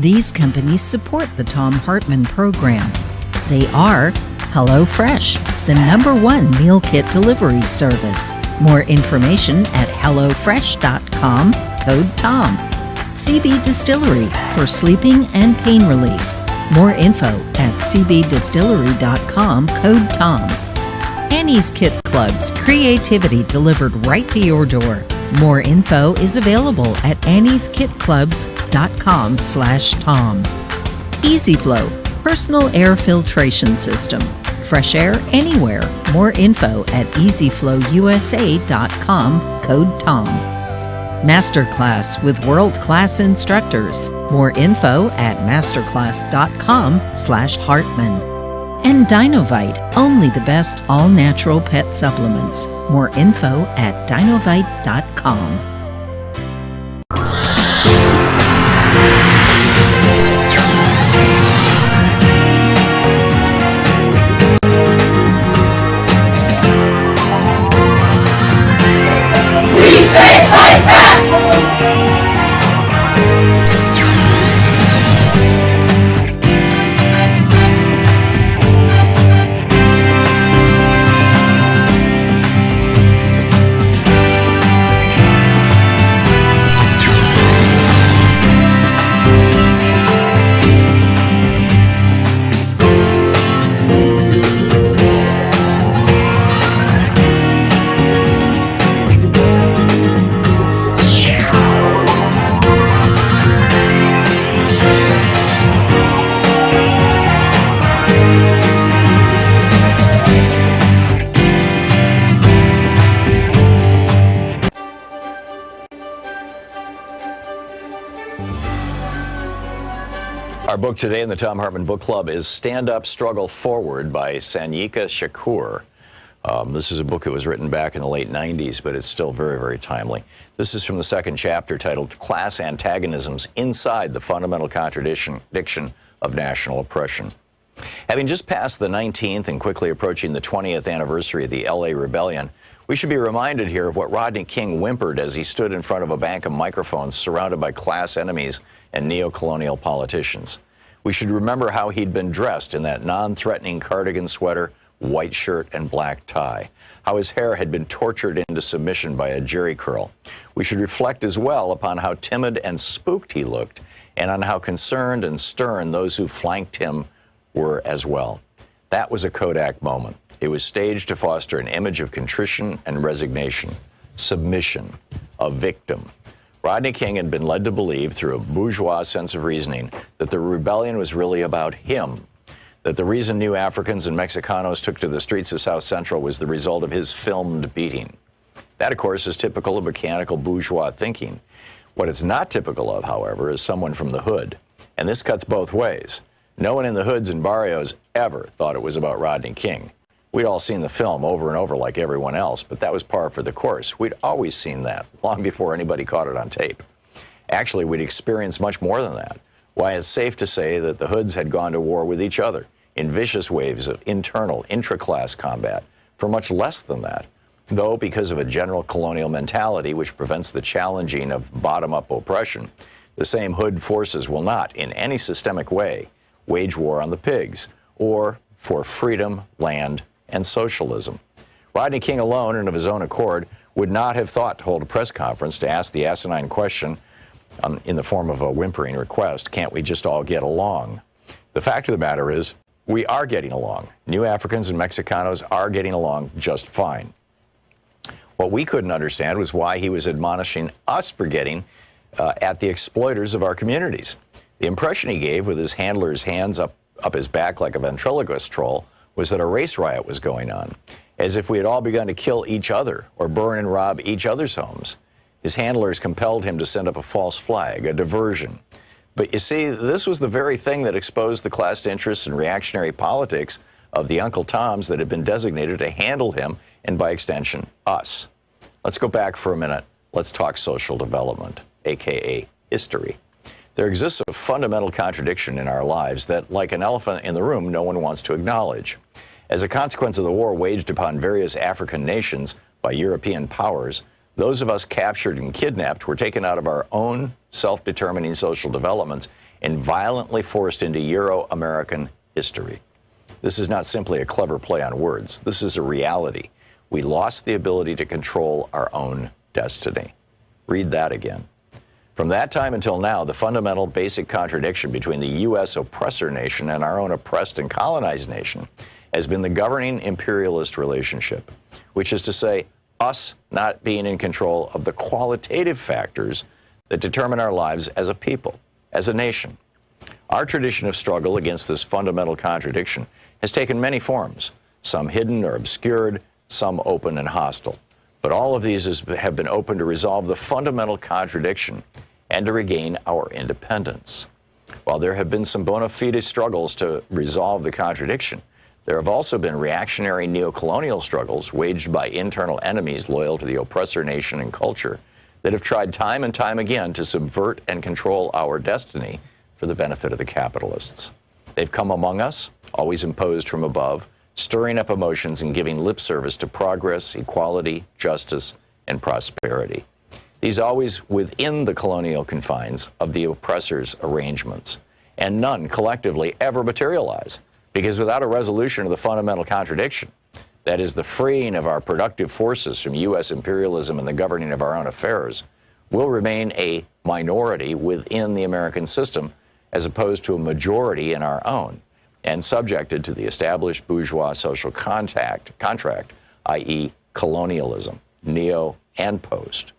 These companies support the Thom Hartmann program. They are HelloFresh, the #1 meal kit delivery service. More information at hellofresh.com, code TOM. CB Distillery for sleeping and pain relief. More info at cbdistillery.com, code TOM. Annie's Kit Club's creativity delivered right to your door. More info is available at annieskitclubs.com/Tom. Easy Flow Personal Air Filtration System. Fresh air anywhere. More info at easyflowusa.com, code TOM. Masterclass with world-class instructors. More info at masterclass.com/Hartmann. And Dinovite, only the best all-natural pet supplements. More info at dinovite.com. Our book today in the Thom Hartmann Book Club is Stand Up, Struggle Forward by Sanyika Shakur. This is a book that was written back in the late 90s, but it's still very, very timely. This is from the second chapter titled Class Antagonisms Inside the Fundamental Contradiction of National Oppression. Having just passed the 19th and quickly approaching the 20th anniversary of the LA Rebellion, we should be reminded here of what Rodney King whimpered as he stood in front of a bank of microphones surrounded by class enemies and neo-colonial politicians. We should remember how he'd been dressed in that non-threatening cardigan sweater, white shirt, and black tie, how his hair had been tortured into submission by a jerry curl. We should reflect as well upon how timid and spooked he looked, and on how concerned and stern those who flanked him were as well. That was a Kodak moment. It was staged to foster an image of contrition and resignation, submission, a victim. Rodney King had been led to believe, through a bourgeois sense of reasoning, that the rebellion was really about him, that the reason new Africans and Mexicanos took to the streets of South Central was the result of his filmed beating. That, of course, is typical of mechanical bourgeois thinking. What it's not typical of, however, is someone from the hood. And this cuts both ways. No one in the hoods and barrios ever thought it was about Rodney King. We'd all seen the film over and over like everyone else, but that was par for the course. We'd always seen that, long before anybody caught it on tape. Actually, we'd experienced much more than that. Why, it's safe to say that the hoods had gone to war with each other in vicious waves of internal, intra-class combat for much less than that. Though, because of a general colonial mentality which prevents the challenging of bottom-up oppression, the same hood forces will not, in any systemic way, wage war on the pigs, or for freedom, land, and socialism. Rodney King alone and of his own accord would not have thought to hold a press conference to ask the asinine question in the form of a whimpering request, can't we just all get along? The fact of the matter is, we are getting along. New Africans and Mexicanos are getting along just fine. What we couldn't understand was why he was admonishing us for getting at the exploiters of our communities. The impression he gave, with his handler's hands up his back like a ventriloquist troll, was that a race riot was going on, as if we had all begun to kill each other or burn and rob each other's homes. His handlers compelled him to send up a false flag, a diversion. But you see, this was the very thing that exposed the class interests and reactionary politics of the Uncle Toms that had been designated to handle him, and by extension, us. Let's go back for a minute. Let's talk social development, aka history. There exists a fundamental contradiction in our lives that, like an elephant in the room, no one wants to acknowledge. As a consequence of the war waged upon various African nations by European powers, those of us captured and kidnapped were taken out of our own self-determining social developments and violently forced into Euro-American history. This is not simply a clever play on words. This is a reality. We lost the ability to control our own destiny. Read that again. From that time until now, the fundamental basic contradiction between the U.S. oppressor nation and our own oppressed and colonized nation has been the governing imperialist relationship, which is to say, us not being in control of the qualitative factors that determine our lives as a people, as a nation. Our tradition of struggle against this fundamental contradiction has taken many forms, some hidden or obscured, some open and hostile. But all of these have been open to resolve the fundamental contradiction and to regain our independence. While there have been some bona fide struggles to resolve the contradiction, there have also been reactionary neocolonial struggles waged by internal enemies loyal to the oppressor nation and culture that have tried time and time again to subvert and control our destiny for the benefit of the capitalists. They've come among us, always imposed from above, stirring up emotions and giving lip service to progress, equality, justice, and prosperity. These always within the colonial confines of the oppressor's arrangements, and none collectively ever materialize, because without a resolution of the fundamental contradiction, that is the freeing of our productive forces from U.S. imperialism and the governing of our own affairs, we'll remain a minority within the American system as opposed to a majority in our own, and subjected to the established bourgeois social contract, i.e. colonialism, neo and post.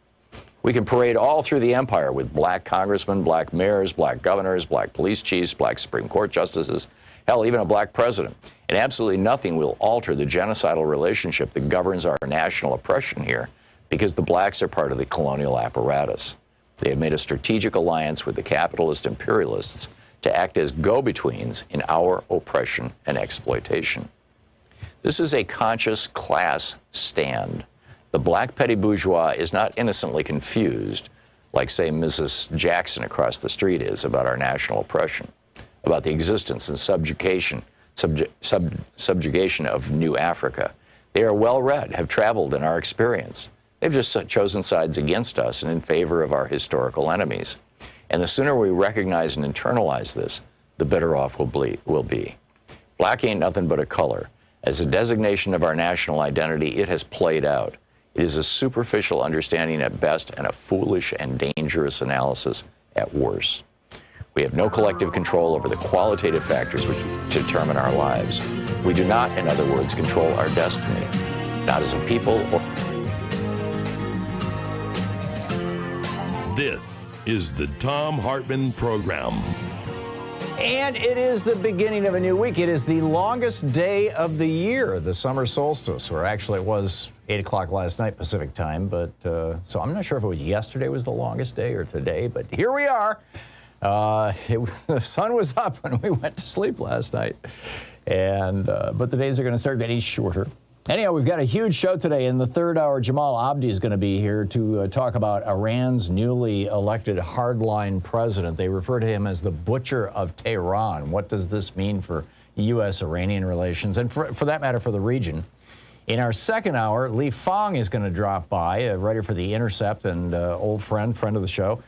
We can parade all through the empire with black congressmen, black mayors, black governors, black police chiefs, black Supreme Court justices, hell, even a black president. And absolutely nothing will alter the genocidal relationship that governs our national oppression here, because the blacks are part of the colonial apparatus. They have made a strategic alliance with the capitalist imperialists to act as go-betweens in our oppression and exploitation. This is a conscious class stand. The black petty bourgeois is not innocently confused, like, say, Mrs. Jackson across the street is, about our national oppression, about the existence and subjugation of New Africa. They are well-read, have traveled in our experience. They've just chosen sides against us and in favor of our historical enemies. And the sooner we recognize and internalize this, the better off we'll be. Black ain't nothing but a color. As a designation of our national identity, it has played out. It is a superficial understanding at best and a foolish and dangerous analysis at worst. We have no collective control over the qualitative factors which determine our lives. We do not, in other words, control our destiny, not as a people or... This is the Thom Hartmann Program. And it is the beginning of a new week. It is the longest day of the year, the summer solstice, or actually it was 8 o'clock last night Pacific time, but so I'm not sure if it was yesterday was the longest day or today, but here we are. The sun was up when we went to sleep last night, and but the days are going to start getting shorter. Anyhow, we've got a huge show today. In the third hour, Jamal Abdi is going to be here to talk about Iran's newly elected hardline president. They refer to him as the Butcher of Tehran. What does this mean for U.S.-Iranian relations, and for that matter, for the region? In our second hour, Fang is going to drop by, a writer for The Intercept and old friend of the show.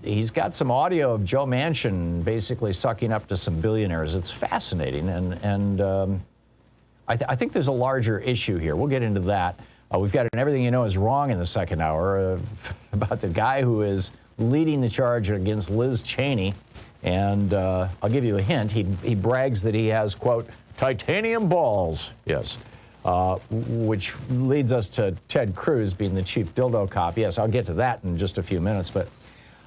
He's got some audio of Joe Manchin basically sucking up to some billionaires. It's fascinating, and I think there's a larger issue here. We'll get into that. We've got an Everything You Know Is Wrong in the second hour about the guy who is leading the charge against Liz Cheney. And I'll give you a hint. He brags that he has, quote, titanium balls. Yes. Which leads us to Ted Cruz being the chief dildo cop. Yes, I'll get to that in just a few minutes. But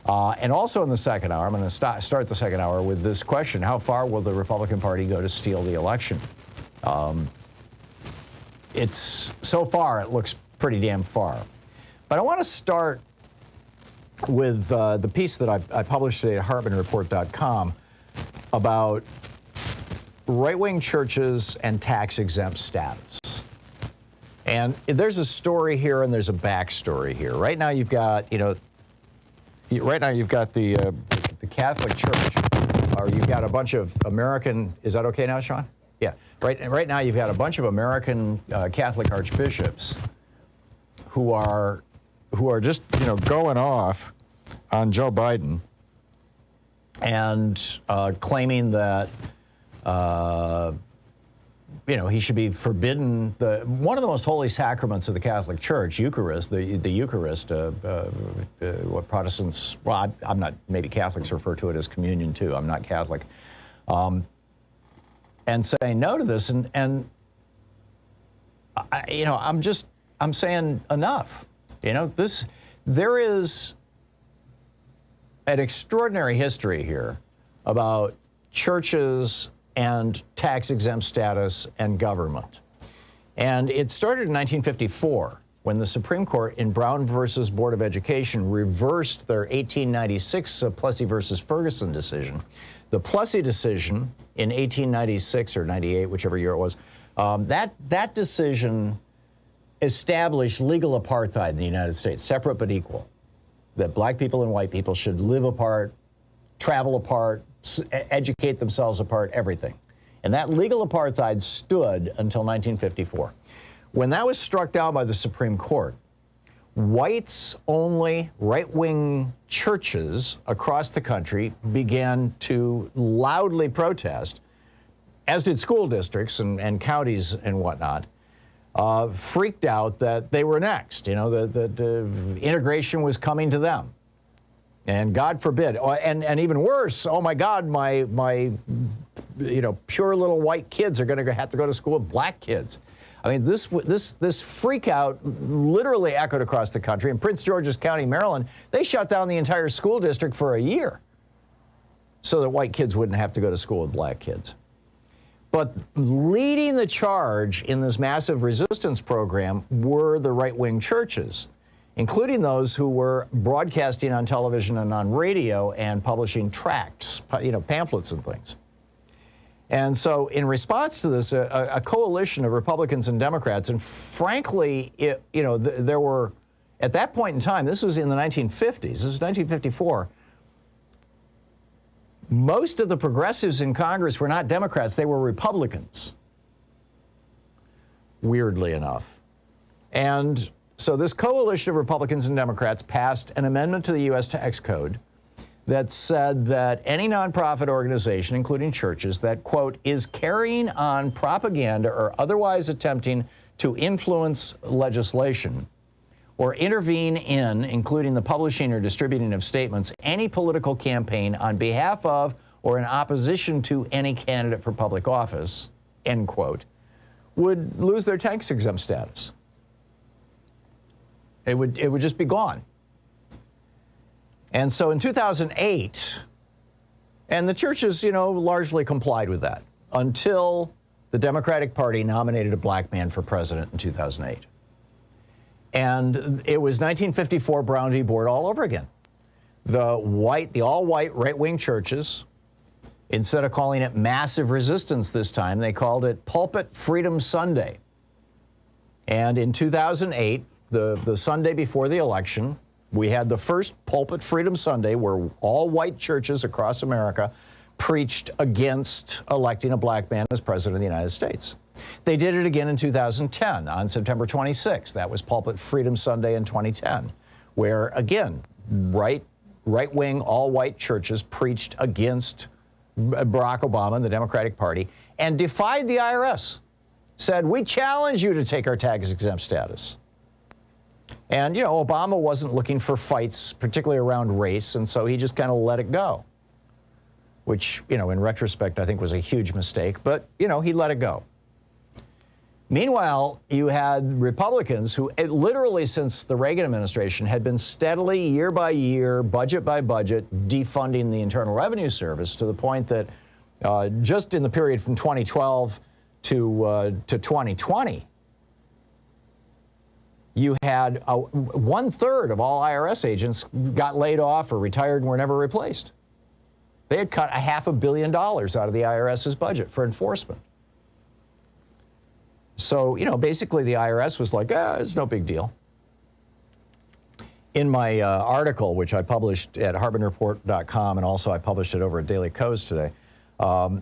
and also in the second hour, I'm going to start the second hour with this question. How far will the Republican Party go to steal the election? So far, it looks pretty damn far. But I want to start with the piece that I published today at HartmannReport.com about right-wing churches and tax-exempt status. And there's a story here and there's a backstory here. Right now you've got, the Catholic Church, or you've got a bunch of American, is that okay now, Sean? Yeah. Right now you've got a bunch of American Catholic archbishops who are just, going off on Joe Biden and claiming that he should be forbidden one of the most holy sacraments of the Catholic Church, Eucharist, the Eucharist, what Protestants, well, I'm not, maybe Catholics refer to it as communion too, I'm not Catholic, and saying no to this, and I'm saying enough. There is an extraordinary history here about churches and tax-exempt status and government. And it started in 1954 when the Supreme Court in Brown versus Board of Education reversed their 1896 Plessy versus Ferguson decision. The Plessy decision in 1896 or 98, whichever year it was, that decision established legal apartheid in the United States, separate but equal, that black people and white people should live apart, travel apart, educate themselves apart, everything. And that legal apartheid stood until 1954. When that was struck down by the Supreme Court, whites-only right-wing churches across the country began to loudly protest, as did school districts and counties and whatnot, freaked out that they were next. The integration was coming to them. And God forbid, and even worse, oh my God, my pure little white kids are going to have to go to school with black kids. I mean, this freak out literally echoed across the country. In Prince George's County, Maryland, they shut down the entire school district for a year so that white kids wouldn't have to go to school with black kids. But leading the charge in this massive resistance program were the right-wing churches, including those who were broadcasting on television and on radio and publishing tracts, pamphlets and things. And so in response to this, a coalition of Republicans and Democrats, and frankly, there were, at that point in time, this was in the 1950s, this was 1954, most of the progressives in Congress were not Democrats, they were Republicans, weirdly enough. And so this coalition of Republicans and Democrats passed an amendment to the U.S. Tax Code that said that any nonprofit organization, including churches, that, quote, is carrying on propaganda or otherwise attempting to influence legislation or intervene in, including the publishing or distributing of statements, any political campaign on behalf of or in opposition to any candidate for public office, end quote, would lose their tax-exempt status. It would just be gone. And so in 2008, and the churches, largely complied with that until the Democratic Party nominated a black man for president in 2008. And it was 1954 Brown v. Board all over again. The all-white right-wing churches, instead of calling it massive resistance this time, they called it Pulpit Freedom Sunday. And in 2008, the Sunday before the election, we had the first Pulpit Freedom Sunday where all white churches across America preached against electing a black man as president of the United States. They did it again in 2010 on September 26th. That was Pulpit Freedom Sunday in 2010, where again, right-wing, all-white churches preached against Barack Obama and the Democratic Party and defied the IRS, said, we challenge you to take our tax-exempt status. And, Obama wasn't looking for fights, particularly around race, and so he just kind of let it go, which, in retrospect, I think was a huge mistake, but, he let it go. Meanwhile, you had Republicans who literally since the Reagan administration had been steadily, year by year, budget by budget, defunding the Internal Revenue Service to the point that just in the period from 2012 to 2020, you had 1/3 of all IRS agents got laid off or retired and were never replaced. They had cut $500 million out of the IRS's budget for enforcement. So, basically the IRS was like, it's no big deal. In my article, which I published at HartmannReport.com, and also I published it over at Daily Kos today, I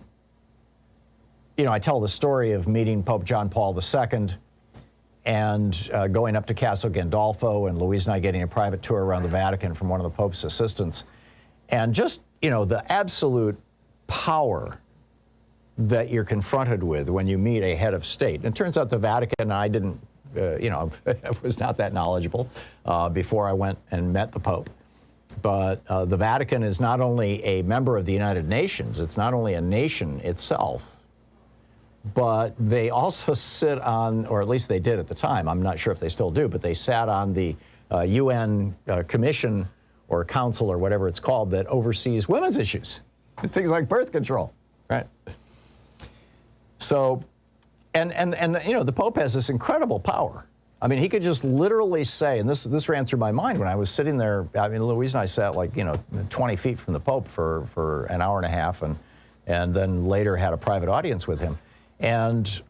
tell the story of meeting Pope John Paul II and going up to Castel Gandolfo, and Louise and I getting a private tour around the Vatican from one of the Pope's assistants. And just you know, the absolute power that you're confronted with when you meet a head of state. And it turns out the Vatican, I didn't, you know, I was not that knowledgeable before I went and met the Pope. But the Vatican is not only a member of the United Nations, it's not only a nation itself, but they also sit on, or at least they did at the time, I'm not sure if they still do, but they sat on the UN commission or council or whatever it's called that oversees women's issues, things like birth control, right? So, and you know, the Pope has this incredible power. I mean, he could just literally say, and this ran through my mind when I was sitting there. I mean, Louise and I sat like, you know, 20 feet from the Pope for an hour and a half, and then later had a private audience with him. And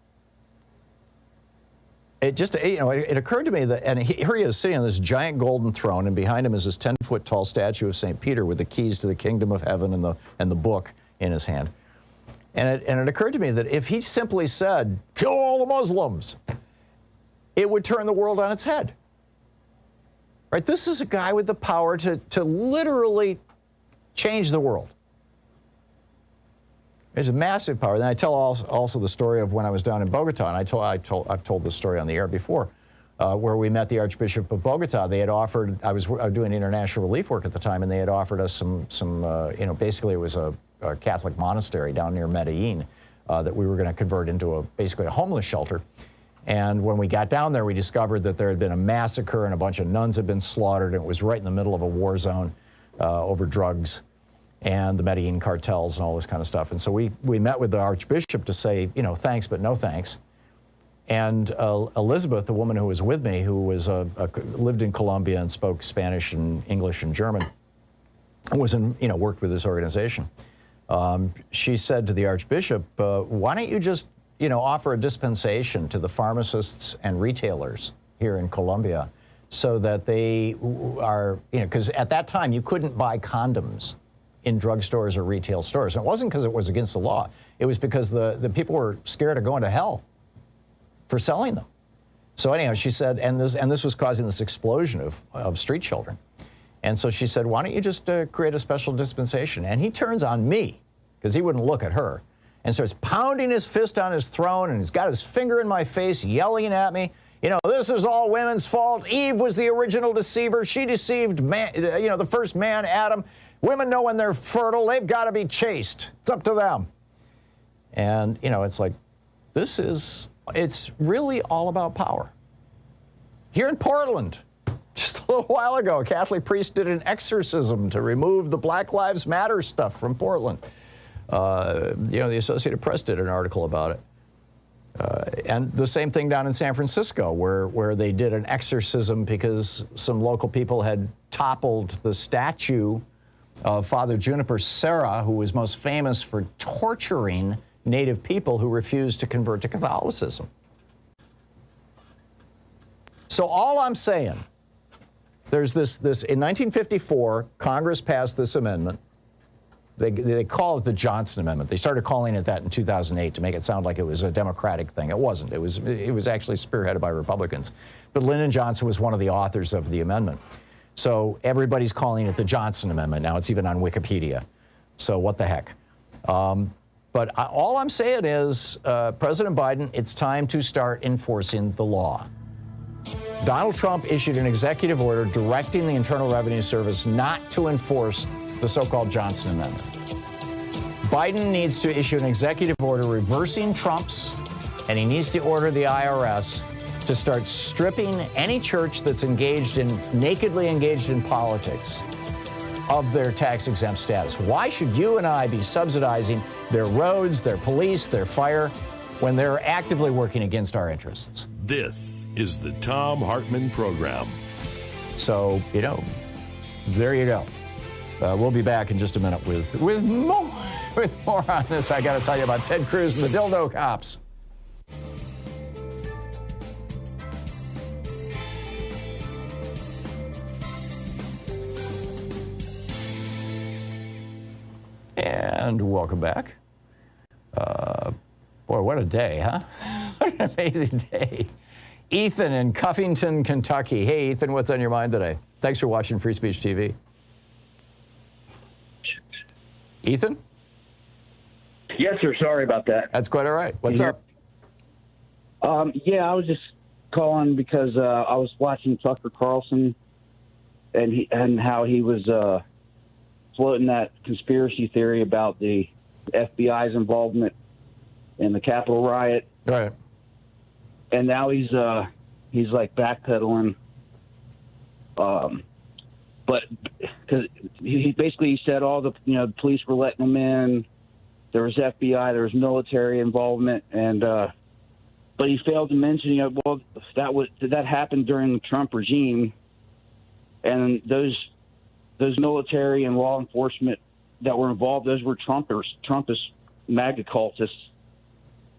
it just, you know, it occurred to me that, and here he is sitting on this giant golden throne, and behind him is this 10-foot tall statue of St. Peter with the keys to the kingdom of heaven and the book in his hand. And it occurred to me that if he simply said, kill all the Muslims, it would turn the world on its head. Right? This is a guy with the power to literally change the world. There's a massive power. And I tell also the story of when I was down in Bogota, and I've told this story on the air before, where we met the Archbishop of Bogota. They had offered, I was doing international relief work at the time, and they had offered us some you know, basically it was a Catholic monastery down near Medellin that we were going to convert into basically a homeless shelter. And when we got down there, we discovered that there had been a massacre and a bunch of nuns had been slaughtered, and it was right in the middle of a war zone over drugs and the Medellin cartels and all this kind of stuff. And so we met with the Archbishop to say, you know, thanks, but no thanks. And Elizabeth, the woman who was with me, who was lived in Colombia and spoke Spanish and English and German, was you know, worked with this organization. She said to the Archbishop, why don't you just, you know, offer a dispensation to the pharmacists and retailers here in Colombia so that they are, you know, because at that time you couldn't buy condoms in drugstores or retail stores. And it wasn't because it was against the law. It was because the people were scared of going to hell for selling them. So anyhow, she said, and this was causing this explosion of street children. And so she said, why don't you just create a special dispensation? And he turns on me, because he wouldn't look at her, and starts pounding his fist on his throne, and he's got his finger in my face, yelling at me, you know, this is all women's fault. Eve was the original deceiver. She deceived man, you know, the first man, Adam. Women know when they're fertile. They've got to be chaste. It's up to them. And, you know, it's like, it's really all about power. Here in Portland, just a little while ago, a Catholic priest did an exorcism to remove the Black Lives Matter stuff from Portland. You know, the Associated Press did an article about it. And the same thing down in San Francisco, where they did an exorcism because some local people had toppled the statue of Father Juniper Serra, who was most famous for torturing Native people who refused to convert to Catholicism. So all I'm saying, there's this in 1954, Congress passed this amendment. They call it the Johnson Amendment. They started calling it that in 2008 to make it sound like it was a Democratic thing. It wasn't. It was actually spearheaded by Republicans. But Lyndon Johnson was one of the authors of the amendment. So everybody's calling it the Johnson Amendment now. It's even on Wikipedia. So what the heck? But all I'm saying is, President Biden, it's time to start enforcing the law. Donald Trump issued an executive order directing the Internal Revenue Service not to enforce the so-called Johnson Amendment. Biden needs to issue an executive order reversing Trump's, and he needs to order the IRS to start stripping any church that's nakedly engaged in politics of their tax-exempt status. Why should you and I be subsidizing their roads, their police, their fire, when they're actively working against our interests? This is the Thom Hartmann Program. So, you know, there you go. We'll be back in just a minute with more on this. I got to tell you about Ted Cruz and the Dildo cops. And welcome back. Boy, what a day, huh? What an amazing day. Ethan in Cuffington, Kentucky. Hey, Ethan, what's on your mind today? Thanks for watching Free Speech TV. Ethan? Yes, sir. Sorry about that. That's quite all right. What's up? Yeah, I was just calling because I was watching Tucker Carlson and how he was floating that conspiracy theory about the FBI's involvement in the Capitol riot. Right. And now he's like backpedaling. But because he basically said all the the police were letting them in. There was FBI, there was military involvement, and but he failed to mention, well, that happened during the Trump regime, and those military and law enforcement that were involved, those were Trumpist MAGA cultists.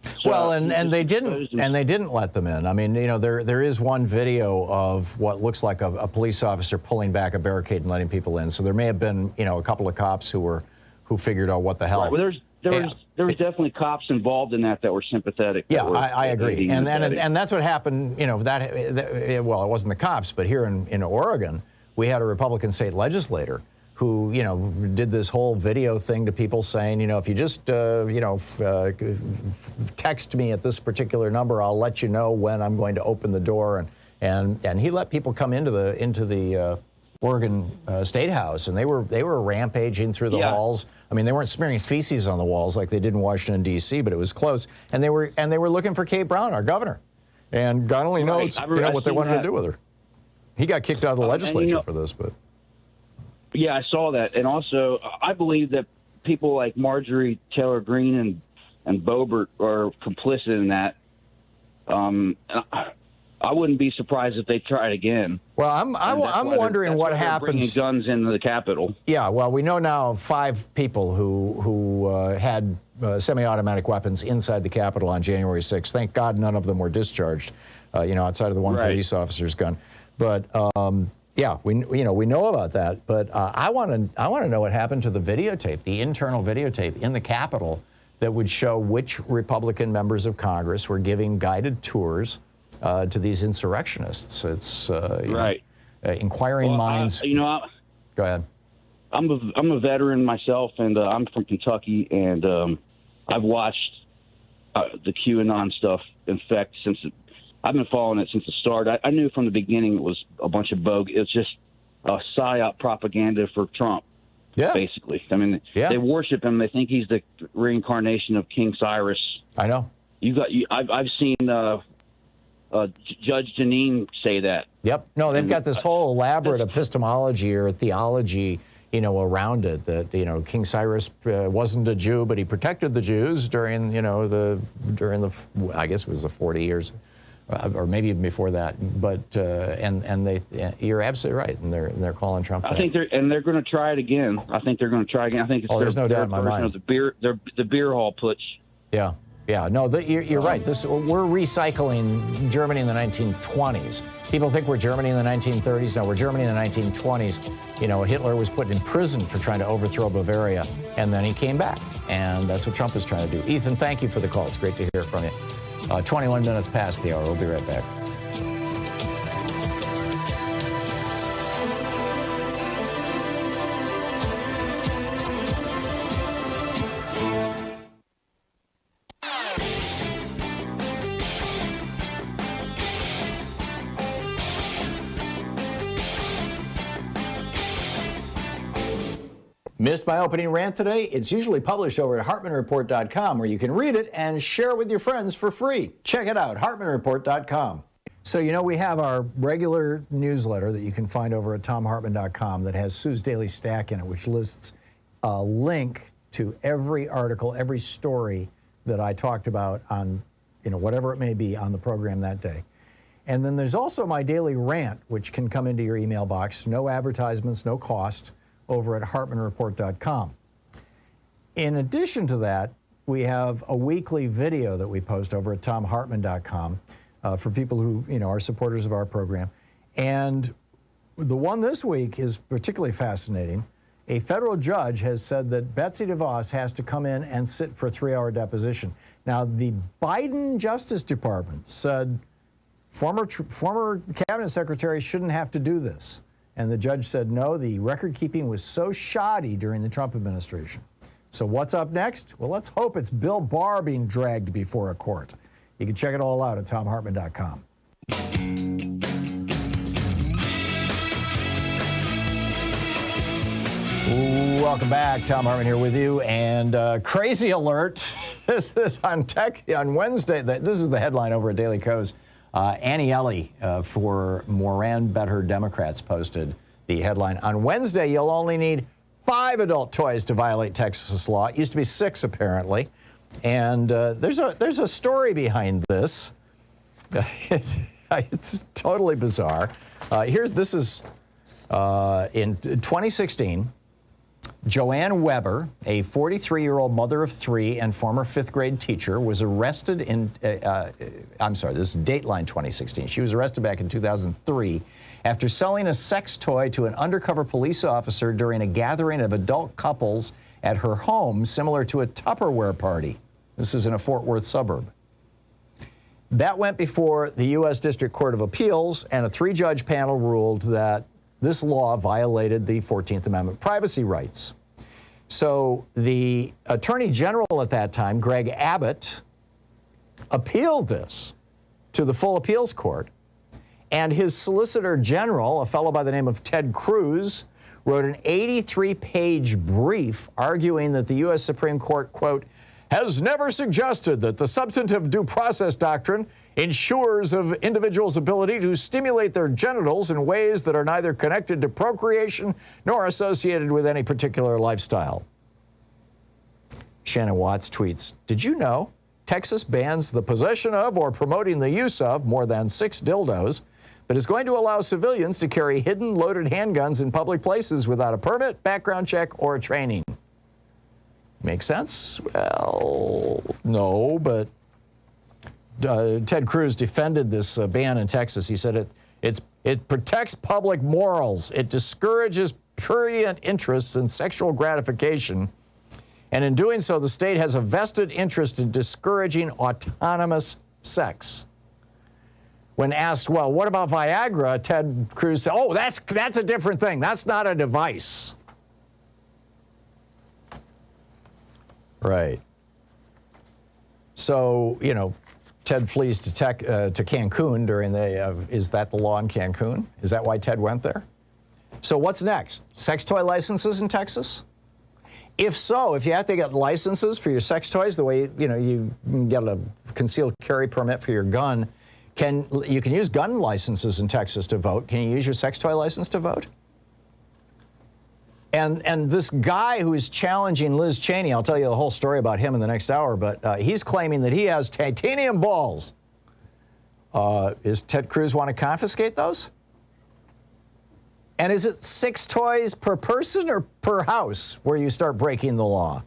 So well, and they didn't let them in. I mean, there is one video of what looks like a police officer pulling back a barricade and letting people in. So there may have been, a couple of cops who figured out what the hell. Right. Well, there was definitely cops involved in that were sympathetic. Yeah, I agree. And that's what happened. It wasn't the cops, but here in Oregon, we had a Republican state legislator who, did this whole video thing to people saying, if you just, text me at this particular number, I'll let you know when I'm going to open the door. And he let people come into the Oregon State House, and they were rampaging through the halls. I mean, they weren't smearing feces on the walls like they did in Washington D.C., but it was close. And they were looking for Kate Brown, our governor. And God only knows what they wanted to do with her. He got kicked out of the legislature for this, but. Yeah, I saw that. And also, I believe that people like Marjorie Taylor Greene and Boebert are complicit in that. I wouldn't be surprised if they tried again. Well, I'm wondering what happens. Bringing guns into the Capitol. Yeah, well, we know now of 5 people who had semi-automatic weapons inside the Capitol on January 6th. Thank God none of them were discharged, outside of the one police officer's gun. But yeah, we know about that. But I want to know what happened to the videotape, the internal videotape in the Capitol that would show which Republican members of Congress were giving guided tours to these insurrectionists. It's inquiring minds. Go ahead. I'm a veteran myself, and I'm from Kentucky, and I've watched the QAnon stuff. In fact, I've been following it since the start. I knew from the beginning it was a bunch of bogus. It's just a psyop propaganda for Trump. Yeah, basically. I mean, they worship him. They think he's the reincarnation of King Cyrus. I know. I've seen Judge Janine say that. Yep. No, they've got this whole elaborate epistemology or theology, around it that, King Cyrus wasn't a Jew, but he protected the Jews during, during the, I guess it was the 40 years, or maybe even before that. But, you're absolutely right. And they're calling Trump. I think they're going to try it again. I think they're going to try again. I think it's there's no doubt in my mind. Of the beer hall putsch. Yeah. Yeah, no, you're right. We're recycling Germany in the 1920s. People think we're Germany in the 1930s. No, we're Germany in the 1920s. Hitler was put in prison for trying to overthrow Bavaria, and then he came back. And that's what Trump is trying to do. Ethan, thank you for the call. It's great to hear from you. 21 minutes past the hour. We'll be right back. Missed my opening rant today? It's usually published over at HartmannReport.com, where you can read it and share it with your friends for free. Check it out, HartmannReport.com. So, we have our regular newsletter that you can find over at ThomHartmann.com that has Sue's Daily Stack in it, which lists a link to every article, every story that I talked about on, whatever it may be on the program that day. And then there's also my daily rant, which can come into your email box. No advertisements, no cost, over at HartmannReport.com. In addition to that, we have a weekly video that we post over at ThomHartmann.com for people who are supporters of our program. And the one this week is particularly fascinating. A federal judge has said that Betsy DeVos has to come in and sit for a 3-hour deposition. Now, the Biden Justice Department said former cabinet secretary shouldn't have to do this. And the judge said, no, the record keeping was so shoddy during the Trump administration. So what's up next? Well, let's hope it's Bill Barr being dragged before a court. You can check it all out at thomhartmann.com. Welcome back. Thom Hartmann here with you. And crazy alert. This is on Wednesday. This is the headline over at Daily Kos. Annie Ellie for Moran Bet Her Democrats posted the headline. On Wednesday, you'll only need 5 adult toys to violate Texas law. It used to be 6, apparently. And there's a story behind this. It's totally bizarre. This is in 2016. Joanne Weber, a 43-year-old mother of 3 and former 5th grade teacher, was arrested in, I'm sorry, this is Dateline 2016. She was arrested back in 2003 after selling a sex toy to an undercover police officer during a gathering of adult couples at her home, similar to a Tupperware party. This is in a Fort Worth suburb. That went before the U.S. District Court of Appeals, and a 3-judge panel ruled that this law violated the 14th Amendment privacy rights. So the Attorney General at that time, Greg Abbott, appealed this to the full appeals court, and his Solicitor General, a fellow by the name of Ted Cruz, wrote an 83-page brief arguing that the U.S. Supreme Court, quote, has never suggested that the substantive due process doctrine ensures of individuals' ability to stimulate their genitals in ways that are neither connected to procreation nor associated with any particular lifestyle. Shannon Watts tweets, did you know Texas bans the possession of or promoting the use of more than 6 dildos, but is going to allow civilians to carry hidden loaded handguns in public places without a permit, background check, or training? Make sense? Well, no, but Ted Cruz defended this ban in Texas. He said it protects public morals. It discourages prurient interests in sexual gratification. And in doing so, the state has a vested interest in discouraging autonomous sex. When asked, well, what about Viagra, Ted Cruz said, oh, that's a different thing. That's not a device. Right. So, you know, Ted flees to Cancun during is that the law in Cancun? Is that why Ted went there? So what's next? Sex toy licenses in Texas? If so, if you have to get licenses for your sex toys, the way, you know, you can get a concealed carry permit for your gun, you can use gun licenses in Texas to vote. Can you use your sex toy license to vote? And this guy who is challenging Liz Cheney, I'll tell you the whole story about him in the next hour, but he's claiming that he has titanium balls. Is Ted Cruz want to confiscate those? And is it 6 toys per person or per house where you start breaking the law?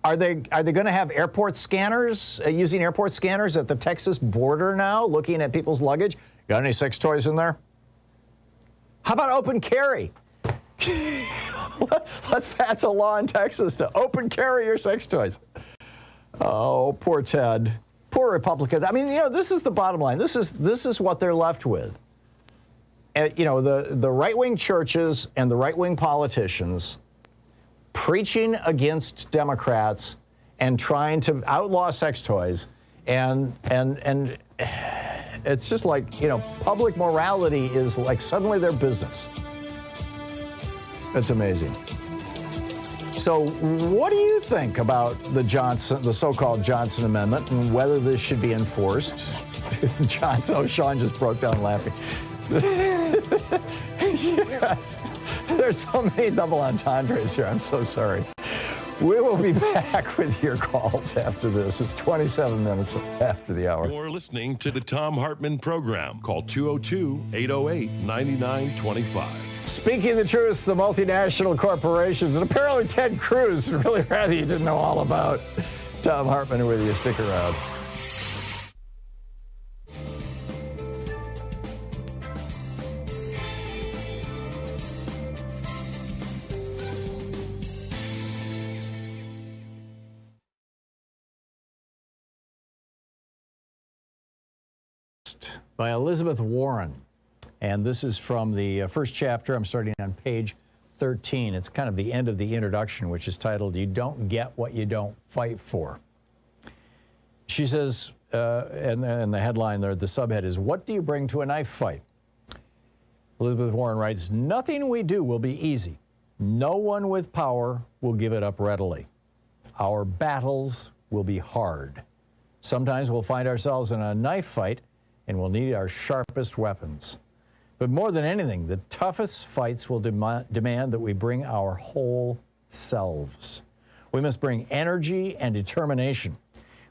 Are they going to have airport scanners, using airport scanners at the Texas border now, looking at people's luggage? Got any sex toys in there? How about open carry? Let's pass a law in Texas to open carry your sex toys. Oh, poor Ted. Poor Republicans. I mean, you know, this is the bottom line. This is what they're left with. You know, the right-wing churches and the right-wing politicians preaching against Democrats and trying to outlaw sex toys, and it's just like, you know, public morality is like suddenly their business. It's amazing. So what do you think about the so-called Johnson Amendment, and whether this should be enforced? Sean just broke down laughing. Yes. There's so many double entendres here. I'm so sorry. We will be back with your calls after this. It's 27 minutes after the hour. You're listening to the Thom Hartmann Program. Call 202-808-9925. Speaking the truth, the multinational corporations, and apparently Ted Cruz would really rather you didn't know all about. Thom Hartmann with you. Stick around. By Elizabeth Warren. And this is from the first chapter. I'm starting on page 13. It's kind of the end of the introduction, which is titled, "You Don't Get What You Don't Fight For." She says, and the headline there, the subhead is, "What do you bring to a knife fight?" Elizabeth Warren writes, "Nothing we do will be easy. No one with power will give it up readily. Our battles will be hard. Sometimes we'll find ourselves in a knife fight and we'll need our sharpest weapons. But more than anything, the toughest fights will demand that we bring our whole selves. We must bring energy and determination.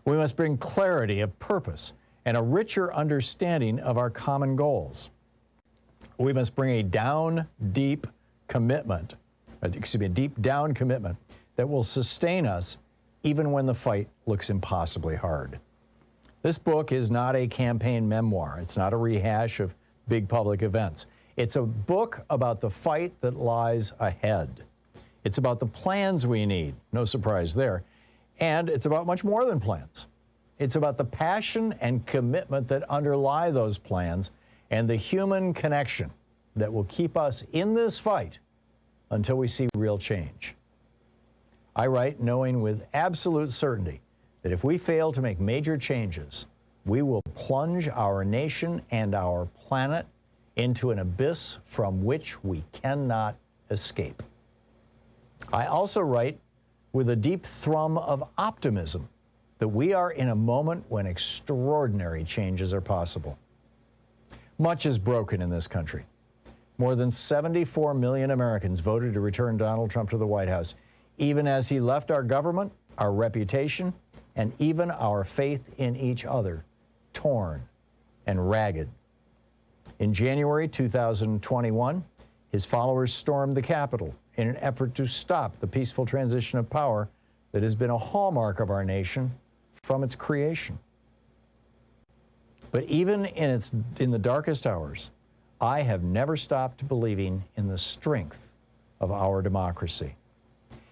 We must bring clarity of purpose and a richer understanding of our common goals. We must bring a deep down commitment that will sustain us even when the fight looks impossibly hard." This book is not a campaign memoir. It's not a rehash of big public events. It's a book about the fight that lies ahead. It's about the plans we need, no surprise there. And it's about much more than plans. It's about the passion and commitment that underlie those plans and the human connection that will keep us in this fight until we see real change. I write knowing with absolute certainty that if we fail to make major changes, we will plunge our nation and our planet into an abyss from which we cannot escape. I also write with a deep thrum of optimism that we are in a moment when extraordinary changes are possible. Much is broken in this country. More than 74 million Americans voted to return Donald Trump to the White House, even as he left our government, our reputation, and even our faith in each other torn and ragged. In January 2021, his followers stormed the Capitol in an effort to stop the peaceful transition of power that has been a hallmark of our nation from its creation. But even in the darkest hours, I have never stopped believing in the strength of our democracy.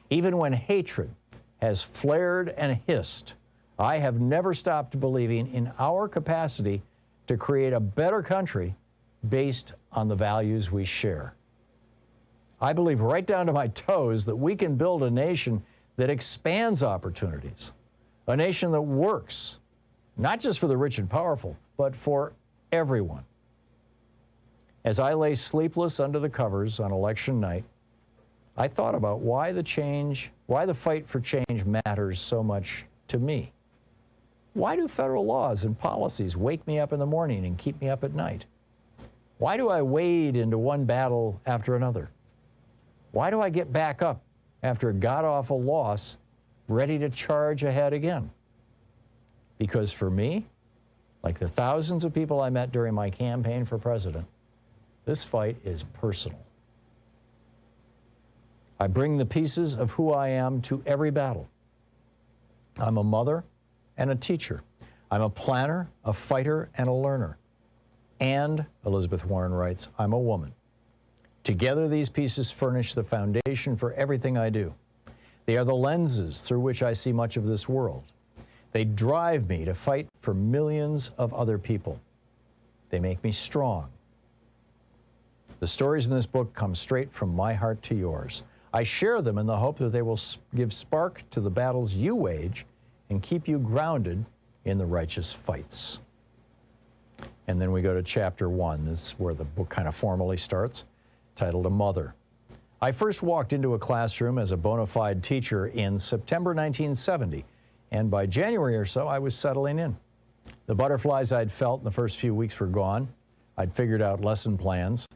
Even when hatred has flared and hissed, I have never stopped believing in our capacity to create a better country based on the values we share. I believe right down to my toes that we can build a nation that expands opportunities, a nation that works, not just for the rich and powerful, but for everyone. As I lay sleepless under the covers on election night, I thought about why the fight for change matters so much to me. Why do federal laws and policies wake me up in the morning and keep me up at night? Why do I wade into one battle after another? Why do I get back up after a god-awful loss, ready to charge ahead again? Because for me, like the thousands of people I met during my campaign for president, this fight is personal. I bring the pieces of who I am to every battle. I'm a mother and a teacher. I'm a planner, a fighter, and a learner. And, Elizabeth Warren writes, I'm a woman. Together, these pieces furnish the foundation for everything I do. They are the lenses through which I see much of this world. They drive me to fight for millions of other people. They make me strong. The stories in this book come straight from my heart to yours. I share them in the hope that they will give spark to the battles you wage and keep you grounded in the righteous fights. And then we go to chapter 1. This is where the book kind of formally starts, titled A Mother. I first walked into a classroom as a bona fide teacher in September 1970, and by January or so, I was settling in. The butterflies I'd felt in the first few weeks were gone. I'd figured out lesson plans,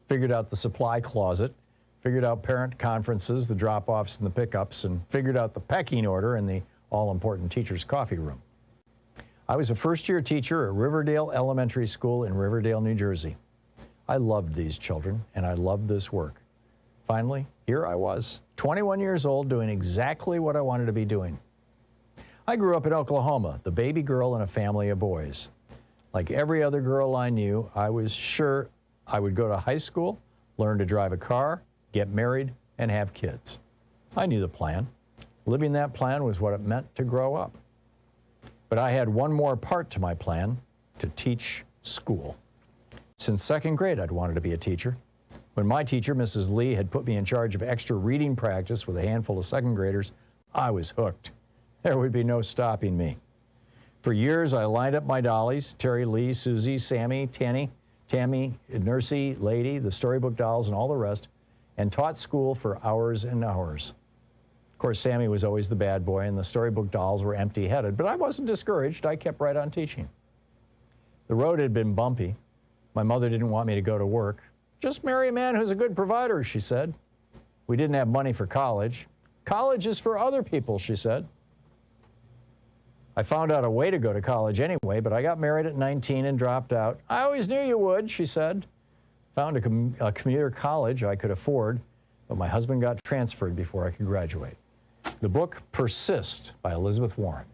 figured out the supply closet, figured out parent conferences, the drop-offs and the pickups, and figured out the pecking order in the all-important teacher's coffee room. I was a first-year teacher at Riverdale Elementary School in Riverdale, New Jersey. I loved these children, and I loved this work. Finally, here I was, 21 years old, doing exactly what I wanted to be doing. I grew up in Oklahoma, the baby girl in a family of boys. Like every other girl I knew, I was sure I would go to high school, learn to drive a car, get married, and have kids. I knew the plan. Living that plan was what it meant to grow up. But I had one more part to my plan, to teach school. Since second grade, I'd wanted to be a teacher. When my teacher, Mrs. Lee, had put me in charge of extra reading practice with a handful of second graders, I was hooked. There would be no stopping me. For years, I lined up my dollies, Terry, Lee, Susie, Sammy, Tammy, Nursey, Lady, the storybook dolls, and all the rest, and taught school for hours and hours. Of course, Sammy was always the bad boy, and the storybook dolls were empty-headed, but I wasn't discouraged. I kept right on teaching. The road had been bumpy. My mother didn't want me to go to work. Just marry a man who's a good provider, she said. We didn't have money for college. College is for other people, she said. I found out a way to go to college anyway, but I got married at 19 and dropped out. I always knew you would, she said. Found a commuter college I could afford, but my husband got transferred before I could graduate. The book Persist by Elizabeth Warren.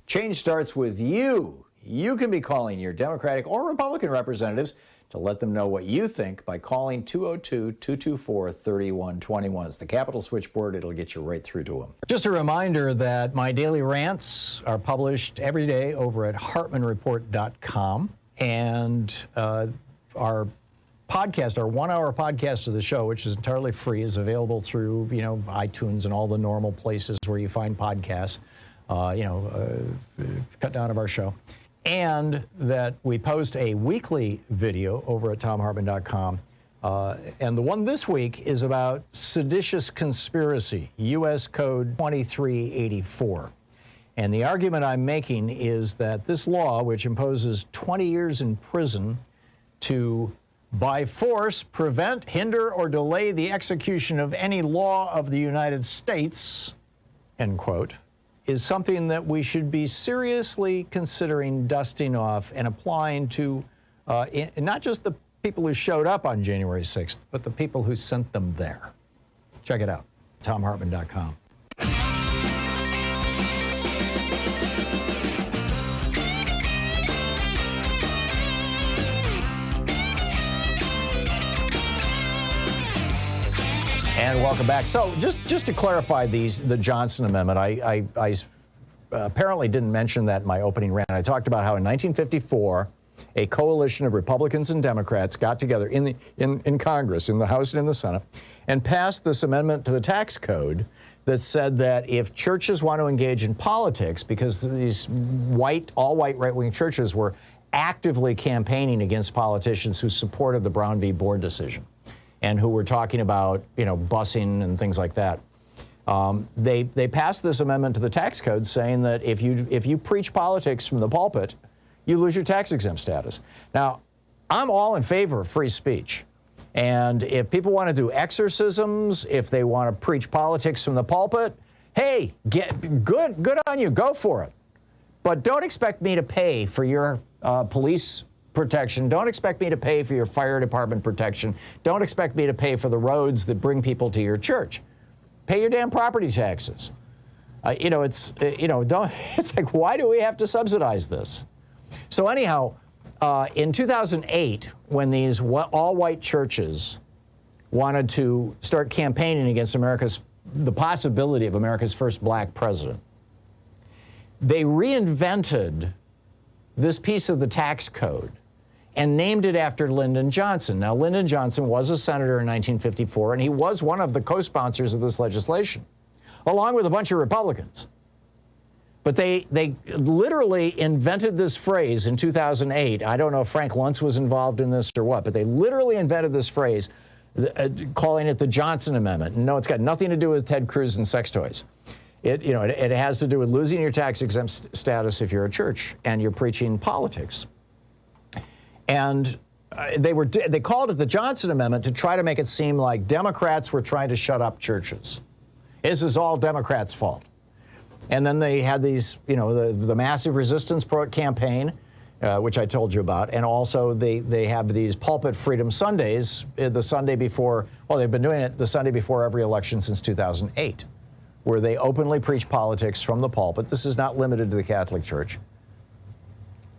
Change starts with you. You can be calling your Democratic or Republican representatives to let them know what you think by calling 202-224-3121. It's the Capitol switchboard. It'll get you right through to them. Just a reminder that my daily rants are published every day over at hartmanreport.com. And our podcast, our 1 hour podcast of the show, which is entirely free, is available through, iTunes and all the normal places where you find podcasts. Cut down of our show. And that we post a weekly video over at thomhartmann.com. And the one this week is about seditious conspiracy, U.S. Code 2384. And the argument I'm making is that this law, which imposes 20 years in prison to, by force, prevent, hinder, or delay the execution of any law of the United States, end quote, is something that we should be seriously considering dusting off and applying to not just the people who showed up on January 6th, but the people who sent them there. Check it out, thomhartmann.com. And welcome back. So just to clarify the Johnson Amendment, I apparently didn't mention that in my opening rant. I talked about how in 1954, a coalition of Republicans and Democrats got together in Congress, in the House and in the Senate, and passed this amendment to the tax code that said that if churches want to engage in politics, because these all-white right-wing churches were actively campaigning against politicians who supported the Brown v. Board decision, and who were talking about, busing and things like that. They passed this amendment to the tax code saying that if you preach politics from the pulpit, you lose your tax exempt status. Now, I'm all in favor of free speech. And if people want to do exorcisms, if they want to preach politics from the pulpit, hey, good on you, go for it. But don't expect me to pay for your police protection. Don't expect me to pay for your fire department protection. Don't expect me to pay for the roads that bring people to your church. Pay your damn property taxes. It's like, why do we have to subsidize this? So anyhow, in 2008, when these all-white churches wanted to start campaigning against the possibility of America's first black president, they reinvented this piece of the tax code and named it after Lyndon Johnson. Now, Lyndon Johnson was a senator in 1954, and he was one of the co-sponsors of this legislation, along with a bunch of Republicans. But they literally invented this phrase in 2008. I don't know if Frank Luntz was involved in this or what, but they literally invented this phrase, calling it the Johnson Amendment. No, it's got nothing to do with Ted Cruz and sex toys. It has to do with losing your tax exempt status if you're a church and you're preaching politics. And they called it the Johnson Amendment to try to make it seem like Democrats were trying to shut up churches. This is all Democrats' fault. And then they had these, the massive resistance campaign, which I told you about, and also they have these pulpit freedom Sundays the Sunday before. Well, they've been doing it the Sunday before every election since 2008, where they openly preach politics from the pulpit. This is not limited to the Catholic Church.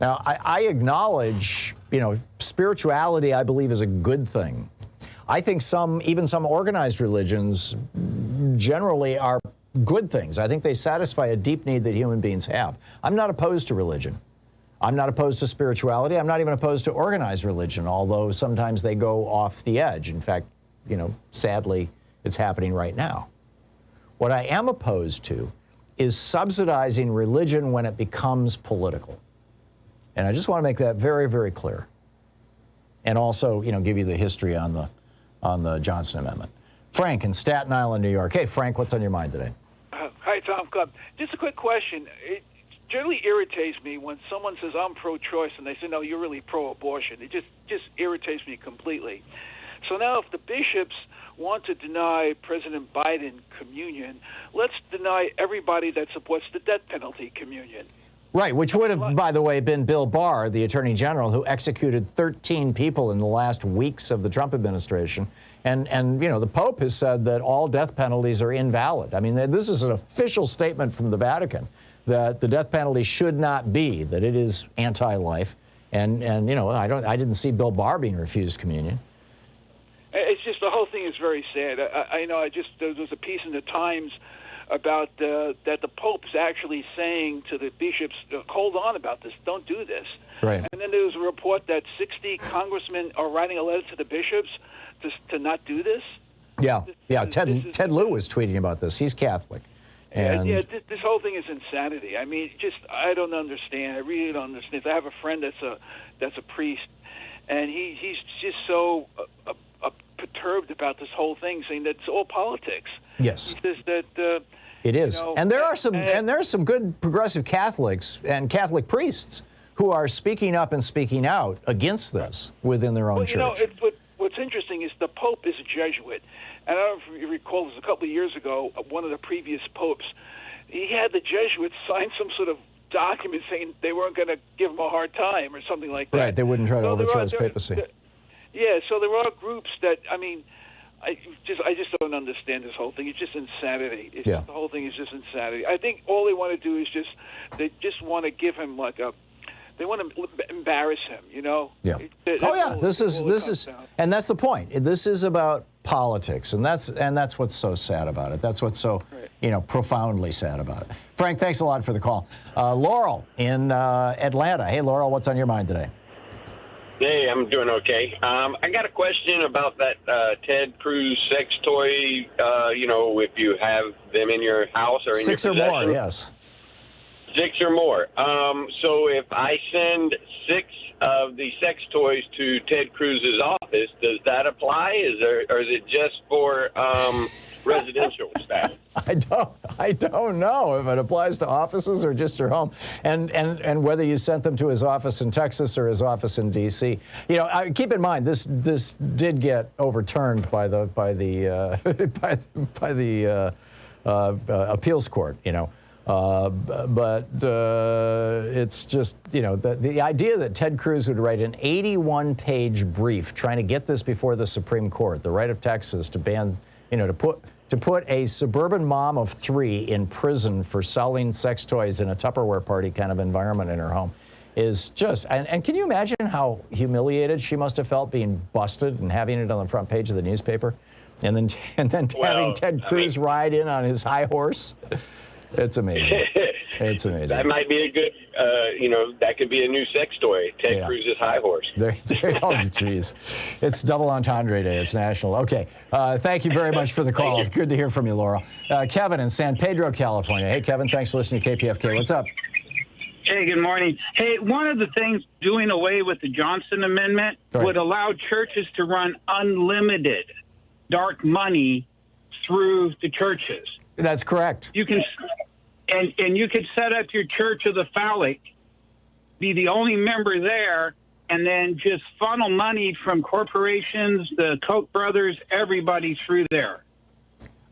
Now, I acknowledge, spirituality, I believe, is a good thing. I think even some organized religions generally are good things. I think they satisfy a deep need that human beings have. I'm not opposed to religion. I'm not opposed to spirituality. I'm not even opposed to organized religion, although sometimes they go off the edge. In fact, you know, sadly, it's happening right now. What I am opposed to is subsidizing religion when it becomes political. And I just want to make that very, very clear. And also, you know, give you the history on the Johnson Amendment. Frank in Staten Island, New York. Hey, Frank, what's on your mind today? Hi, Tom. Just a quick question. It generally irritates me when someone says, I'm pro-choice, and they say, no, you're really pro-abortion. It just irritates me completely. So now if the bishops want to deny President Biden communion, let's deny everybody that supports the death penalty communion. Right, which would have, by the way, been Bill Barr, the Attorney General, who executed 13 people in the last weeks of the Trump administration. And you know, the Pope has said that all death penalties are invalid. I mean, this is an official statement from the Vatican that the death penalty should not be, that it is anti-life. And you know, I didn't see Bill Barr being refused communion. It's just, the whole thing is very sad. I know there was a piece in the Times about that the Pope's actually saying to the bishops, hold on about this, don't do this. Right. And then there was a report that 60 congressmen are writing a letter to the bishops to not do this. Yeah, Ted Lieu was tweeting about this. He's Catholic. And this whole thing is insanity. I mean, I don't understand. I really don't understand. I have a friend that's a priest, and he's just so perturbed about this whole thing, saying that it's all politics. Yes. He says that it is. You know, and there are some good progressive Catholics and Catholic priests who are speaking up and speaking out against this within their own church. You know, what's interesting is the Pope is a Jesuit. And I don't know if you recall, this a couple of years ago, one of the previous popes, he had the Jesuits sign some sort of document saying they weren't going to give him a hard time or something like that. Right, they wouldn't try to overthrow his papacy. Yeah, so there are groups that, I mean, I just don't understand this whole thing. It's just insanity. The whole thing is just insanity. I think all they want to do is they just want to give him they want to embarrass him, you know? Yeah. This is, and that's the point. This is about politics, and that's what's so sad about it. That's what's so, you know, profoundly sad about it. Frank, thanks a lot for the call. Laurel in Atlanta. Hey, Laurel, what's on your mind today? Hey, I'm doing okay. I got a question about that Ted Cruz sex toy, you know, if you have them in your house or in your possession. 6 or more, yes. 6 or more. So if I send 6 of the sex toys to Ted Cruz's office, does that apply? Or is it just for residential staff? I don't know if it applies to offices or just your home, and whether you sent them to his office in Texas or his office in D.C. You know, keep in mind this did get overturned by the appeals court. You know. But it's just, you know, the idea that Ted Cruz would write an 81-page brief trying to get this before the Supreme Court, the right of Texas to ban, you know, to put a suburban mom of 3 in prison for selling sex toys in a Tupperware party kind of environment in her home is just, and can you imagine how humiliated she must have felt being busted and having it on the front page of the newspaper, and then having Ted Cruz ride in on his high horse? It's amazing. It's amazing. That might be a good, you know, that could be a new sex toy, Ted Cruz's high horse. Oh, jeez. It's double entendre day. It's national. Okay. Thank you very much for the call. Good to hear from you, Laura. Kevin in San Pedro, California. Hey, Kevin, thanks for listening to KPFK. What's up? Hey, good morning. Hey, one of the things doing away with the Johnson Amendment would allow churches to run unlimited dark money through the churches. That's correct. You can, and you could set up your Church of the Phallic, be the only member there, and then just funnel money from corporations, the Koch brothers, everybody through there.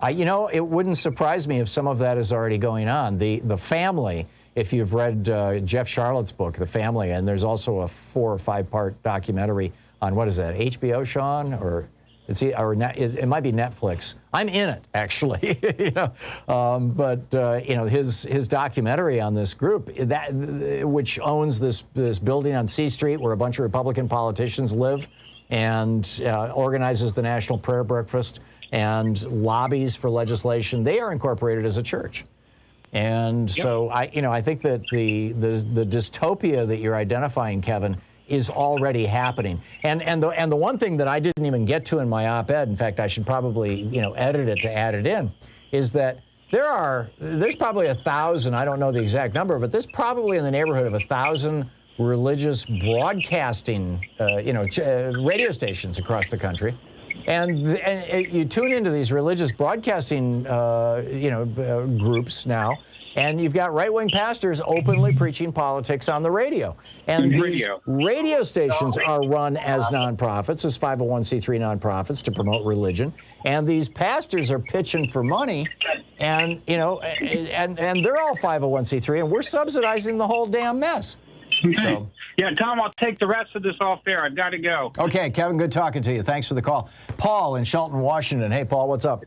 You know, it wouldn't surprise me if some of that is already going on. The Family, if you've read Jeff Charlotte's book, The Family, and there's also a 4 or 5 part documentary on, what is that, HBO, Sean, or? It might be Netflix. I'm in it, actually. You know, you know, his documentary on this group which owns this building on C Street where a bunch of Republican politicians live, and organizes the National Prayer Breakfast, and lobbies for legislation, they are incorporated as a church. And so I think that the dystopia that you're identifying, Kevin, is already happening. And the one thing that I didn't even get to in my op-ed, in fact, I should probably edit it to add it in, is that there's probably 1,000, I don't know the exact number, but there's probably in the neighborhood of 1,000 religious broadcasting, radio stations across the country. And you tune into these religious broadcasting, groups now, and you've got right-wing pastors openly preaching politics on the radio. And these radio stations are run as nonprofits, as 501c3 nonprofits to promote religion. And these pastors are pitching for money, and they're all 501c3, and we're subsidizing the whole damn mess. So. Yeah, Tom, I'll take the rest of this off there. I've got to go. Okay, Kevin, good talking to you. Thanks for the call. Paul in Shelton, Washington. Hey, Paul, what's up?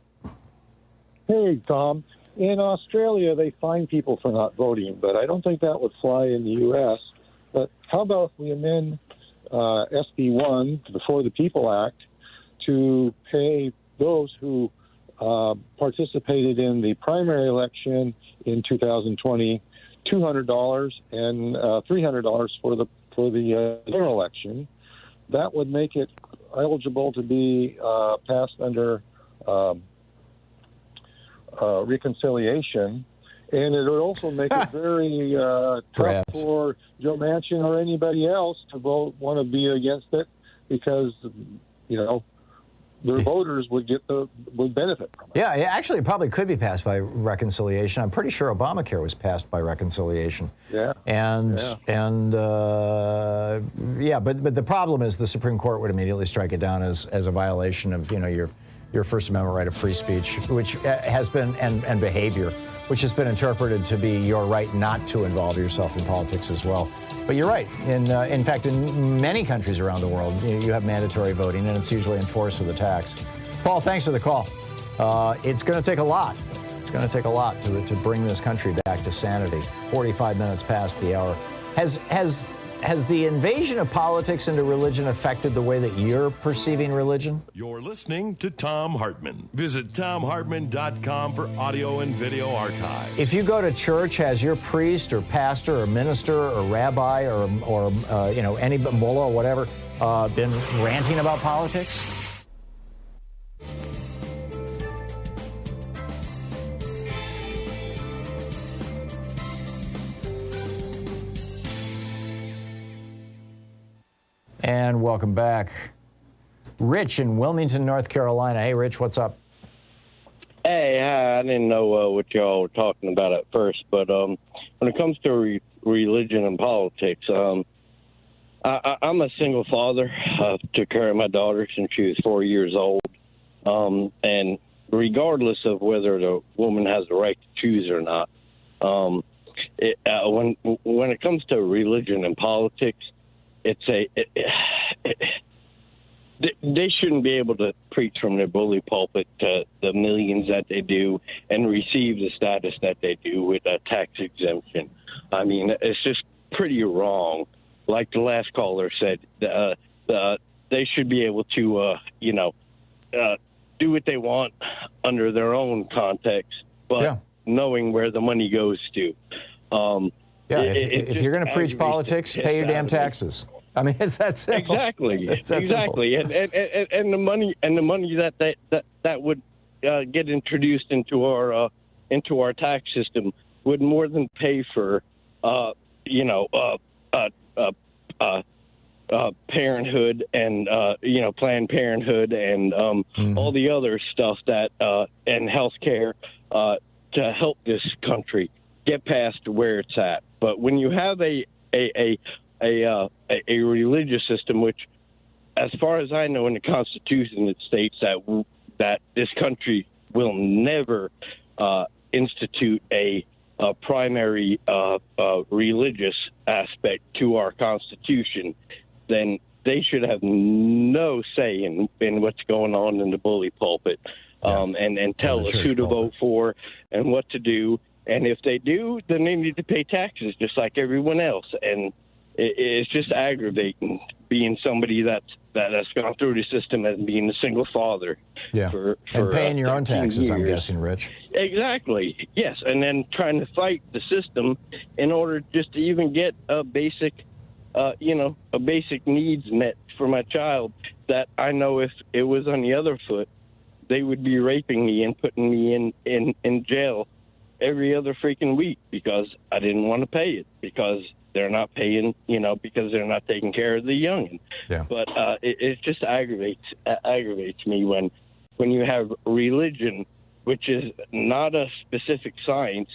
Hey, Tom. In Australia, they fine people for not voting, but I don't think that would fly in the U.S. But how about if we amend SB 1, the For the People Act, to pay those who participated in the primary election in 2020 $200 and $300 for the general election. That would make it eligible to be passed under reconciliation, and it would also make it very tough for Joe Manchin or anybody else to want to be against it, because their voters would benefit from it. Yeah, actually, it probably could be passed by reconciliation. I'm pretty sure Obamacare was passed by reconciliation. Yeah. But the problem is the Supreme Court would immediately strike it down as a violation of your First Amendment right of free speech, which has been and behavior, which has been interpreted to be your right not to involve yourself in politics as well. But you're right. In fact, in many countries around the world, you have mandatory voting, and it's usually enforced with a tax. Paul, thanks for the call. It's going to take a lot. It's going to take a lot to bring this country back to sanity. 45 minutes past the hour. Has the invasion of politics into religion affected the way that you're perceiving religion? You're listening to Thom Hartmann. Visit thomhartmann.com for audio and video archive. If you go to church, has your priest or pastor or minister or rabbi or any mullah or whatever been ranting about politics? And welcome back. Rich in Wilmington, North Carolina. Hey, Rich, what's up? Hey, hi. I didn't know what y'all were talking about at first, but when it comes to religion and politics, I'm a single father. Took care of my daughter since she was 4 years old. And regardless of whether the woman has the right to choose or not, when it comes to religion and politics, they shouldn't be able to preach from their bully pulpit to the millions that they do and receive the status that they do with a tax exemption. I mean, it's just pretty wrong. Like the last caller said, they should be able to, do what they want under their own context, but knowing where the money goes to. If you're going to preach politics, pay your damn taxes. I mean, it's that simple. Exactly. Exactly. And the money that would get introduced into our tax system would more than pay for Parenthood and Planned Parenthood and all the other stuff that and healthcare to help this country get past where it's at. But when you have a religious system, which, as far as I know, in the Constitution, it states that this country will never institute a primary religious aspect to our Constitution, then they should have no say in what's going on in the bully pulpit, and tell us who to vote for and what to do. And if they do, then they need to pay taxes just like everyone else. And it's just aggravating being somebody that's gone through the system as being a single father. Yeah, for and paying your own 13 taxes, I'm years. guessing, Rich. Exactly. Yes, and then trying to fight the system in order just to even get a basic, a basic needs met for my child. That I know if it was on the other foot, they would be raping me and putting me in jail every other freaking week because I didn't want to pay it, because they're not paying, because they're not taking care of the youngin. Yeah. But it just aggravates me when you have religion, which is not a specific science,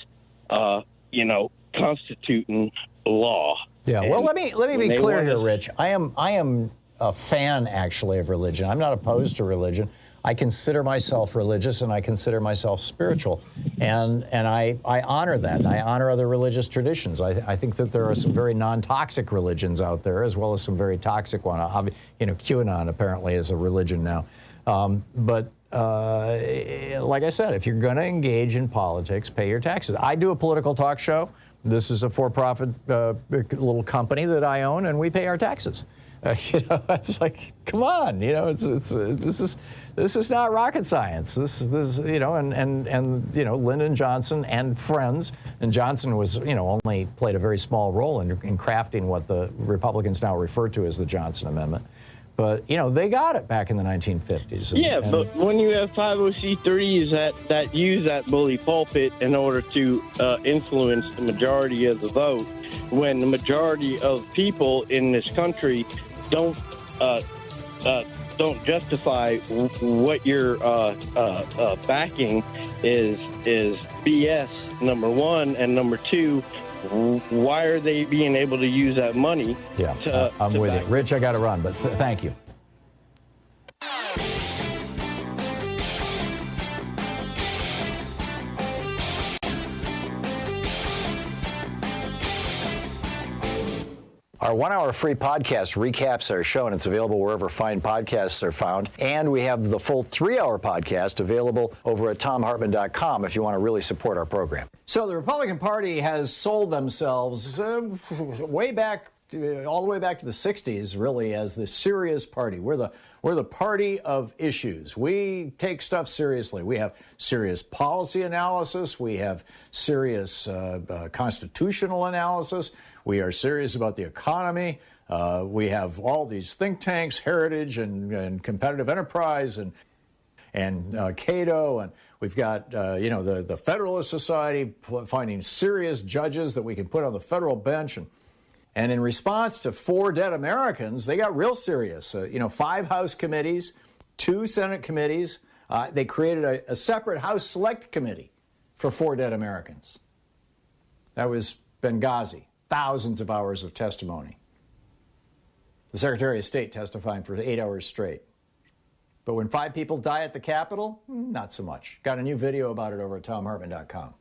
constituting law. Yeah. And Well, let me be they clear want here, to- Rich. I am a fan, actually, of religion. I'm not opposed to religion. I consider myself religious, and I consider myself spiritual, and I honor that, and I honor other religious traditions. I think that there are some very non-toxic religions out there, as well as some very toxic ones. QAnon apparently is a religion now. But like I said, if you're going to engage in politics, pay your taxes. I do a political talk show. This is a for-profit little company that I own, and we pay our taxes. It's like, come on, this is not rocket science. This Lyndon Johnson and friends, and Johnson was, only played a very small role in crafting what the Republicans now refer to as the Johnson Amendment. But, they got it back in the 1950s. But when you have 50C3s that use that bully pulpit in order to influence the majority of the vote, when the majority of people in this country don't justify what you're backing is BS, number one, and number two, why are they being able to use that money? Yeah, I'm with you. Rich, I got to run, but thank you. Our 1-hour free podcast recaps our show, and it's available wherever fine podcasts are found. And we have the full 3-hour podcast available over at thomhartmann.com if you want to really support our program. So the Republican Party has sold themselves all the way back to the 60s, really, as the serious party. We're the party of issues. We take stuff seriously. We have serious policy analysis. We have serious constitutional analysis. We are serious about the economy. We have all these think tanks, Heritage and Competitive Enterprise and Cato, and we've got the Federalist Society finding serious judges that we can put on the federal bench. And in response to 4 dead Americans, they got real serious. 5 House committees, 2 Senate committees. They created a separate House Select Committee for 4 dead Americans. That was Benghazi. Thousands of hours of testimony. The Secretary of State testifying for 8 hours straight. But when 5 people die at the Capitol, not so much. Got a new video about it over at thomhartmann.com.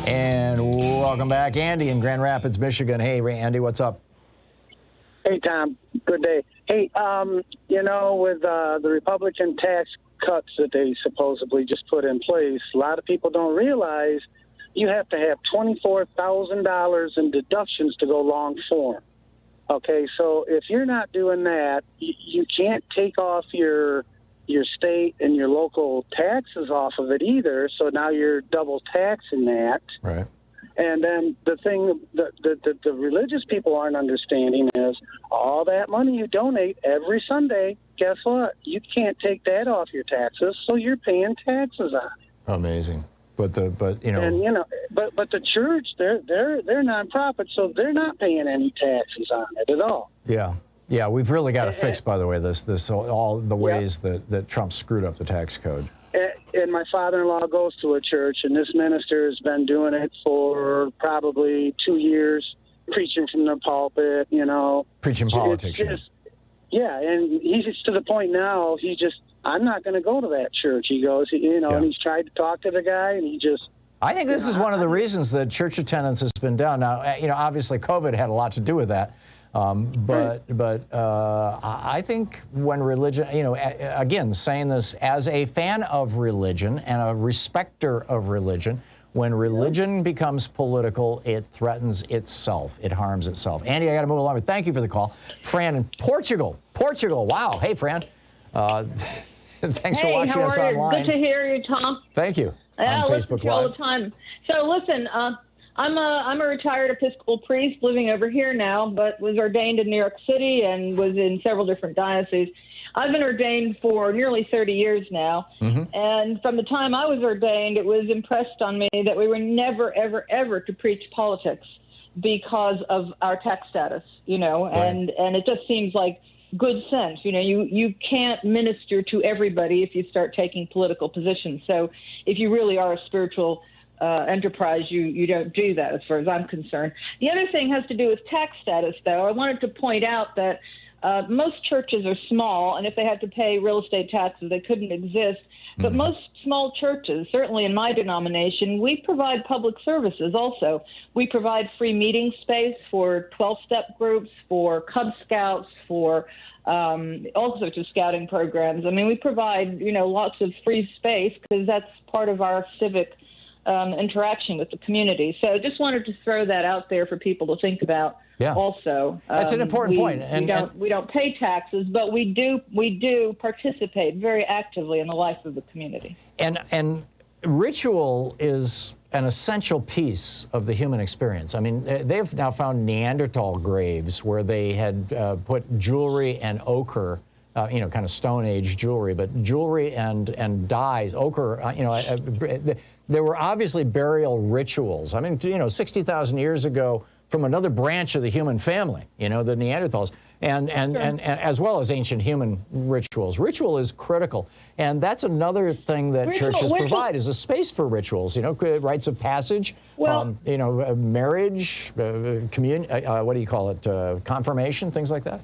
And welcome back, Andy in Grand Rapids, Michigan. Hey, Andy, what's up? Hey, Tom. Good day. Hey, with the Republican tax cuts that they supposedly just put in place, a lot of people don't realize you have to have $24,000 in deductions to go long form. Okay, so if you're not doing that, you can't take off your state and your local taxes off of it either. So now you're double taxing that. Right. And then the thing that the religious people aren't understanding is all that money you donate every Sunday, guess what? You can't take that off your taxes, so you're paying taxes on it. Amazing. But the church, they're nonprofit, so they're not paying any taxes on it at all. Yeah, we've really got to fix, by the way, this all the ways that Trump screwed up the tax code. And my father-in-law goes to a church, and this minister has been doing it for probably 2 years, preaching from the pulpit, Preaching politics. And he's to the point now, I'm not going to go to that church, he goes, and he's tried to talk to the guy, and he just... I think this is one of the reasons that church attendance has been down. Now, obviously COVID had a lot to do with that. But I think when religion, again, saying this as a fan of religion and a respecter of religion, when religion becomes political, it threatens itself. It harms itself. Andy, I got to move along. But thank you for the call. Fran in Portugal. Wow. Hey, Fran. Thanks for watching us online. Good to hear you, Tom. Thank you. Yeah, on I listen Facebook to you all Live. the time. So listen, I'm a retired Episcopal priest living over here now, but was ordained in New York City and was in several different dioceses. I've been ordained for nearly 30 years now, and from the time I was ordained, it was impressed on me that we were never, ever, ever to preach politics because of our tax status, and it just seems like good sense. You can't minister to everybody if you start taking political positions. So if you really are a spiritual enterprise, you don't do that as far as I'm concerned. The other thing has to do with tax status, though. I wanted to point out that most churches are small, and if they had to pay real estate taxes, they couldn't exist. But most small churches, certainly in my denomination, we provide public services also. We provide free meeting space for 12-step groups, for Cub Scouts, for all sorts of scouting programs. I mean, we provide, lots of free space because that's part of our civic interaction with the community. So just wanted to throw that out there for people to think about. Yeah. Also, that's an important point. We don't pay taxes, but we do participate very actively in the life of the community. And ritual is an essential piece of the human experience. I mean, they've now found Neanderthal graves where they had put jewelry and ochre, kind of Stone Age jewelry, but jewelry and dyes, ochre, there were obviously burial rituals. I mean, 60,000 years ago, from another branch of the human family, the Neanderthals, and as well as ancient human rituals. Ritual is critical, and that's another thing that churches provide is a space for rituals. Rites of passage, marriage, what do you call it? Confirmation, things like that.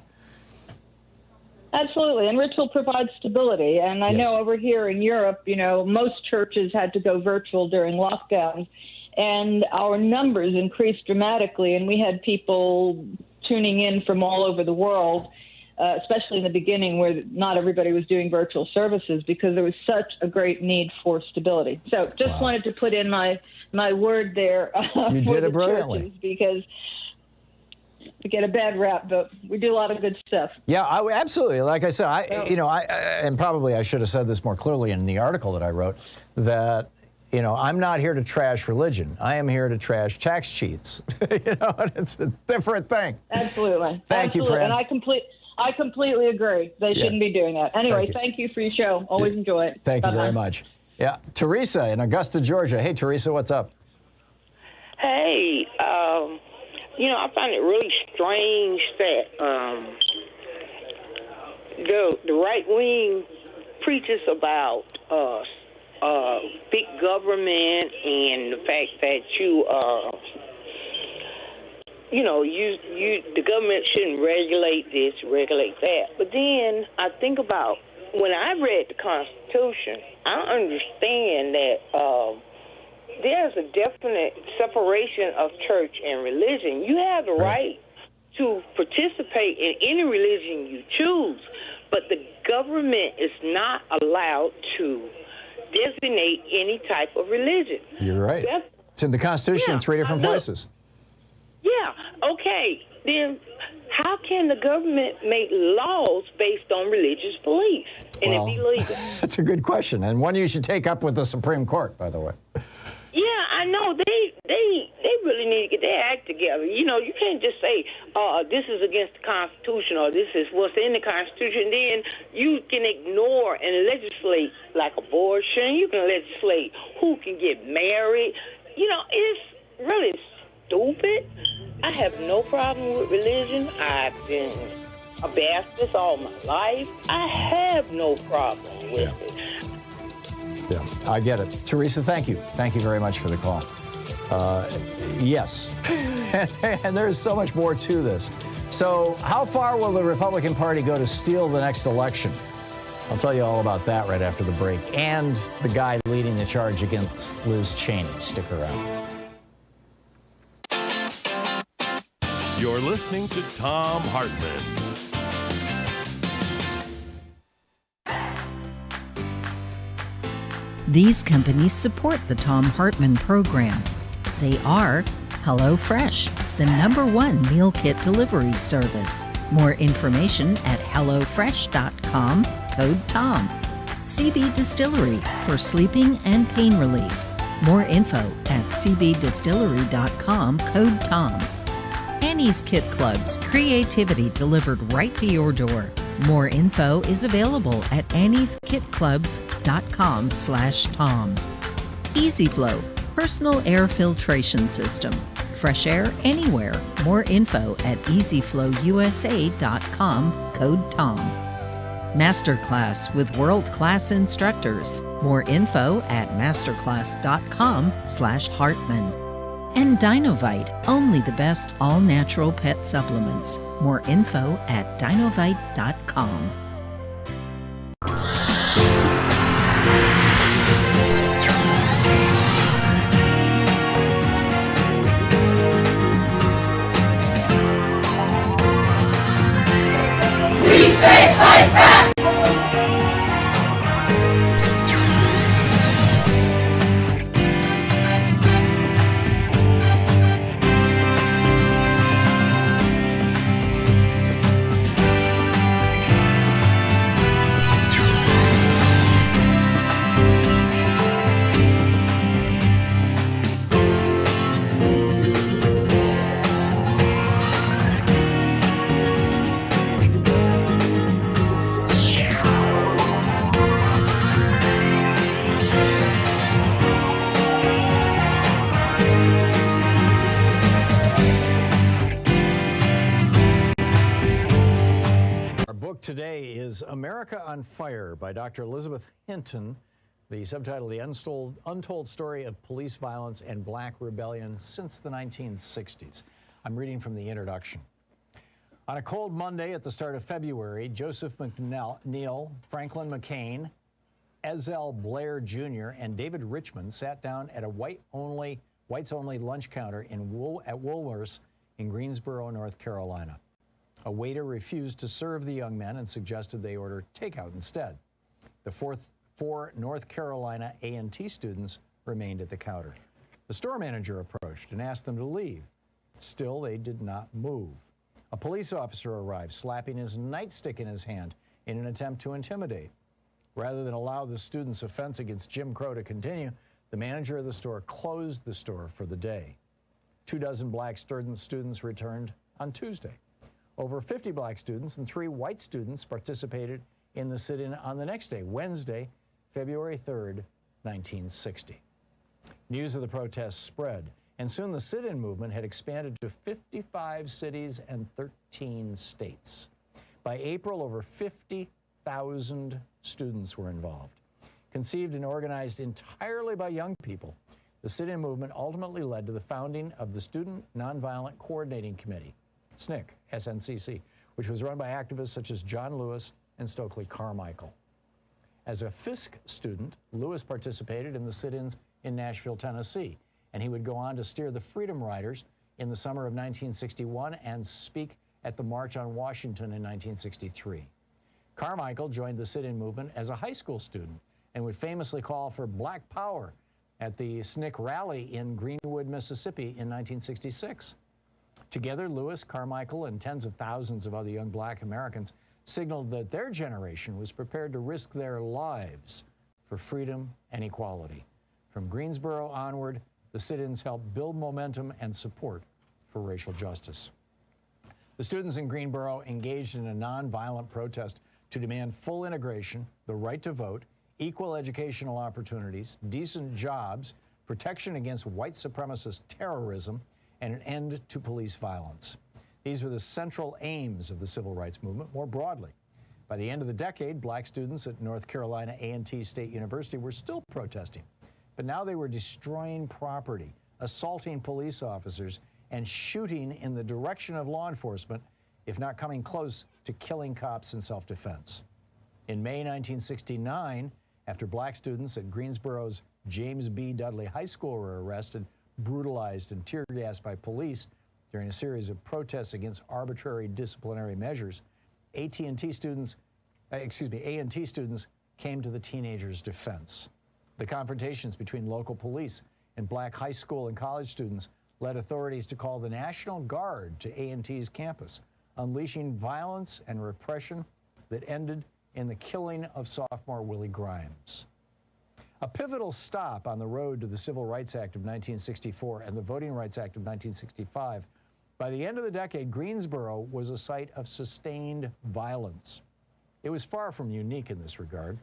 Absolutely, and ritual provides stability. And I know over here in Europe, most churches had to go virtual during lockdowns. And our numbers increased dramatically, and we had people tuning in from all over the world, especially in the beginning where not everybody was doing virtual services because there was such a great need for stability. So just wanted to put in my word there you for did the it brilliantly. churches because we get a bad rap, but we do a lot of good stuff. Yeah, absolutely. Like I said, and probably I should have said this more clearly in the article that I wrote, that I'm not here to trash religion. I am here to trash tax cheats. It's a different thing. Absolutely. Thank you, Fran. And I completely agree. They shouldn't be doing that. Anyway, thank you for your show. Always enjoy it. Thank you very much. Yeah, Teresa in Augusta, Georgia. Hey, Teresa, what's up? Hey, I find it really strange that the right wing preaches about big government and the fact that the government shouldn't regulate this, regulate that. But then I think about when I read the Constitution, I understand that there's a definite separation of church and religion. You have the right to participate in any religion you choose, but the government is not allowed to designate any type of religion. You're right. It's in the Constitution in 3 different places. Yeah, okay. Then how can the government make laws based on religious beliefs and it be legal? That's a good question, and one you should take up with the Supreme Court, by the way. Yeah, I know. They really need to get their act together. You can't just say, this is against the Constitution or this is what's in the Constitution. Then you can ignore and legislate like abortion. You can legislate who can get married. It's really stupid. I have no problem with religion. I've been a Baptist all my life. I have no problem with it. Yeah, I get it. Teresa, thank you. Thank you very much for the call. Yes, and there's so much more to this. So how far will the Republican Party go to steal the next election? I'll tell you all about that right after the break. And the guy leading the charge against Liz Cheney. Stick around. You're listening to Thom Hartmann. These companies support the Thom Hartmann program. They are HelloFresh, the #1 meal kit delivery service. More information at hellofresh.com, code TOM. CB Distillery for sleeping and pain relief. More info at cbdistillery.com, code TOM. Annie's Kit Club's creativity delivered right to your door. More info is available at annieskitclubs.com/Tom. EasyFlow, personal air filtration system. Fresh air anywhere. More info at easyflowusa.com, code TOM. Masterclass with world-class instructors. More info at masterclass.com/Hartmann. And Dinovite, only the best all-natural pet supplements. More info at dinovite.com. We say fight back! Today is America on Fire by Dr. Elizabeth Hinton, the subtitle, The Untold Story of Police Violence and Black Rebellion Since the 1960s. I'm reading from the introduction. On a cold Monday at the start of February, Joseph McNeil, Franklin McCain, Ezell Blair Jr., and David Richmond sat down at a whites-only lunch counter at Woolworth's in Greensboro, North Carolina. A waiter refused to serve the young men and suggested they order takeout instead. The four North Carolina A&T students remained at the counter. The store manager approached and asked them to leave. Still, they did not move. A police officer arrived, slapping his nightstick in his hand in an attempt to intimidate. Rather than allow the students' offense against Jim Crow to continue, the manager of the store closed the store for the day. 24 black students returned on Tuesday. Over 50 black students and 3 white students participated in the sit-in on the next day, Wednesday, February 3rd, 1960. News of the protests spread, and soon the sit-in movement had expanded to 55 cities and 13 states. By April, over 50,000 students were involved. Conceived and organized entirely by young people, the sit-in movement ultimately led to the founding of the Student Nonviolent Coordinating Committee, SNCC, which was run by activists such as John Lewis and Stokely Carmichael. As a Fisk student, Lewis participated in the sit-ins in Nashville, Tennessee, and he would go on to steer the Freedom Riders in the summer of 1961 and speak at the March on Washington in 1963. Carmichael joined the sit-in movement as a high school student and would famously call for Black Power at the SNCC rally in Greenwood, Mississippi in 1966. Together, Lewis, Carmichael, and tens of thousands of other young black Americans signaled that their generation was prepared to risk their lives for freedom and equality. From Greensboro onward, the sit-ins helped build momentum and support for racial justice. The students in Greensboro engaged in a nonviolent protest to demand full integration, the right to vote, equal educational opportunities, decent jobs, protection against white supremacist terrorism, and an end to police violence. These were the central aims of the civil rights movement more broadly. By the end of the decade, black students at North Carolina A&T State University were still protesting, but now they were destroying property, assaulting police officers, and shooting in the direction of law enforcement, if not coming close to killing cops in self-defense. In May 1969, after black students at Greensboro's James B. Dudley High School were arrested, brutalized, and tear gassed by police, During a series of protests against arbitrary disciplinary measures, A&T students came to the teenagers' defense. The confrontations between local police and black high school and college students led authorities to call the National Guard to A&T's campus, unleashing violence and repression that ended in the killing of sophomore Willie Grimes. A pivotal stop on the road to the Civil Rights Act of 1964 and the Voting Rights Act of 1965, by the end of the decade, Greensboro was a site of sustained violence. It was far from unique in this regard.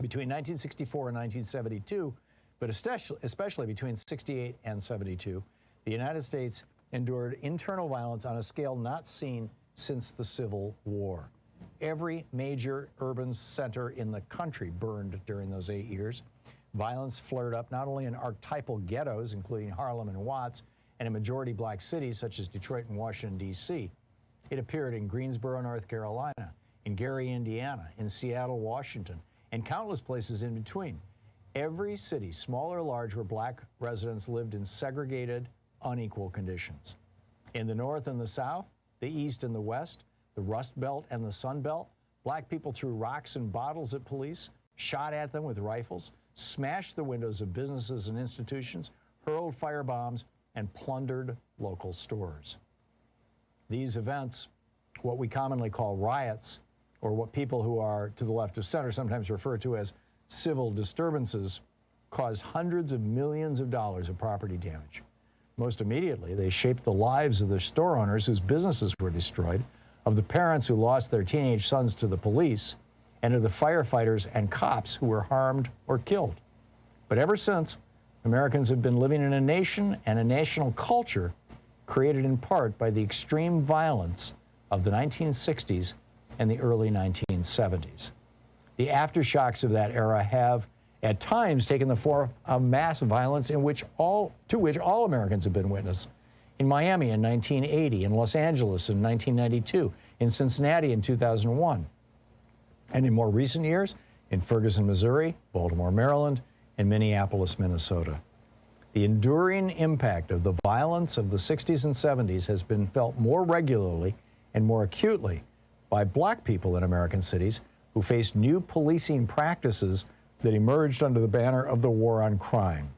Between 1964 and 1972, but especially between 68 and 72, the United States endured internal violence on a scale not seen since the Civil War. Every major urban center in the country burned during those 8 years. Violence flared up not only in archetypal ghettos, including Harlem and Watts, and in majority black cities such as Detroit and Washington, D.C. It appeared in Greensboro, North Carolina, in Gary, Indiana, in Seattle, Washington, and countless places in between. Every city, small or large, where black residents lived in segregated, unequal conditions. In the North and the South, the East and the West, the Rust Belt and the Sun Belt, black people threw rocks and bottles at police, shot at them with rifles, smashed the windows of businesses and institutions, hurled firebombs, and plundered local stores. These events, what we commonly call riots, or what people who are to the left of center sometimes refer to as civil disturbances, caused hundreds of millions of dollars of property damage. Most immediately, they shaped the lives of the store owners whose businesses were destroyed, of the parents who lost their teenage sons to the police, and of the firefighters and cops who were harmed or killed. But ever since, Americans have been living in a nation and a national culture created in part by the extreme violence of the 1960s and the early 1970s. The aftershocks of that era have, at times, taken the form of mass violence to which all Americans have been witness. In Miami in 1980, in Los Angeles in 1992, in Cincinnati in 2001, and in more recent years, in Ferguson, Missouri, Baltimore, Maryland, and Minneapolis, Minnesota. The enduring impact of the violence of the 60s and 70s has been felt more regularly and more acutely by black people in American cities who faced new policing practices that emerged under the banner of the war on crime.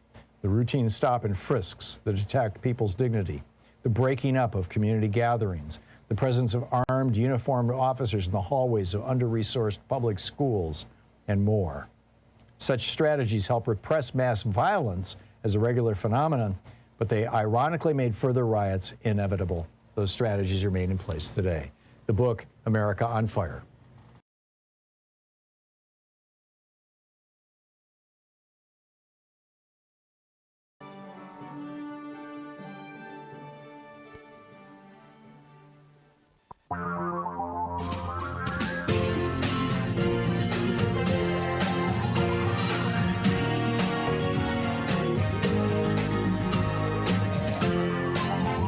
The routine stop and frisks that attacked people's dignity, the breaking up of community gatherings, the presence of armed, uniformed officers in the hallways of under-resourced public schools, and more. Such strategies help repress mass violence as a regular phenomenon, but they ironically made further riots inevitable. Those strategies remain in place today. The book, America on Fire.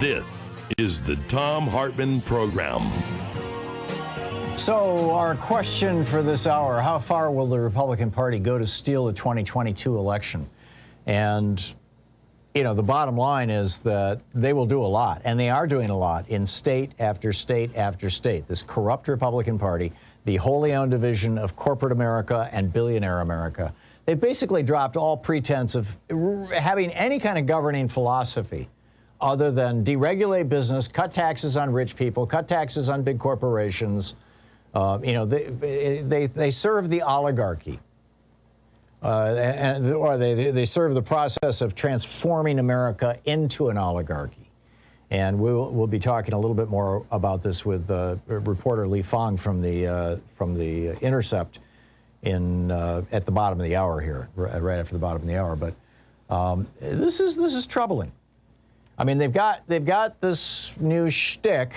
This is the Thom Hartmann Program. So our question for this hour, how far will the Republican Party go to steal the 2022 election? And, you know, the bottom line is that they will do a lot, and they are doing a lot in state after state after state. This corrupt Republican Party, the wholly owned division of corporate America and billionaire America, they've basically dropped all pretense of having any kind of governing philosophy other than deregulate business, cut taxes on rich people, cut taxes on big corporations. You know, they serve the oligarchy, or they serve the process of transforming America into an oligarchy. And we'll be talking a little bit more about this with reporter Lee Fang from the Intercept at the bottom of the hour here, right after the bottom of the hour. But this is troubling. I mean, they've got this new shtick,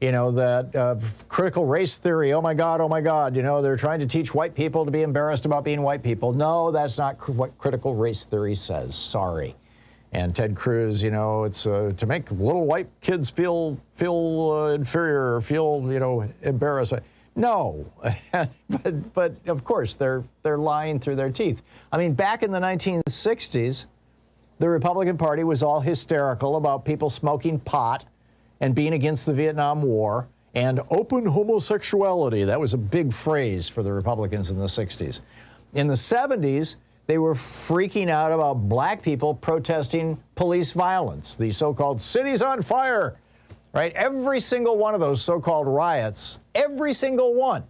you know, that critical race theory. Oh my God, you know, they're trying to teach white people to be embarrassed about being white people. No, that's not what critical race theory says. Sorry. And Ted Cruz, you know, it's to make little white kids feel inferior or feel, you know, embarrassed. No, but of course they're lying through their teeth. I mean, back in the 1960s, the Republican Party was all hysterical about people smoking pot and being against the Vietnam War and open homosexuality. That was a big phrase for the Republicans in the 60s. In the 70s, they were freaking out about black people protesting police violence, the so-called cities on fire, right? Every single one of those so-called riots, every single one,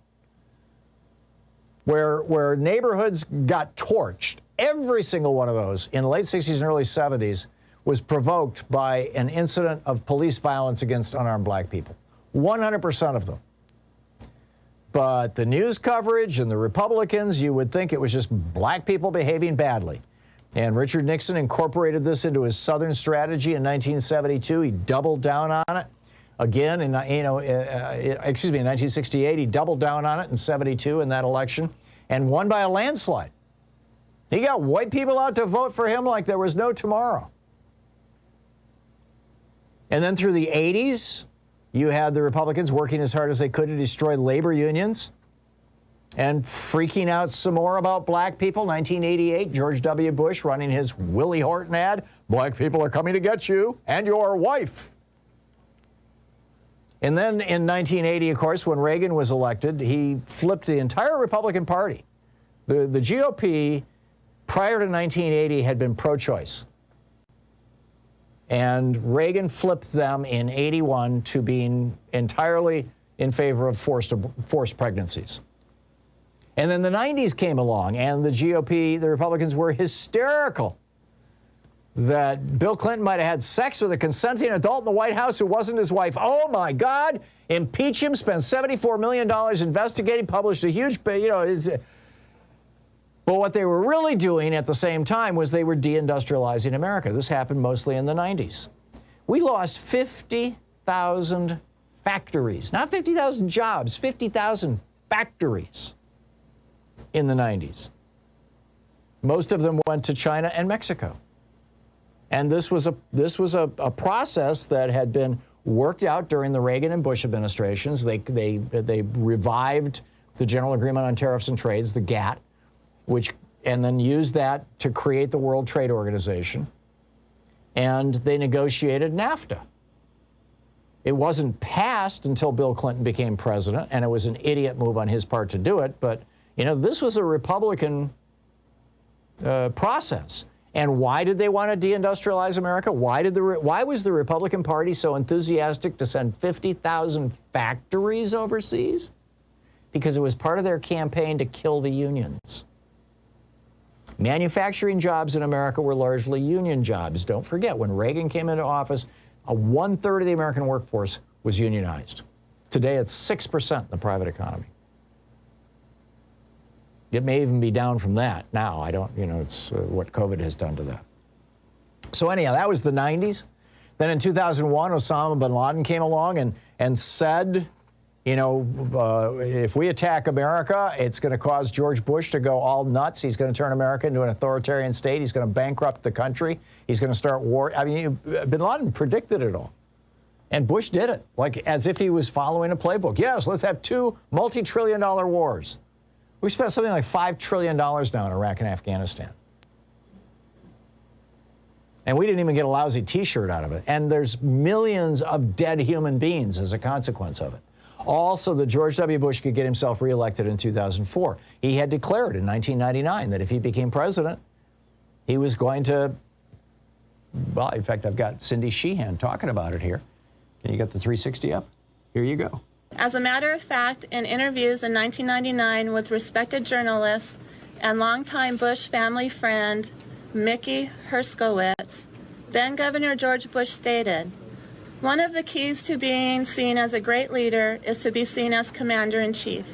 where neighborhoods got torched, every single one of those in the late 60s and early 70s was provoked by an incident of police violence against unarmed black people. 100% of them. But the news coverage and the Republicans, you would think it was just black people behaving badly. And Richard Nixon incorporated this into his Southern strategy in 1972. He doubled down on it. Again, in 1968, he doubled down on it in 72 in that election and won by a landslide. He got white people out to vote for him like there was no tomorrow. And then through the 80s, you had the Republicans working as hard as they could to destroy labor unions and freaking out some more about black people. 1988, George W. Bush running his Willie Horton ad, "Black people are coming to get you and your wife." And then in 1980, of course, when Reagan was elected, he flipped the entire Republican Party. The GOP, prior to 1980, had been pro-choice. And Reagan flipped them in 81 to being entirely in favor of forced pregnancies. And then the 90s came along, and the GOP, the Republicans, were hysterical that Bill Clinton might have had sex with a consenting adult in the White House who wasn't his wife. Oh, my God. Impeach him, spend $74 million investigating, published a huge, but what they were really doing at the same time was they were deindustrializing America. This happened mostly in the 90s. We lost 50,000 factories, not 50,000 jobs, 50,000 factories in the 90s. Most of them went to China and Mexico. And this was a process that had been worked out during the Reagan and Bush administrations. They revived the General Agreement on Tariffs and Trades, the GATT, and then used that to create the World Trade Organization. And they negotiated NAFTA. It wasn't passed until Bill Clinton became president, and it was an idiot move on his part to do it. But, this was a Republican process. And why did they want to deindustrialize America? Why was the Republican Party so enthusiastic to send 50,000 factories overseas? Because it was part of their campaign to kill the unions. Manufacturing jobs in America were largely union jobs. Don't forget, when Reagan came into office, 1/3 of the American workforce was unionized. Today, it's 6% in the private economy. It may even be down from that now. It's what COVID has done to that. So anyhow, that was the 90s. Then in 2001, Osama bin Laden came along and said, if we attack America, it's going to cause George Bush to go all nuts. He's going to turn America into an authoritarian state. He's going to bankrupt the country. He's going to start war. Bin Laden predicted it all. And Bush did it, like as if he was following a playbook. Yes, let's have 2 multi-trillion-dollar wars. We spent something like $5 trillion now in Iraq and Afghanistan. And we didn't even get a lousy T-shirt out of it. And there's millions of dead human beings as a consequence of it. Also, that George W. Bush could get himself reelected in 2004. He had declared in 1999 that if he became president, he was going to, well, in fact, I've got Cindy Sheehan talking about it here. Can you get the 360 up? Here you go. As a matter of fact, in interviews in 1999 with respected journalists and longtime Bush family friend Mickey Herskowitz, then Governor George Bush stated, "One of the keys to being seen as a great leader is to be seen as commander-in-chief.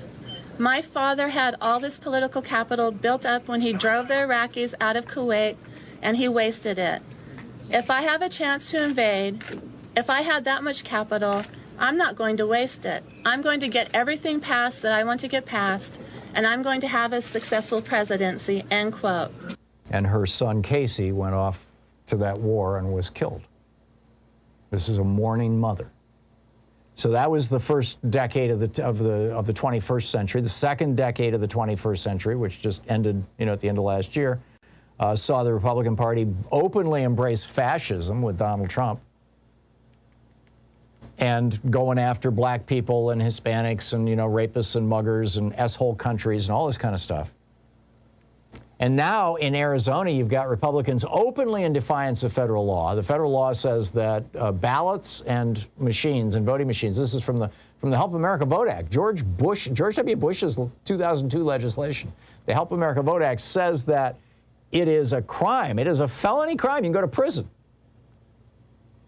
My father had all this political capital built up when he drove the Iraqis out of Kuwait, and he wasted it. If I have a chance to invade, if I had that much capital, I'm not going to waste it. I'm going to get everything passed that I want to get passed, and I'm going to have a successful presidency," end quote. And her son Casey went off to that war and was killed. This is a mourning mother. So that was the first decade of the 21st century. The second decade of the 21st century, which just ended, at the end of last year, saw the Republican Party openly embrace fascism with Donald Trump and going after black people and Hispanics and, rapists and muggers and S-hole countries and all this kind of stuff. And now in Arizona, you've got Republicans openly in defiance of federal law. The federal law says that ballots and machines and voting machines, this is from the Help America Vote Act, George W. Bush's 2002 legislation. The Help America Vote Act says that it is a crime. It is a felony crime. You can go to prison.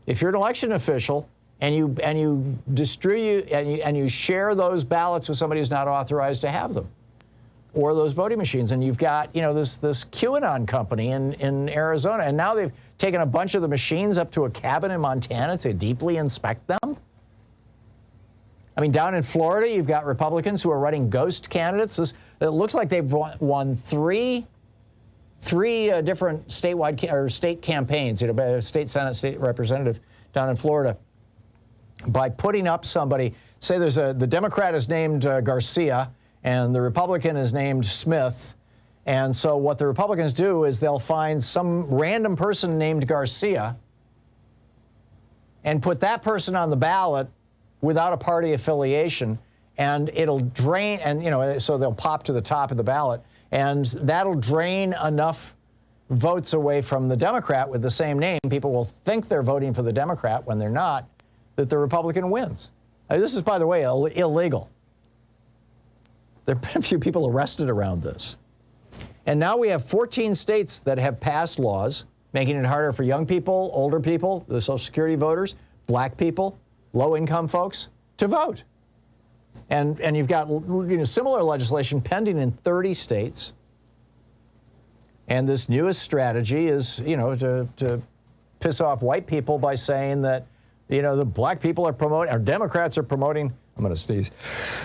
If you're an election official and you distribute and you share those ballots with somebody who's not authorized to have them, or those voting machines, and you've got, this QAnon company in Arizona, and now they've taken a bunch of the machines up to a cabin in Montana to deeply inspect them. I mean, down in Florida, you've got Republicans who are running ghost candidates. It looks like they've won three different statewide or state campaigns, state Senate, state representative down in Florida, by putting up somebody. Say the Democrat is named Garcia, and the Republican is named Smith. And so what the Republicans do is they'll find some random person named Garcia and put that person on the ballot without a party affiliation, and it'll drain, and so they'll pop to the top of the ballot, and that'll drain enough votes away from the Democrat with the same name. People will think they're voting for the Democrat when they're not, that the Republican wins. This is, by the way, illegal. There have been a few people arrested around this. And now we have 14 states that have passed laws making it harder for young people, older people, the Social Security voters, black people, low-income folks to vote. And you've got similar legislation pending in 30 states. And this newest strategy is, to piss off white people by saying that, the black people are promoting, or Democrats are promoting, I'm going to sneeze,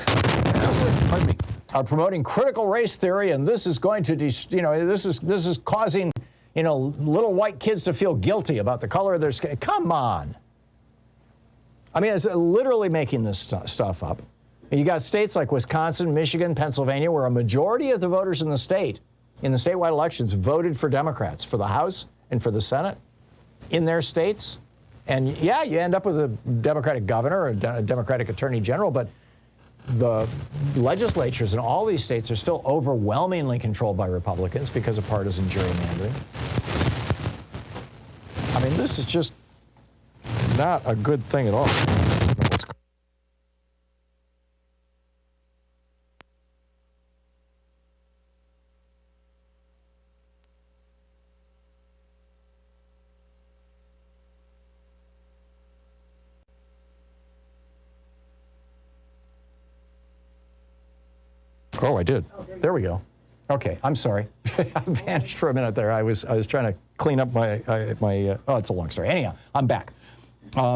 pardon me, are promoting critical race theory, and this is going to, this is causing, little white kids to feel guilty about the color of their skin. Come on. I mean, it's literally making this stuff up. And you got states like Wisconsin, Michigan, Pennsylvania, where a majority of the voters in the state, in the statewide elections, voted for Democrats for the House and for the Senate in their states. And yeah, you end up with a Democratic governor or a Democratic attorney general, but the legislatures in all these states are still overwhelmingly controlled by Republicans because of partisan gerrymandering. I mean, this is just not a good thing at all. Oh, I did. There we go. Okay, I'm sorry. I vanished for a minute there. I was trying to clean up my oh, it's a long story. Anyhow, I'm back.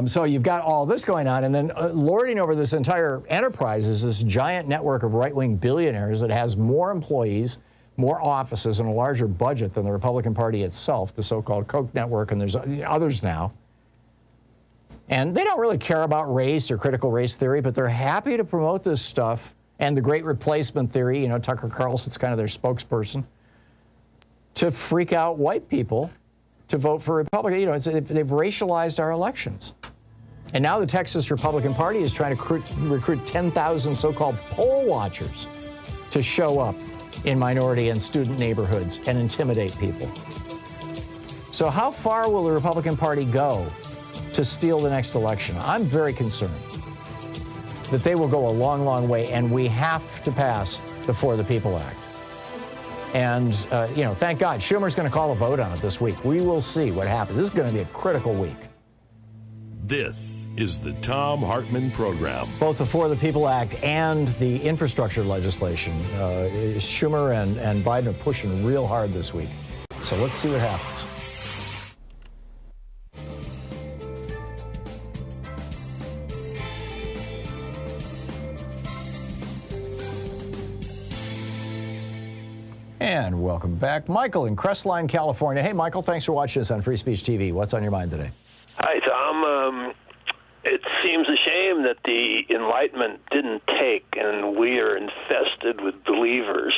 So you've got all this going on, and then lording over this entire enterprise is this giant network of right-wing billionaires that has more employees, more offices, and a larger budget than the Republican Party itself, the so-called Koch network, and there's others now. And they don't really care about race or critical race theory, but they're happy to promote this stuff. And the great replacement theory, Tucker Carlson's kind of their spokesperson, to freak out white people to vote for Republican. They've racialized our elections. And now the Texas Republican Party is trying to recruit 10,000 so-called poll watchers to show up in minority and student neighborhoods and intimidate people. So how far will the Republican Party go to steal the next election? I'm very concerned that they will go a long, long way, and we have to pass the For the People Act. And, thank God, Schumer's going to call a vote on it this week. We will see what happens. This is going to be a critical week. This is the Thom Hartmann Program. Both the For the People Act and the infrastructure legislation, Schumer and Biden are pushing real hard this week. So let's see what happens. And welcome back. Michael in Crestline, California. Hey, Michael, thanks for watching us on Free Speech TV. What's on your mind today? Hi, Tom. It seems a shame that the Enlightenment didn't take, and we are infested with believers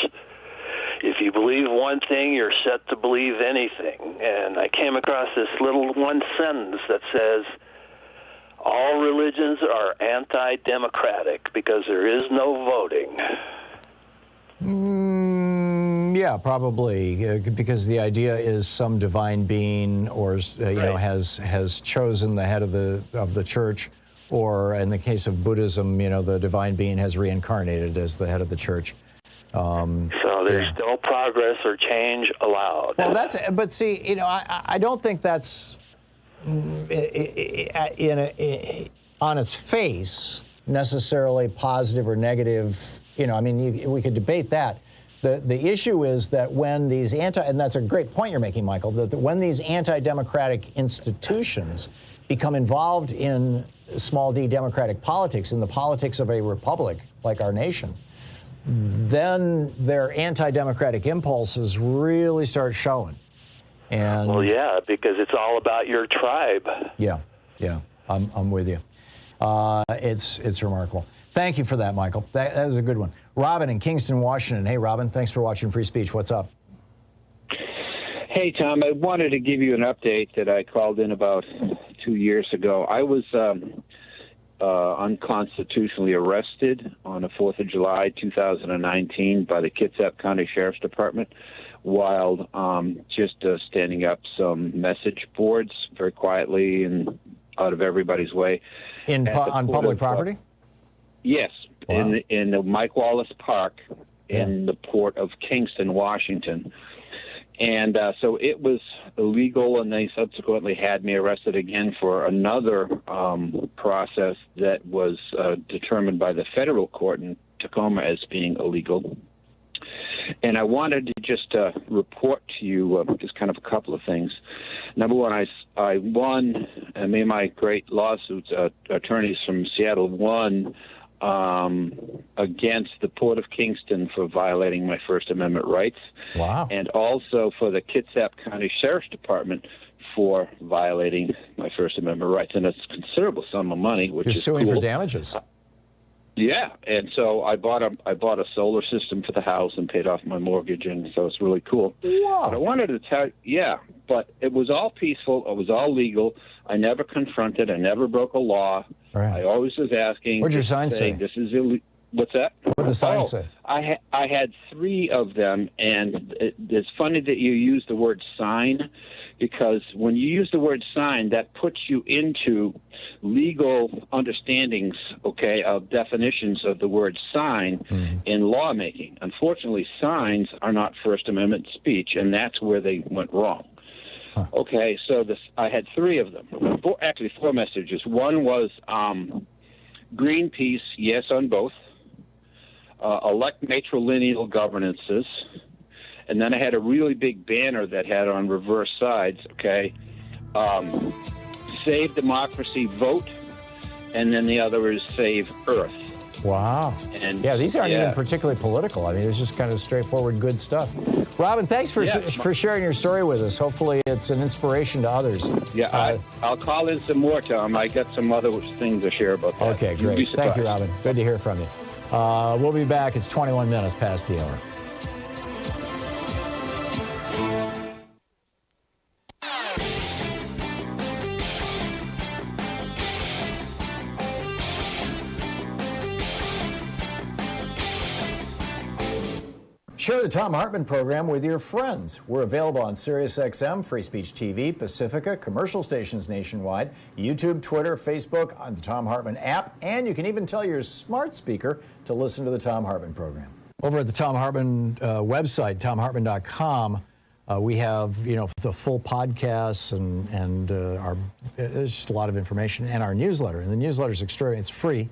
if you believe one thing, you're set to believe anything. And I came across this little one sentence that says, all religions are anti-democratic because there is no voting. Yeah, probably, because the idea is some divine being, or has chosen the head of the church, or in the case of Buddhism, the divine being has reincarnated as the head of the church. So there's no progress or change allowed. Well, but see, I don't think that's on its face necessarily positive or negative. We could debate that. The issue is that when these and that's a great point you're making, Michael, that when these anti-democratic institutions become involved in small d democratic politics, in the politics of a republic like our nation, then their anti-democratic impulses really start showing. And well, yeah, because it's all about your tribe. Yeah, I'm with you. It's remarkable. Thank you for that, Michael. That was a good one. Robin in Kingston, Washington. Hey, Robin, thanks for watching Free Speech. What's up? Hey, Tom, I wanted to give you an update that I called in about 2 years ago. I was unconstitutionally arrested on the 4th of July, 2019 by the Kitsap County Sheriff's Department while just standing up some message boards very quietly and out of everybody's way. On public property? Yes, wow. in the Mike Wallace Park in the port of Kingston, Washington. And so it was illegal, and they subsequently had me arrested again for another process that was determined by the federal court in Tacoma as being illegal. And I wanted to just report to you just kind of a couple of things. Number one, I won, and me and my great lawsuits attorneys from Seattle won against the Port of Kingston for violating my First Amendment rights. Wow. And also for the Kitsap County Sheriff's Department for violating my First Amendment rights. And it's a considerable sum of money, which You're is suing cool. for damages. Yeah, and so I bought a solar system for the house and paid off my mortgage, and so it's really cool. Wow. But I wanted to tell you, but it was all peaceful. It was all legal. I never confronted. I never broke a law. Right. I always was asking. What'd your sign say? This is illegal. What's that? What did the sign say? I had 3 of them, and it's funny that you use the word sign, because when you use the word sign, that puts you into legal understandings, of definitions of the word sign in lawmaking. Unfortunately, signs are not First Amendment speech, and that's where they went wrong. Huh. Okay, so I had 3 of them. 4 messages. One was Greenpeace, yes on both. Elect matrilineal governances. And then I had a really big banner that had on reverse sides, Save Democracy, Vote. And then the other is Save Earth. Wow. And these aren't even particularly political. I mean, it's just kind of straightforward, good stuff. Robin, thanks for sharing your story with us. Hopefully it's an inspiration to others. Yeah, I'll call in some more, Tom. I got some other things to share about that. Okay, great. Thank you, Robin. Good to hear from you. We'll be back. It's 21 minutes past the hour. Share the Thom Hartmann program with your friends. We're available on SiriusXM, Free Speech TV, Pacifica, commercial stations nationwide, YouTube, Twitter, Facebook, on the Thom Hartmann app, and you can even tell your smart speaker to listen to the Thom Hartmann program. Over at the Thom Hartmann website, thomhartmann.com, we have, the full podcasts and there's just a lot of information, and our newsletter. And the newsletter is extraordinary. It's free.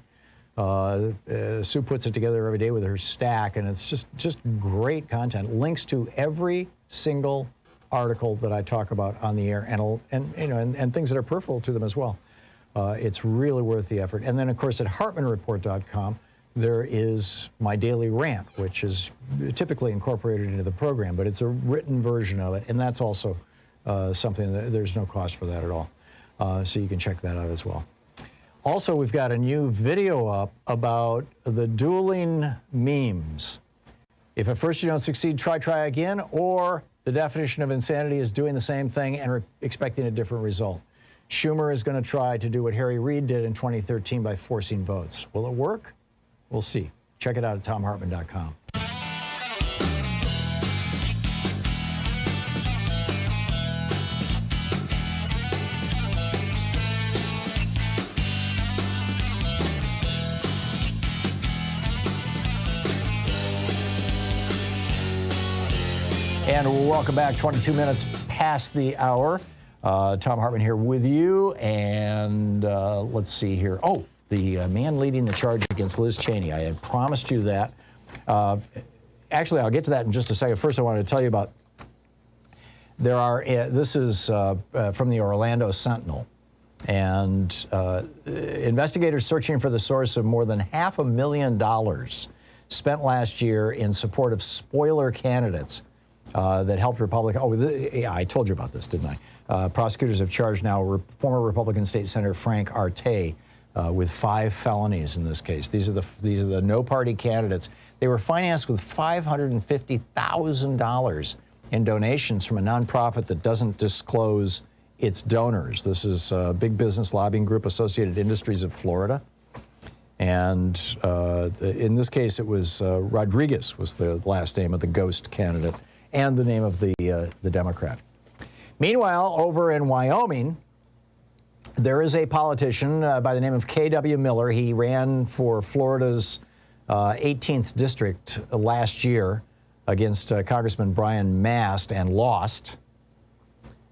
Sue puts it together every day with her stack, and it's just great content. Links to every single article that I talk about on the air, and things that are peripheral to them as well. It's really worth the effort. And then, of course, at HartmannReport.com, there is my daily rant, which is typically incorporated into the program, but it's a written version of it, and that's also something that there's no cost for that at all. So you can check that out as well. Also, we've got a new video up about the dueling memes. If at first you don't succeed, try again, or the definition of insanity is doing the same thing and expecting a different result. Schumer is going to try to do what Harry Reid did in 2013 by forcing votes. Will it work? We'll see. Check it out at thomhartmann.com. And welcome back. 22 minutes past the hour. Thom Hartmann here with you. And let's see here. Oh, the man leading the charge against Liz Cheney. I had promised you that. Actually, I'll get to that in just a second. First, I wanted to tell you about, this is from the Orlando Sentinel. And investigators searching for the source of more than $500,000 spent last year in support of spoiler candidates that helped Republicans. Yeah, I told you about this, didn't I? Prosecutors have charged now former Republican State Senator Frank Arte with 5 felonies in this case. These are the no-party candidates. They were financed with $550,000 in donations from a nonprofit that doesn't disclose its donors. This is a big business lobbying group, Associated Industries of Florida. And in this case, it was Rodriguez was the last name of the ghost candidate and the name of the Democrat. Meanwhile, over in Wyoming, there is a politician by the name of K.W. Miller. He ran for Florida's 18th district last year against Congressman Brian Mast and lost.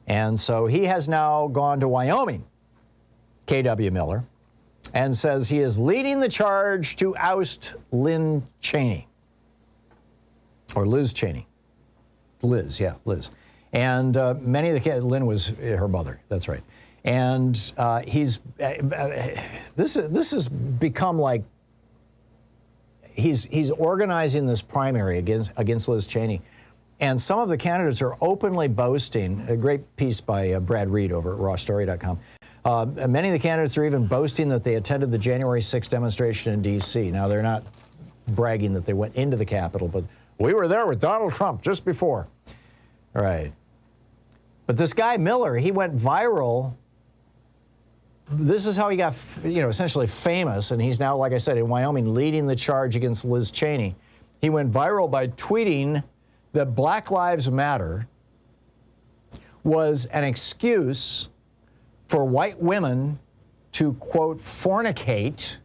And so he has now gone to Wyoming, K.W. Miller, and says he is leading the charge to oust Lynn Cheney. Or Liz Cheney. Liz, yeah, Liz. And many of the Lynn was her mother, that's right. And this has become like, he's organizing this primary against Liz Cheney. And some of the candidates are openly boasting, a great piece by Brad Reed over at rawstory.com. Many of the candidates are even boasting that they attended the January 6th demonstration in D.C. Now, they're not bragging that they went into the Capitol, but we were there with Donald Trump just before. All right. But this guy, Miller, he went viral. This is how he got, essentially famous, and he's now, like I said, in Wyoming, leading the charge against Liz Cheney. He went viral by tweeting that Black Lives Matter was an excuse for white women to, quote, fornicate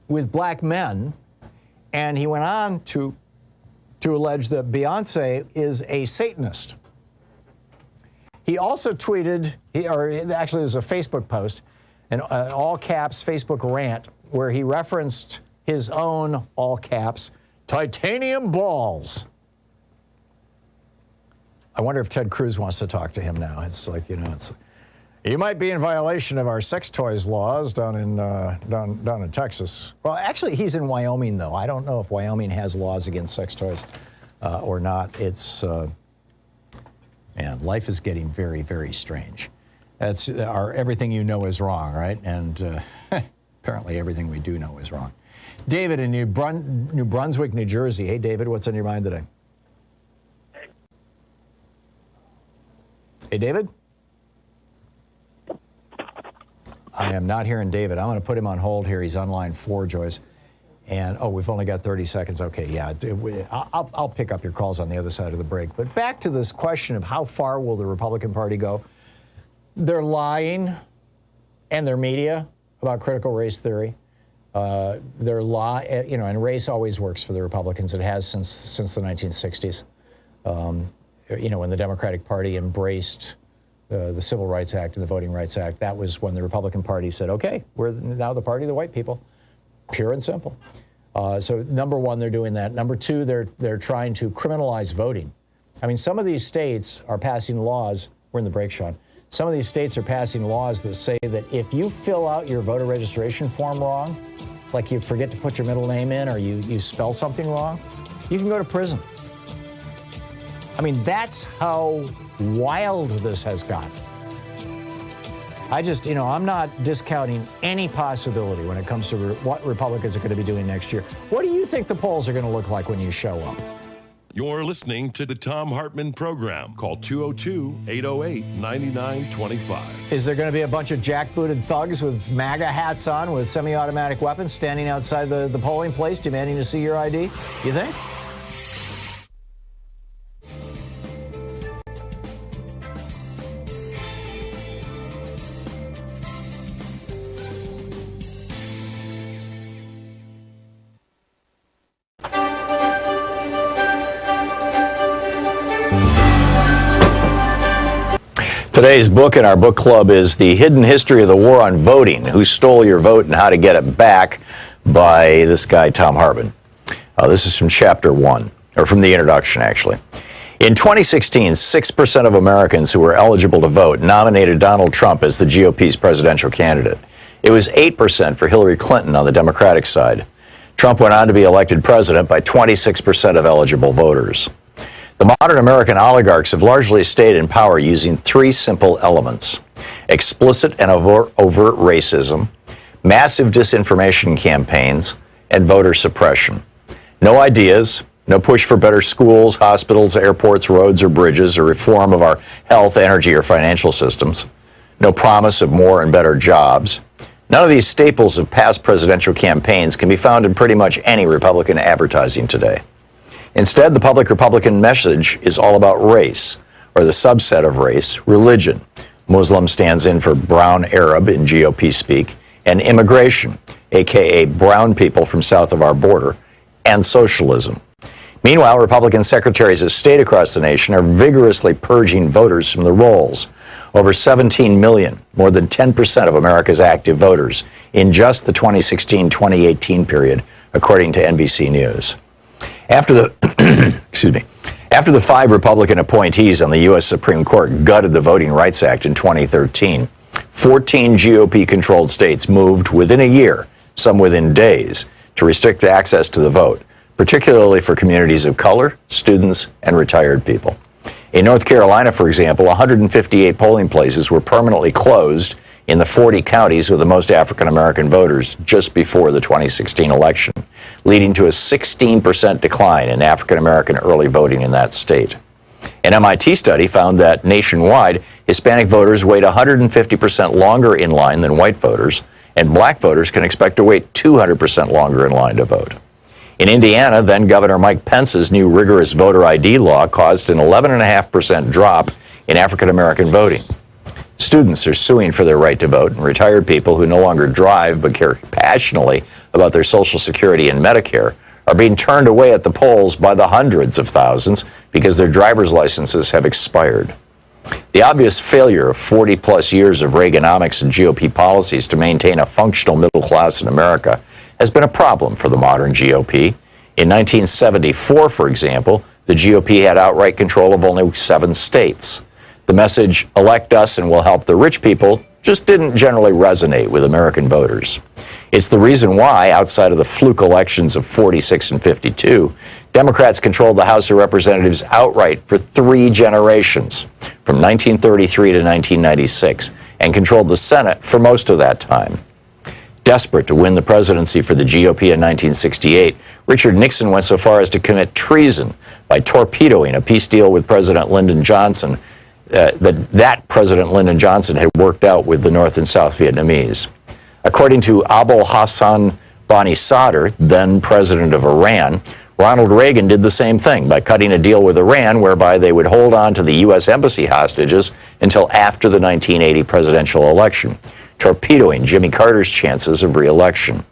with black men. And he went on to allege that Beyonce is a Satanist. He also tweeted, actually it was a Facebook post, an all caps Facebook rant where he referenced his own all caps titanium balls. I wonder if Ted Cruz wants to talk to him now. It's like, you might be in violation of our sex toys laws down in Texas. Well, actually, he's in Wyoming, though. I don't know if Wyoming has laws against sex toys or not. It's, man, life is getting very, very strange. That's everything you know is wrong, right? And apparently everything we do know is wrong. David in New Brunswick, New Jersey. Hey, David, what's on your mind today? Hey, David? I am not hearing David. I'm going to put him on hold here. He's on line 4, Joyce. And, we've only got 30 seconds. Okay, yeah. I'll pick up your calls on the other side of the break. But back to this question of how far will the Republican Party go? They're lying, and their media, about critical race theory. And race always works for the Republicans. It has since the 1960s. When the Democratic Party embraced the Civil Rights Act and the Voting Rights Act, that was when the Republican Party said, okay, we're now the party of the white people. Pure and simple. So number one, they're doing that. Number two, they're trying to criminalize voting. I mean, some of these states are passing laws. We're in the break, Sean. Some of these states are passing laws that say that if you fill out your voter registration form wrong, like you forget to put your middle name in or you spell something wrong, you can go to prison. I mean, that's how wild this has gotten. I just, I'm not discounting any possibility when it comes to what Republicans are going to be doing next year. What do you think the polls are going to look like when you show up? You're listening to the Thom Hartmann Program. Call 202-808-9925. Is there going to be a bunch of jackbooted thugs with MAGA hats on with semi-automatic weapons standing outside the polling place demanding to see your ID? You think? Today's book in our book club is The Hidden History of the War on Voting, Who Stole Your Vote and How to Get It Back, by this guy, Thom Hartmann. This is from chapter 1, or from the introduction, actually. In 2016, 6% of Americans who were eligible to vote nominated Donald Trump as the GOP's presidential candidate. It was 8% for Hillary Clinton on the Democratic side. Trump went on to be elected president by 26% of eligible voters. The modern American oligarchs have largely stayed in power using three simple elements: explicit and overt racism, massive disinformation campaigns, and voter suppression. No ideas, no push for better schools, hospitals, airports, roads, or bridges, or reform of our health, energy, or financial systems. No promise of more and better jobs. None of these staples of past presidential campaigns can be found in pretty much any Republican advertising today. Instead, the public Republican message is all about race, or the subset of race, religion. Muslim stands in for brown Arab in GOP speak, and immigration, aka brown people from south of our border, and socialism. Meanwhile, Republican secretaries of state across the nation are vigorously purging voters from the rolls. Over 17 million, more than 10% of America's active voters, in just the 2016-2018 period, according to NBC News. After the After the 5 Republican appointees on the U.S. Supreme Court gutted the Voting Rights Act in 2013, 14 GOP-controlled states moved within a year, some within days, to restrict access to the vote, particularly for communities of color, students, and retired people. In North Carolina, for example, 158 polling places were permanently closed in the 40 counties with the most African-American voters just before the 2016 election, leading to a 16% decline in African-American early voting in that state. An MIT study found that nationwide, Hispanic voters wait 150% longer in line than white voters, and black voters can expect to wait 200% longer in line to vote. In Indiana, then Governor Mike Pence's new rigorous voter ID law caused an 11.5% drop in African-American voting. Students are suing for their right to vote, and retired people who no longer drive but care passionately about their Social Security and Medicare are being turned away at the polls by the hundreds of thousands because their driver's licenses have expired. The obvious failure of 40-plus years of Reaganomics and GOP policies to maintain a functional middle class in America has been a problem for the modern GOP. In 1974, for example, the GOP had outright control of only 7 states. The message, elect us and we'll help the rich people, just didn't generally resonate with American voters. It's the reason why, outside of the fluke elections of 46 and 52, Democrats controlled the House of Representatives outright for 3 generations, from 1933 to 1996, and controlled the Senate for most of that time. Desperate to win the presidency for the GOP in 1968, Richard Nixon went so far as to commit treason by torpedoing a peace deal with President Lyndon Johnson that President Lyndon Johnson had worked out with the North and South Vietnamese. According to Abul Hassan Bani Sadr, then president of Iran, Ronald Reagan did the same thing by cutting a deal with Iran whereby they would hold on to the U.S. embassy hostages until after the 1980 presidential election, torpedoing Jimmy Carter's chances of re-election.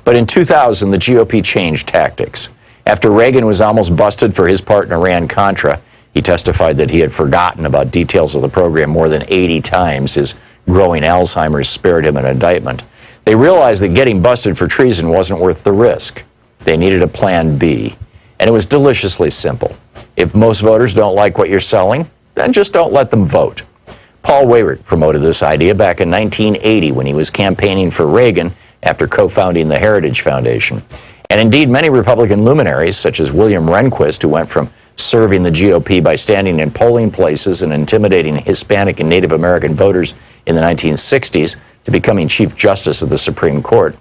But in 2000, the GOP changed tactics. After Reagan was almost busted for his part in Iran-Contra, he testified that he had forgotten about details of the program more than 80 times. His growing Alzheimer's spared him an indictment. They realized that getting busted for treason wasn't worth the risk. They needed a plan B, and it was deliciously simple. If most voters don't like what you're selling, then just don't let them vote. Paul Weyrich promoted this idea back in 1980 when he was campaigning for Reagan after co-founding the Heritage Foundation. And indeed, many Republican luminaries, such as William Rehnquist, who went from serving the GOP by standing in polling places and intimidating Hispanic and Native American voters in the 1960s to becoming Chief Justice of the Supreme Court,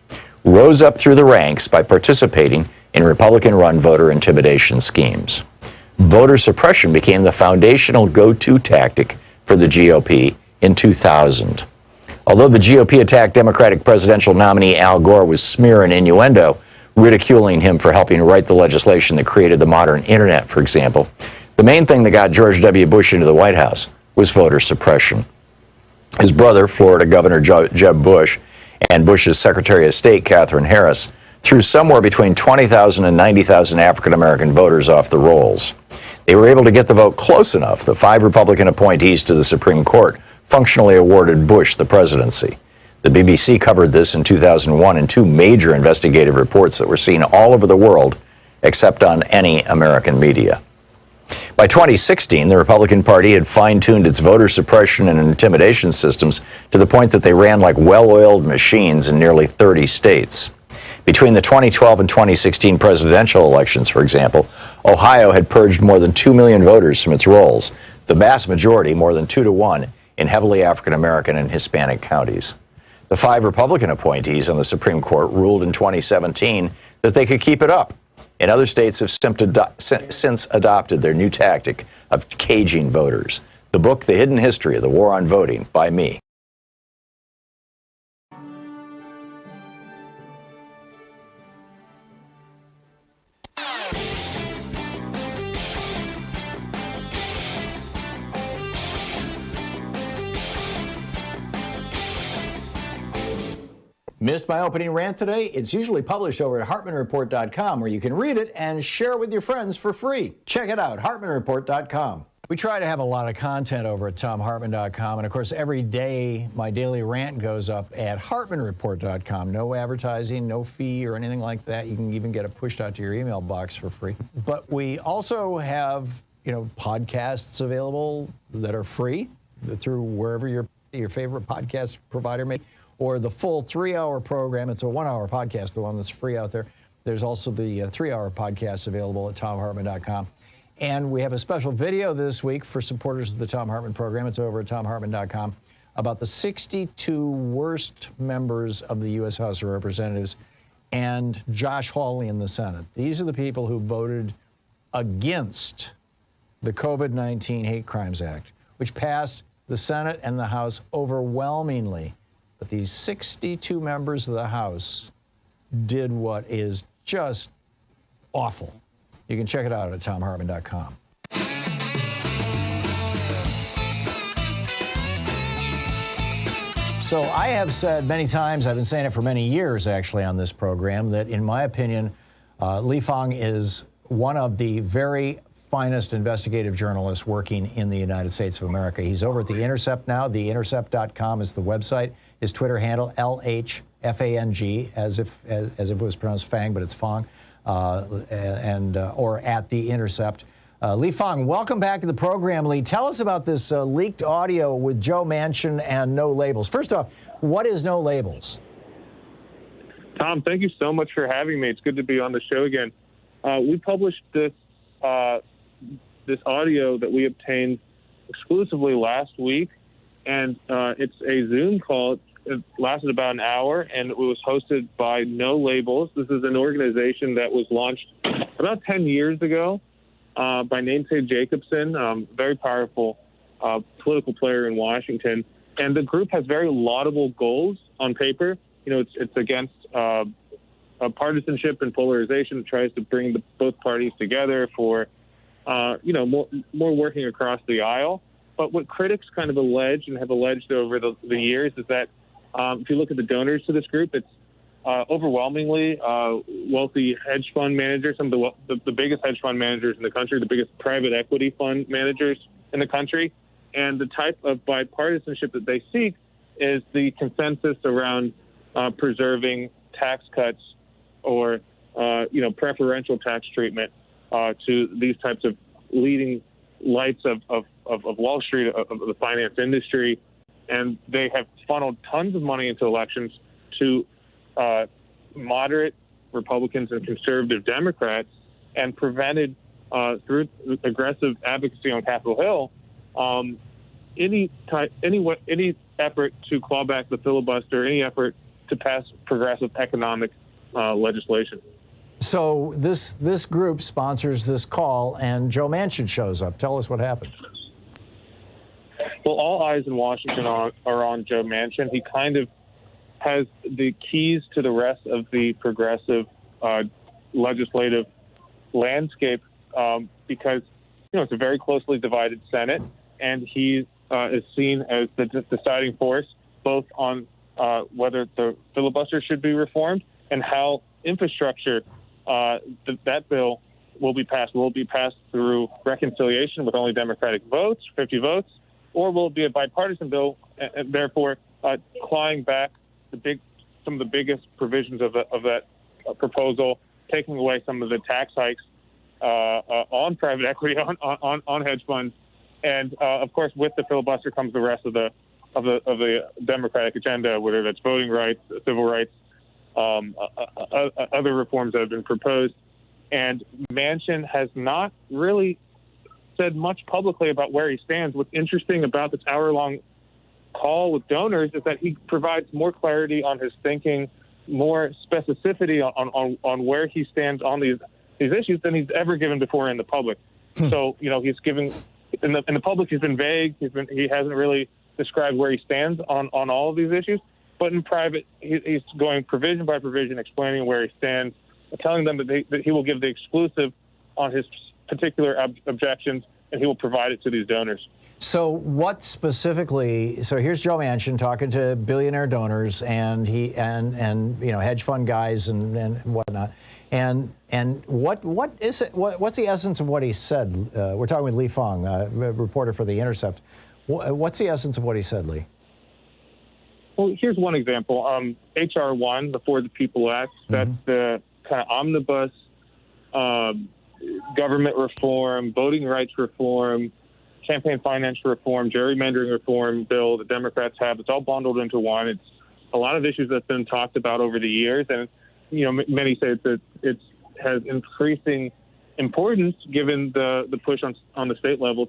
rose up through the ranks by participating in Republican-run voter intimidation schemes. Voter suppression became the foundational go-to tactic for the GOP in 2000. Although the GOP attacked Democratic presidential nominee Al Gore with smear and innuendo, ridiculing him for helping write the legislation that created the modern internet, for example, the main thing that got George W. Bush into the White House was voter suppression. His brother, Florida Governor Jeb Bush, and Bush's Secretary of State, Katherine Harris, threw somewhere between 20,000 and 90,000 African-American voters off the rolls. They were able to get the vote close enough. The 5 Republican appointees to the Supreme Court functionally awarded Bush the presidency. The BBC covered this in 2001 in 2 major investigative reports that were seen all over the world, except on any American media. By 2016, the Republican Party had fine-tuned its voter suppression and intimidation systems to the point that they ran like well-oiled machines in nearly 30 states. Between the 2012 and 2016 presidential elections, for example, Ohio had purged more than 2 million voters from its rolls, the vast majority, more than 2 to 1, in heavily African-American and Hispanic counties. The 5 Republican appointees on the Supreme Court ruled in 2017 that they could keep it up. And other states have since adopted their new tactic of caging voters. The book, The Hidden History of the War on Voting, by me. Missed my opening rant today? It's usually published over at HartmannReport.com, where you can read it and share it with your friends for free. Check it out, HartmannReport.com. We try to have a lot of content over at ThomHartmann.com, and of course every day my daily rant goes up at HartmannReport.com. No advertising, no fee or anything like that. You can even get it pushed out to your email box for free. But we also have, podcasts available that are free through wherever your favorite podcast provider may. Or the full 3-hour program. It's a 1-hour podcast, the one that's free out there. There's also the 3-hour podcast available at ThomHartmann.com. And we have a special video this week for supporters of the Thom Hartmann program. It's over at ThomHartmann.com about the 62 worst members of the U.S. House of Representatives and Josh Hawley in the Senate. These are the people who voted against the COVID-19 Hate Crimes Act, which passed the Senate and the House overwhelmingly. But these 62 members of the House did what is just awful. You can check it out at ThomHartmann.com. So I have said many times, I've been saying it for many years actually on this program, that in my opinion, Fang is one of the very finest investigative journalists working in the United States of America. He's over at The Intercept now. TheIntercept.com is the website. His Twitter handle, LHFANG, as if it was pronounced Fang, but it's Fang, or at The Intercept. Fang, welcome back to the program. Lee, tell us about this leaked audio with Joe Manchin and No Labels. First off, what is No Labels? Tom, thank you so much for having me. It's good to be on the show again. We published this audio that we obtained exclusively last week, and it's a Zoom call. It lasted about an hour, and it was hosted by No Labels. This is an organization that was launched about 10 years ago by Namesake Jacobson, very powerful political player in Washington. And the group has very laudable goals on paper. It's against partisanship and polarization. It tries to bring both parties together for more working across the aisle. But what critics kind of allege and have alleged over the years is that if you look at the donors to this group, it's overwhelmingly wealthy hedge fund managers, some of the biggest hedge fund managers in the country, the biggest private equity fund managers in the country. And the type of bipartisanship that they seek is the consensus around preserving tax cuts or preferential tax treatment to these types of leading lights of Wall Street, of the finance industry. And they have funneled tons of money into elections to moderate Republicans and conservative Democrats, and prevented through aggressive advocacy on Capitol Hill any effort to claw back the filibuster, any effort to pass progressive economic legislation. So this group sponsors this call, and Joe Manchin shows up. Tell us what happened. Well, all eyes in Washington are on Joe Manchin. He kind of has the keys to the rest of the progressive legislative landscape because it's a very closely divided Senate, and he is seen as the deciding force both on whether the filibuster should be reformed and how infrastructure that bill will be passed. Will it be passed through reconciliation with only Democratic votes, 50 votes, or will it be a bipartisan bill and therefore clawing back some of the biggest provisions of that proposal, taking away some of the tax hikes on private equity, on hedge funds, and of course, with the filibuster comes the rest of the Democratic agenda, whether that's voting rights, civil rights, other reforms that have been proposed. And Manchin has not really said much publicly about where he stands. What's interesting about this hour-long call with donors is that he provides more clarity on his thinking, more specificity on where he stands on these issues than he's ever given before in the public. So, he's giving in the public, he's been vague. He hasn't really described where he stands on all of these issues. But in private, he's going provision by provision, explaining where he stands, telling them that he will give the exclusive on his particular objections, and he will provide it to these donors. So what specifically? So here's Joe Manchin talking to billionaire donors and hedge fund guys and whatnot. And what is it? What's the essence of what he said? We're talking with Lee Fang, a reporter for The Intercept. What's the essence of what he said, Lee? Well, here's one example. H.R. 1, the For the People Act, that's the kind of omnibus government reform, voting rights reform, campaign finance reform, gerrymandering reform bill that Democrats have. It's all bundled into one. It's a lot of issues that's been talked about over the years, and many say that it has increasing importance given the push on the state level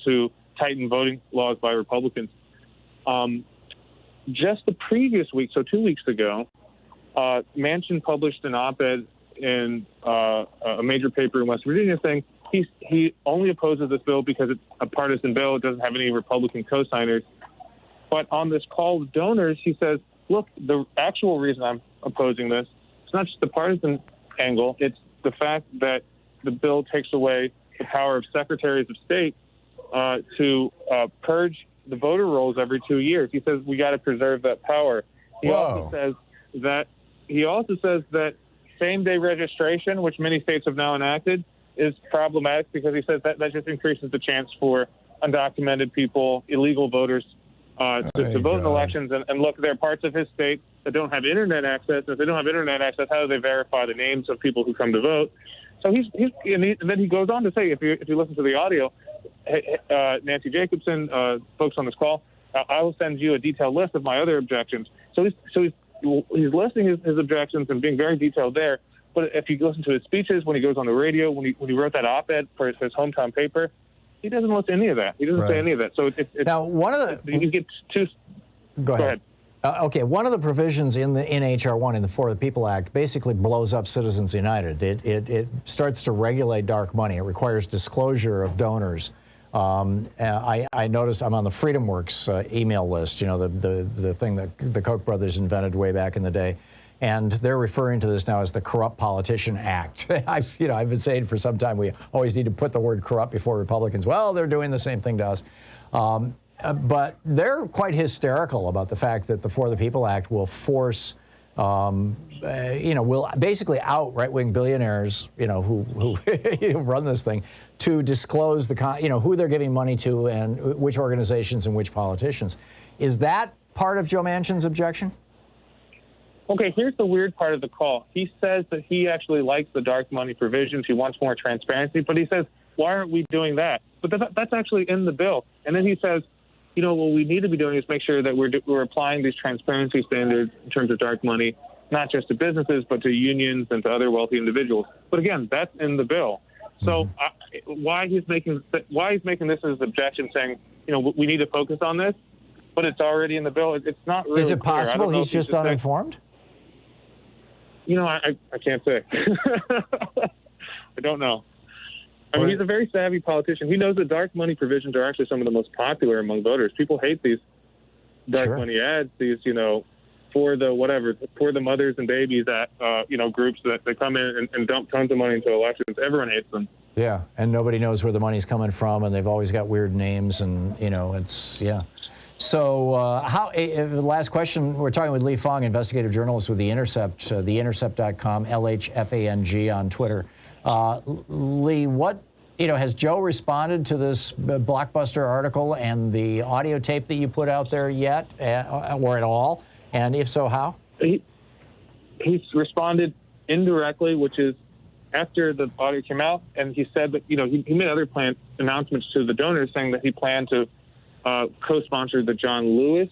to tighten voting laws by Republicans. Just the previous week, so 2 weeks ago, Manchin published an op-ed in a major paper in West Virginia saying he only opposes this bill because it's a partisan bill. It doesn't have any Republican co-signers. But on this call with donors, he says, look, the actual reason I'm opposing this, it's not just the partisan angle. It's the fact that the bill takes away the power of secretaries of state to purge the voter rolls every 2 years. He says we got to preserve that power. He also says that same-day registration, which many states have now enacted, is problematic because he says that just increases the chance for undocumented people, illegal voters, to vote in elections. And look, there are parts of his state that don't have internet access. If they don't have internet access, how do they verify the names of people who come to vote? So and then he goes on to say, if you listen to the audio, Nancy Jacobson, folks on this call, I will send you a detailed list of my other objections. So he's listing his objections and being very detailed there. But if you listen to his speeches, when he goes on the radio, when he wrote that op-ed for his hometown paper, he doesn't list any of that. He doesn't say any of that. So it's now one of the you get two. Go ahead. Okay, one of the provisions in H.R. 1 in the For the People Act basically blows up Citizens United. It starts to regulate dark money. It requires disclosure of donors. I noticed I'm on the FreedomWorks email list, the thing that the Koch brothers invented way back in the day. And they're referring to this now as the Corrupt Politician Act. I've been saying for some time we always need to put the word corrupt before Republicans. Well, they're doing the same thing to us. But they're quite hysterical about the fact that the For the People Act will force, will basically out right-wing billionaires, who run this thing, to disclose who they're giving money to and which organizations and which politicians. Is that part of Joe Manchin's objection? Okay, here's the weird part of the call. He says that he actually likes the dark money provisions. He wants more transparency, but he says, why aren't we doing that? But that's actually in the bill. And then he says, what we need to be doing is make sure that we're applying these transparency standards in terms of dark money, not just to businesses, but to unions and to other wealthy individuals. But again, that's in the bill. So why he's making this as objection, saying we need to focus on this, but it's already in the bill. It's not really Is it clear. possible he's just uninformed? I can't say. I don't know. I mean, he's a very savvy politician. He knows that dark money provisions are actually some of the most popular among voters. People hate these dark money ads, these, for the mothers and babies at, groups that come in and dump tons of money into elections. Everyone hates them. Yeah, and nobody knows where the money's coming from, and they've always got weird names, and, it's, yeah. So last question, we're talking with Lee Fang, investigative journalist with The Intercept, theintercept.com, LHFANG on Twitter. Lee, what, has Joe responded to this Blockbuster article and the audio tape that you put out there yet, or at all? And if so, how? He's responded indirectly, which is after the audio came out, and he said that, he made other announcements to the donors saying that he planned to co-sponsor the John Lewis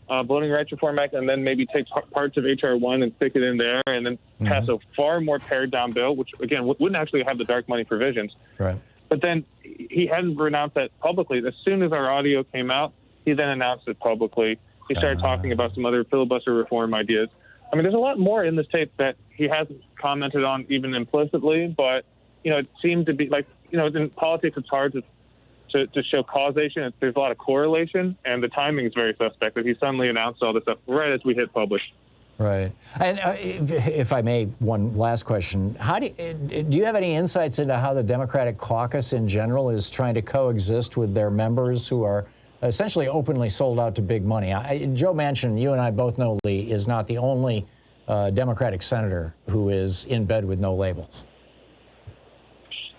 Voting Rights Reform Act, and then maybe take parts of H.R. 1 and stick it in there, and then pass a far more pared-down bill, which, again, wouldn't actually have the dark money provisions. Right. But then he hadn't announced that publicly. As soon as our audio came out, he then announced it publicly. He started talking about some other filibuster reform ideas. I mean, there's a lot more in this tape that he hasn't commented on even implicitly, but, it seemed to be like, in politics it's hard to show causation. There's a lot of correlation, and the timing is very suspect that he suddenly announced all this stuff right as we hit publish. Right. And if I may, one last question. Do you have any insights into how the Democratic caucus in general is trying to coexist with their members who are essentially openly sold out to big money? Joe Manchin, you and I both know, Lee, is not the only Democratic senator who is in bed with no labels.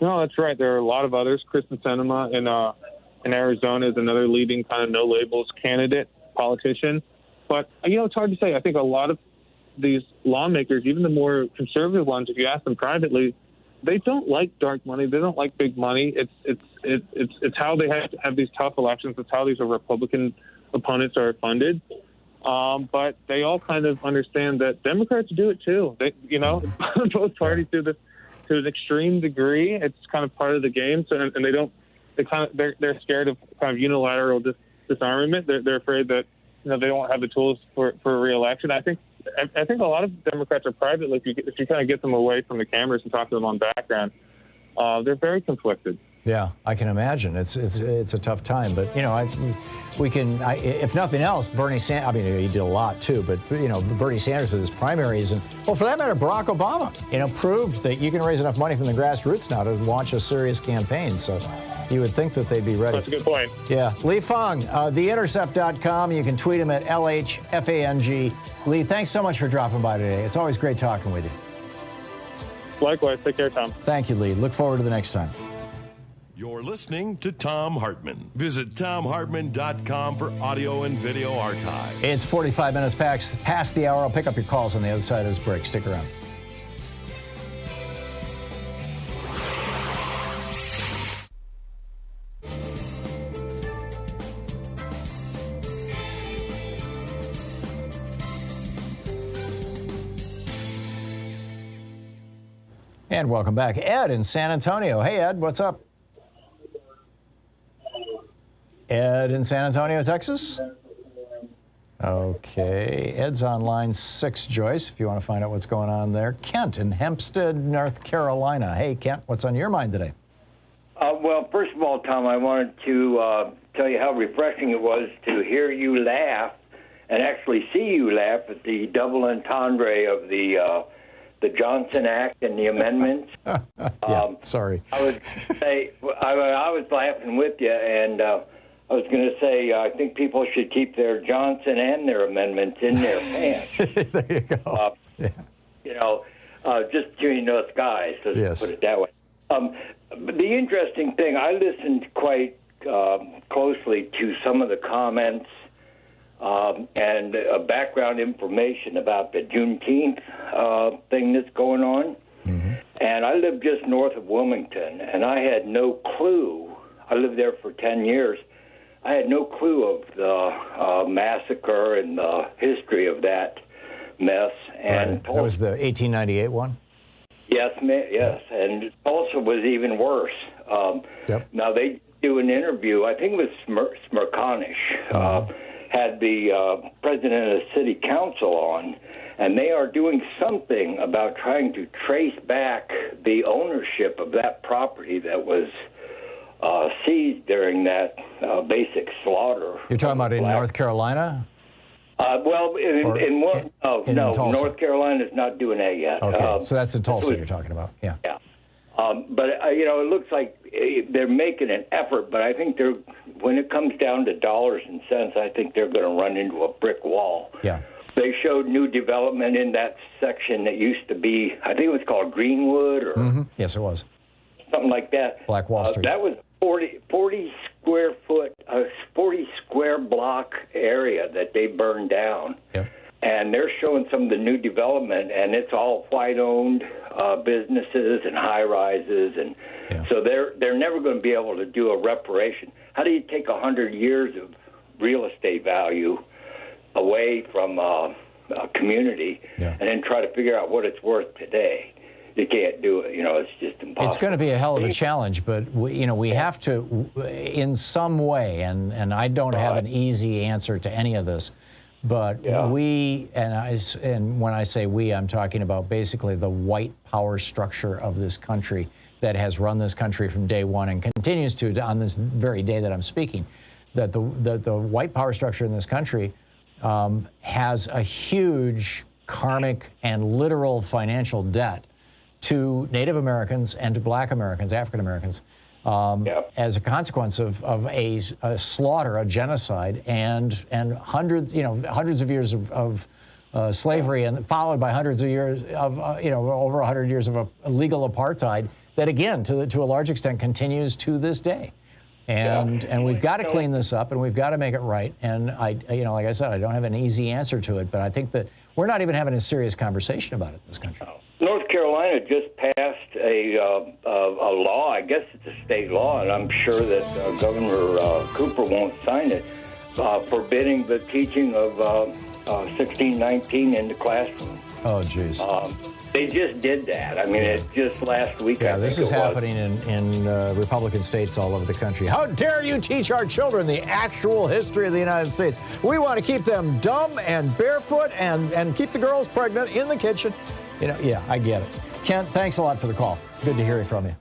No, that's right. There are a lot of others. Kristen Sinema in Arizona is another leading kind of no-labels candidate, politician. But, it's hard to say. I think a lot of these lawmakers, even the more conservative ones, if you ask them privately, they don't like dark money. They don't like big money. It's how they have to have these tough elections. It's how these Republican opponents are funded. But they all kind of understand that Democrats do it too. They, both parties do this to an extreme degree. It's kind of part of the game. So, and they're scared of kind of unilateral disarmament. They're afraid that they don't have the tools for re-election. I think a lot of Democrats are privately, if you kind of get them away from the cameras and talk to them on background, they're very conflicted. Yeah, I can imagine. It's a tough time, but if nothing else, Bernie Sanders. I mean, he did a lot too, but Bernie Sanders with his primaries, and for that matter, Barack Obama, proved that you can raise enough money from the grassroots now to launch a serious campaign. So you would think that they'd be ready. That's a good point. Yeah, Lee Fang, theintercept.com. You can tweet him at LHFANG. Lee, thanks so much for dropping by today. It's always great talking with you. Likewise. Take care, Tom. Thank you, Lee. Look forward to the next time. You're listening to Thom Hartmann. Visit thomhartmann.com for audio and video archive. It's 45 minutes past the hour. I'll pick up your calls on the other side of this break. Stick around. And welcome back. Ed in San Antonio. Hey, Ed, what's up? Ed in San Antonio, Texas? Okay. Ed's on line 6, Joyce, if you want to find out what's going on there. Kent in Hempstead, North Carolina. Hey, Kent, what's on your mind today? Well, first of all, Tom, I wanted to tell you how refreshing it was to hear you laugh and actually see you laugh at the double entendre of the Johnson Act and the amendments. Sorry. I would say I was laughing with you, and I was going to say I think people should keep their Johnson and their amendments in their pants. There you go. Just between us guys, let's put it that way. But the interesting thing, I listened quite closely to some of the comments and background information about the Juneteenth thing that's going on. Mm-hmm. And I live just north of Wilmington, and I had no clue. I lived there for 10 years. I had no clue of the massacre and the history of that mess. And that was the 1898 one? Yes, yes. And Tulsa was even worse. Now, they do an interview. I think it was Smirkanish, had the president of the city council on, and they are doing something about trying to trace back the ownership of that property that was seized during that basic slaughter. You're talking about in North Carolina? North Carolina's not doing that yet. Okay, so that's in Tulsa you're talking about. Yeah. Yeah. But it looks like they're making an effort, but I think when it comes down to dollars and cents, I think they're going to run into a brick wall. Yeah. They showed new development in that section that used to be, I think it was called Greenwood or Yes, it was. something like that. Black Wall Street. That was 40 square block area that they burned down. Yep. And they're showing some of the new development, and it's all white-owned businesses and high-rises, and so they're never going to be able to do a reparation. How do you take 100 years of real estate value away from a community and then try to figure out what it's worth today? You can't do it. It's just impossible. It's going to be a hell of a challenge, but we have to, in some way, and I don't have an easy answer to any of this, but we, and when I say we, I'm talking about basically the white power structure of this country that has run this country from day one and continues to on this very day that I'm speaking, that the white power structure in this country has a huge karmic and literal financial debt to Native Americans and to Black Americans, African Americans, as a consequence of a slaughter, a genocide, and hundreds of years of slavery, and followed by hundreds of years of over 100 years of illegal apartheid that, again, to a large extent, continues to this day. And we've got to clean this up, and we've got to make it right. And like I said, I don't have an easy answer to it, but I think that we're not even having a serious conversation about it in this country. North Carolina just passed a law, I guess it's a state law, and I'm sure that Governor Cooper won't sign it, forbidding the teaching of 1619 in the classroom. Oh, geez. They just did that. I mean, it's just last week. Yeah, this is happening in Republican states all over the country. How dare you teach our children the actual history of the United States? We want to keep them dumb and barefoot and keep the girls pregnant in the kitchen. Yeah, I get it. Kent, thanks a lot for the call. Good to hear from you.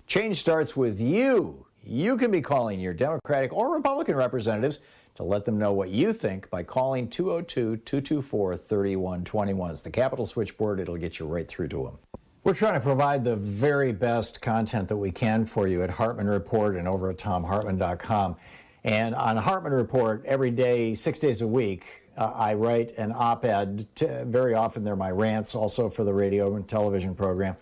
Change starts with you. You can be calling your Democratic or Republican representatives to let them know what you think by calling 202-224-3121. It's the Capitol switchboard. It'll get you right through to them. We're trying to provide the very best content that we can for you at Hartmann Report and over at ThomHartmann.com. And on Hartmann Report, every day, 6 days a week, I write an op-ed. Very often they're my rants, also for the radio and television program.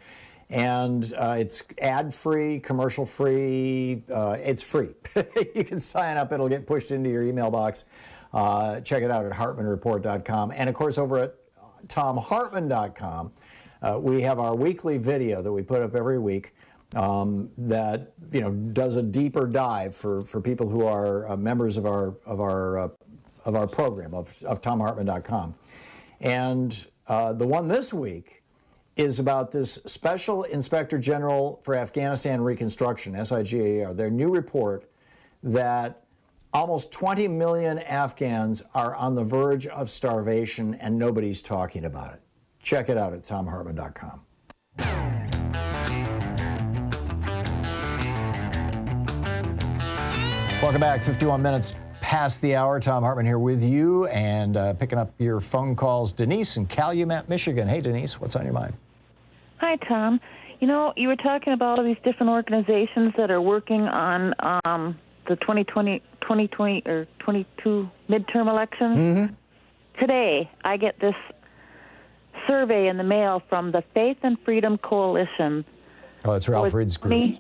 And it's ad-free, commercial-free. It's free. You can sign up. It'll get pushed into your email box. Check it out at HartmannReport.com. And, of course, over at ThomHartmann.com, we have our weekly video that we put up every week that does a deeper dive for people who are members of our program of ThomHartmann.com. And the one this week is about this Special Inspector General for Afghanistan Reconstruction, SIGAR, their new report that almost 20 million Afghans are on the verge of starvation and nobody's talking about it. Check it out at ThomHartmann.com. Welcome back. 51 minutes past the hour. Thom Hartmann here with you and picking up your phone calls. Denise in Calumet, Michigan. Hey, Denise, what's on your mind? Hi, Tom. You were talking about all these different organizations that are working on the 2020 or 22 midterm elections. Mm-hmm. Today, I get this survey in the mail from the Faith and Freedom Coalition. Oh, that's Ralph Reed's group.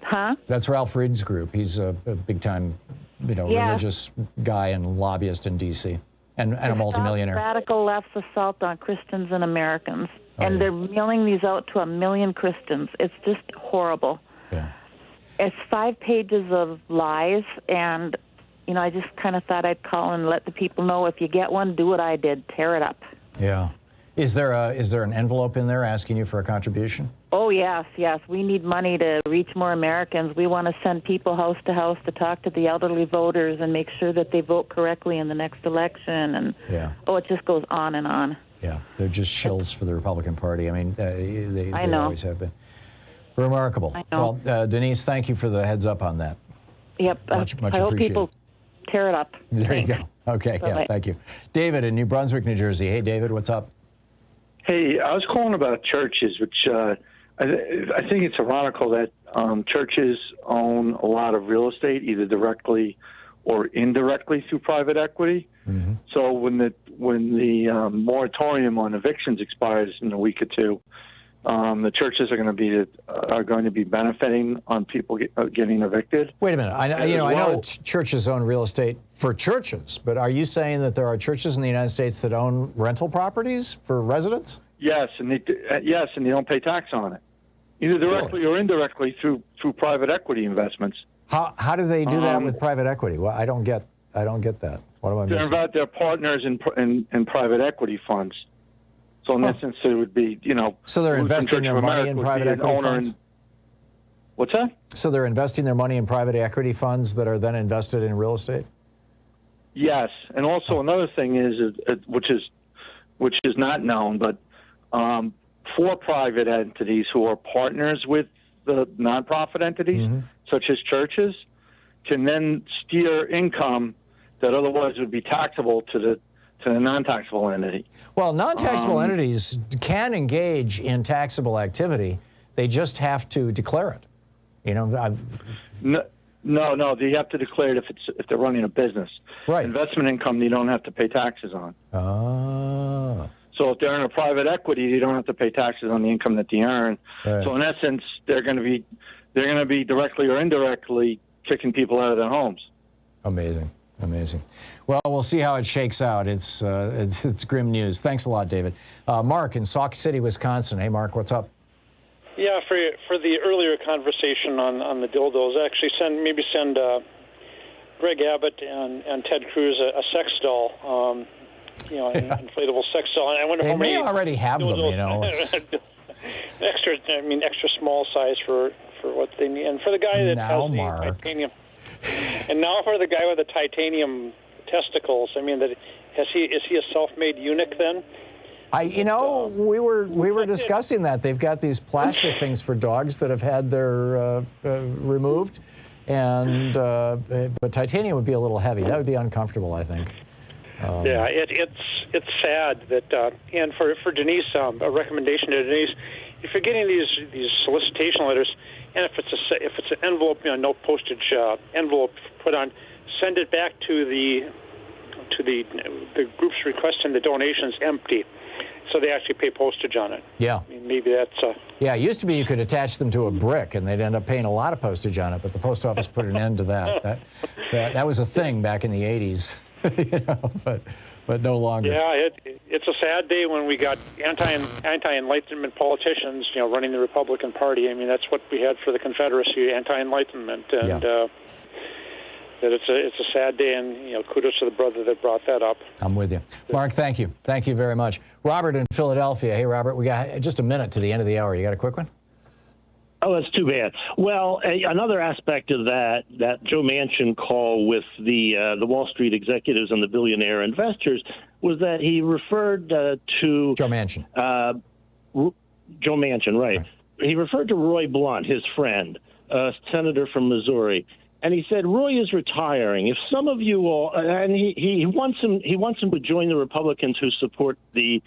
Huh? That's Ralph Reed's group. He's a big-time, religious guy and lobbyist in D.C. and a multimillionaire. Radical left's assault on Christians and Americans. And they're mailing these out to 1 million Christians. It's just horrible. Yeah. It's 5 pages of lies, and I just kind of thought I'd call and let the people know, if you get one, do what I did, tear it up. Yeah. Is there an envelope in there asking you for a contribution? Oh, yes. We need money to reach more Americans. We want to send people house to house to talk to the elderly voters and make sure that they vote correctly in the next election. And it just goes on and on. Yeah, they're just shills for the Republican Party. I mean, they always have been. Remarkable. I know. Well, Denise, thank you for the heads up on that. Yep. Much I hope appreciated. people tear it up. There you go. Okay, Bye-bye. thank you. David in New Brunswick, New Jersey. Hey, David, what's up? Hey, I was calling about churches, which I think it's ironical that churches own a lot of real estate, either directly or indirectly through private equity. Mm-hmm. So when the moratorium on evictions expires in a week or two, the churches are going to be benefiting on people getting evicted. Wait a minute. I know churches own real estate for churches, but are you saying that there are churches in the United States that own rental properties for residents? Yes, and they don't pay tax on it, either directly or indirectly through private equity investments. How do they do that with private equity? Well, I don't get that. What am I missing? They're partners in private equity funds. So in essence, it would be, So they're investing their money in private equity funds? What's that? So they're investing their money in private equity funds that are then invested in real estate? Yes, and also another thing is, which is not known, but for private entities who are partners with the nonprofit entities, such as churches, can then steer income that otherwise would be taxable to the non-taxable entity. Well, non-taxable entities can engage in taxable activity. They just have to declare it. No. They have to declare it if they're running a business. Right. Investment income, you don't have to pay taxes on. Oh. So if they're in a private equity, you don't have to pay taxes on the income that they earn. Right. So in essence, they're going to be directly or indirectly kicking people out of their homes. Amazing. Well, we'll see how it shakes out. It's grim news. Thanks a lot, David. Mark in Sauk City, Wisconsin. Hey, Mark, what's up? Yeah, for the earlier conversation on the dildos, actually send Greg Abbott and Ted Cruz a sex doll, an inflatable sex doll. And I wonder they how many may already have dildos, them. Extra small size for what they need, and for the guy that has the titanium. And now for the guy with the titanium testicles, is he a self-made eunuch then? We were discussing that. They've got these plastic things for dogs that have had their removed, and but titanium would be a little heavy. That would be uncomfortable, I think. It's sad that and for Denise, a recommendation to Denise, if you're getting these solicitation letters, and if it's an envelope, no postage envelope put on, send it back to the groups requesting the donations empty, so they actually pay postage on it. Yeah. Maybe that's. Yeah, it used to be you could attach them to a brick, and they'd end up paying a lot of postage on it. But the post office put an end to that. That was a thing back in the '80s, but no longer. Yeah, it's a sad day when we got anti-Enlightenment politicians, running the Republican Party. That's what we had for the Confederacy, anti-Enlightenment, and that it's a sad day. And kudos to the brother that brought that up. I'm with you, Mark. Thank you very much. Robert in Philadelphia. Hey, Robert, we got just a minute to the end of the hour. You got a quick one? Oh, that's too bad. Well, another aspect of that Joe Manchin call with the Wall Street executives and the billionaire investors was that he referred to Joe Manchin. Joe Manchin, right? He referred to Roy Blunt, his friend, a senator from Missouri, and he said Roy is retiring. If some of you all, and he wants him to join the Republicans who support the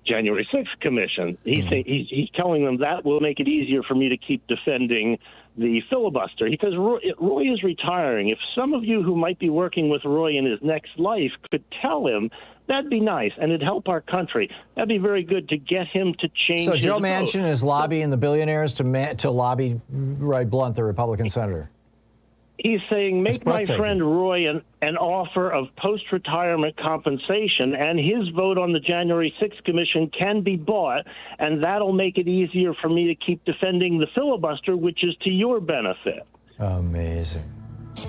January 6th Commission. He's telling them that will make it easier for me to keep defending the filibuster. He says Roy is retiring. If some of you who might be working with Roy in his next life could tell him, that'd be nice, and it'd help our country. That'd be very good to get him to change So his Joe vote. Manchin is lobbying the billionaires to lobby Roy Blunt, the Republican senator. He's saying, make my friend Roy an offer of post-retirement compensation, and his vote on the January 6th Commission can be bought, and that'll make it easier for me to keep defending the filibuster, which is to your benefit. Amazing.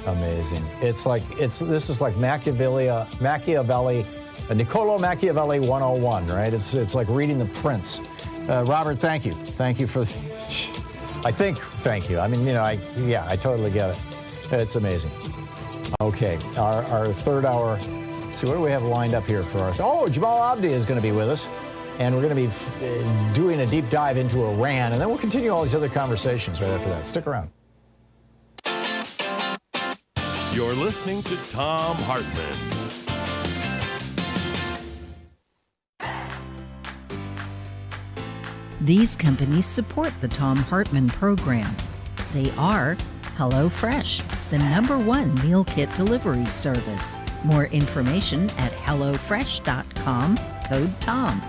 Amazing. This is like Machiavelli, Niccolo Machiavelli 101, right? It's like reading The Prince. Robert, thank you. Thank you for. Thank you. I mean, I totally get it. It's amazing. Okay, our third hour. Let's see, what do we have lined up here for our? Jamal Abdi is going to be with us, and we're going to be doing a deep dive into Iran, and then we'll continue all these other conversations right after that. Stick around. You're listening to Thom Hartmann. These companies support the Thom Hartmann program. They are HelloFresh, the #1 meal kit delivery service. More information at hellofresh.com, code TOM.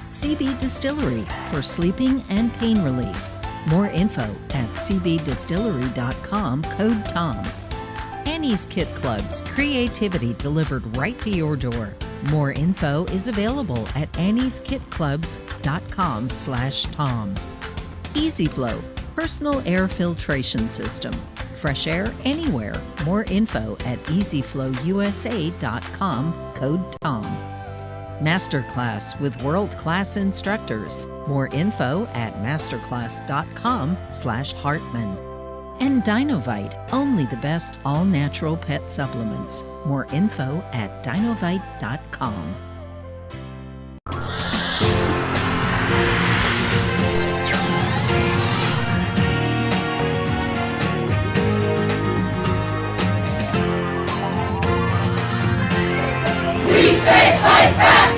CB Distillery for sleeping and pain relief. More info at cbdistillery.com, code TOM. Annie's Kit Clubs, creativity delivered right to your door. More info is available at annieskitclubs.com/Tom. EasyFlow, personal air filtration system. Fresh air anywhere. More info at easyflowusa.com, code TOM. Masterclass with world-class instructors. More info at masterclass.com/Hartman. And Dinovite, only the best all-natural pet supplements. More info at dinovite.com. We say fight back!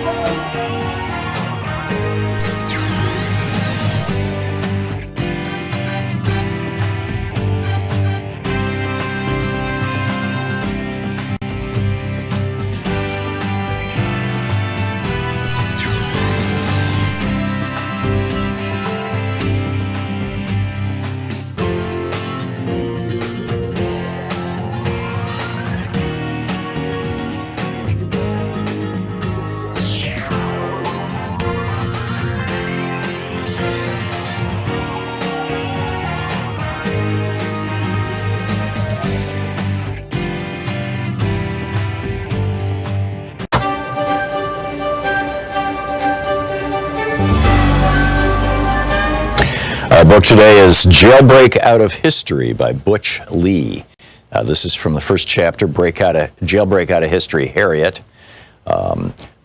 Our book today is Jailbreak Out of History by Butch Lee. This is from the first chapter, Jailbreak Out of History, Harriet.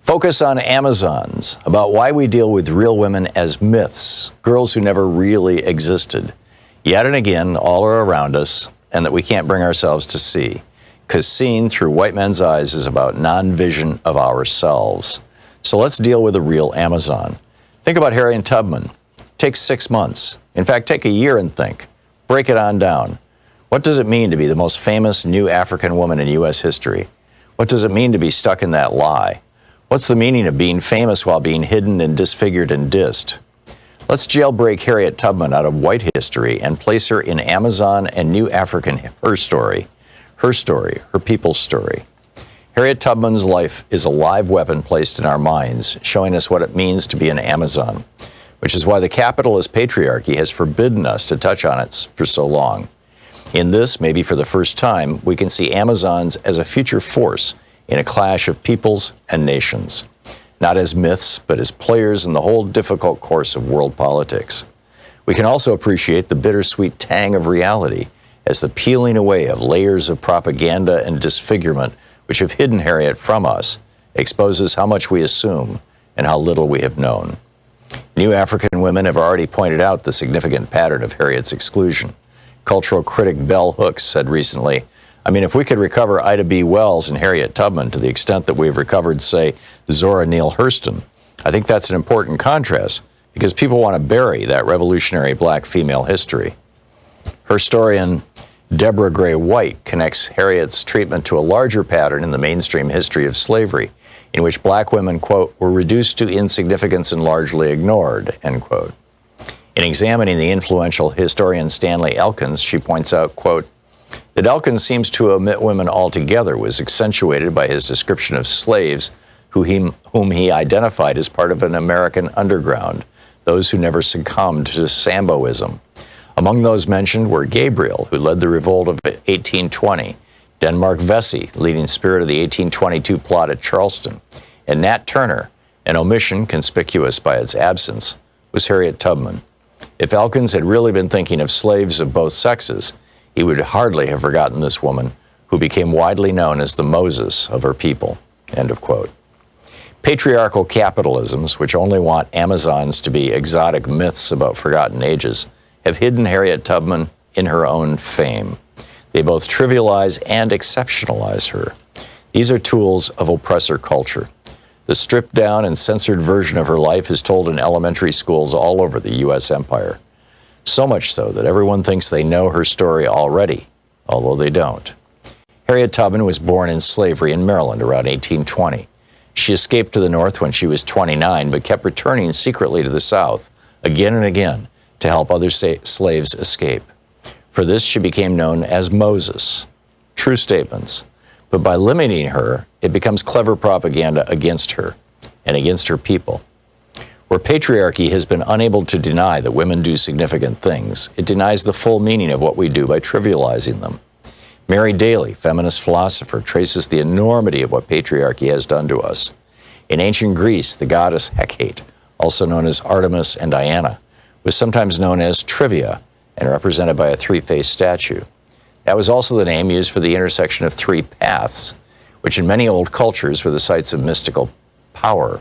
Focus on Amazons, about why we deal with real women as myths, girls who never really existed. Yet and again, all are around us, and that we can't bring ourselves to see. Because seeing through white men's eyes is about non-vision of ourselves. So let's deal with a real Amazon. Think about Harriet Tubman. Take 6 months. In fact, take a year and think. Break it on down. What does it mean to be the most famous new African woman in U.S. history? What does it mean to be stuck in that lie? What's the meaning of being famous while being hidden and disfigured and dissed? Let's jailbreak Harriet Tubman out of white history and place her in Amazon and new African her story, her people's story. Harriet Tubman's life is a live weapon placed in our minds, showing us what it means to be an Amazon, which is why the capitalist patriarchy has forbidden us to touch on it for so long. In this, maybe for the first time, we can see Amazons as a future force in a clash of peoples and nations, not as myths, but as players in the whole difficult course of world politics. We can also appreciate the bittersweet tang of reality as the peeling away of layers of propaganda and disfigurement which have hidden Harriet from us exposes how much we assume and how little we have known. New African women have already pointed out the significant pattern of Harriet's exclusion. Cultural critic Bell Hooks said recently, if we could recover Ida B. Wells and Harriet Tubman to the extent that we've recovered, say, Zora Neale Hurston, I think that's an important contrast because people want to bury that revolutionary black female history. Historian Deborah Gray White connects Harriet's treatment to a larger pattern in the mainstream history of slavery, in which black women, quote, were reduced to insignificance and largely ignored, end quote. In examining the influential historian Stanley Elkins, she points out, quote, that Elkins seems to omit women altogether was accentuated by his description of slaves whom he identified as part of an American underground, those who never succumbed to Samboism. Among those mentioned were Gabriel, who led the revolt of 1820, Denmark Vesey, leading spirit of the 1822 plot at Charleston, and Nat Turner, an omission conspicuous by its absence, was Harriet Tubman. If Elkins had really been thinking of slaves of both sexes, he would hardly have forgotten this woman, who became widely known as the Moses of her people." End of quote. Patriarchal capitalisms, which only want Amazons to be exotic myths about forgotten ages, have hidden Harriet Tubman in her own fame. They both trivialize and exceptionalize her. These are tools of oppressor culture. The stripped-down and censored version of her life is told in elementary schools all over the U.S. empire. So much so that everyone thinks they know her story already, although they don't. Harriet Tubman was born in slavery in Maryland around 1820. She escaped to the North when she was 29, but kept returning secretly to the South again and again to help other slaves escape. For this, she became known as Moses. True statements. But by limiting her, it becomes clever propaganda against her and against her people. Where patriarchy has been unable to deny that women do significant things, it denies the full meaning of what we do by trivializing them. Mary Daly, feminist philosopher, traces the enormity of what patriarchy has done to us. In ancient Greece, the goddess Hecate, also known as Artemis and Diana, was sometimes known as Trivia and represented by a three-faced statue. That was also the name used for the intersection of three paths, which in many old cultures were the sites of mystical power.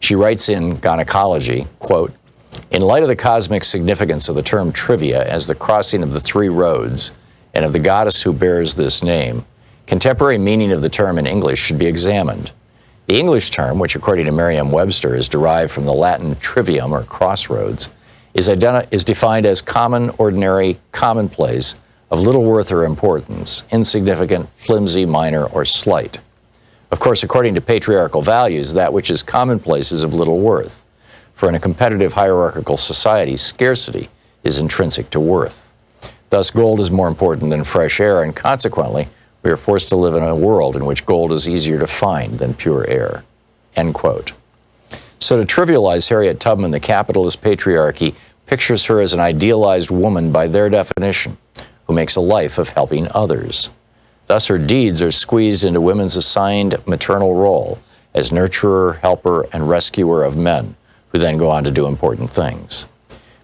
She writes in Gynecology, quote, "In light of the cosmic significance of the term trivia as the crossing of the three roads, and of the goddess who bears this name, contemporary meaning of the term in English should be examined. The English term, which according to Merriam-Webster is derived from the Latin trivium or crossroads, is defined as common, ordinary, commonplace, of little worth or importance, insignificant, flimsy, minor, or slight. Of course, according to patriarchal values, that which is commonplace is of little worth. For in a competitive hierarchical society, scarcity is intrinsic to worth. Thus, gold is more important than fresh air, and consequently, we are forced to live in a world in which gold is easier to find than pure air." End quote. So to trivialize Harriet Tubman, the capitalist patriarchy pictures her as an idealized woman by their definition, who makes a life of helping others. Thus, her deeds are squeezed into women's assigned maternal role as nurturer, helper, and rescuer of men, who then go on to do important things.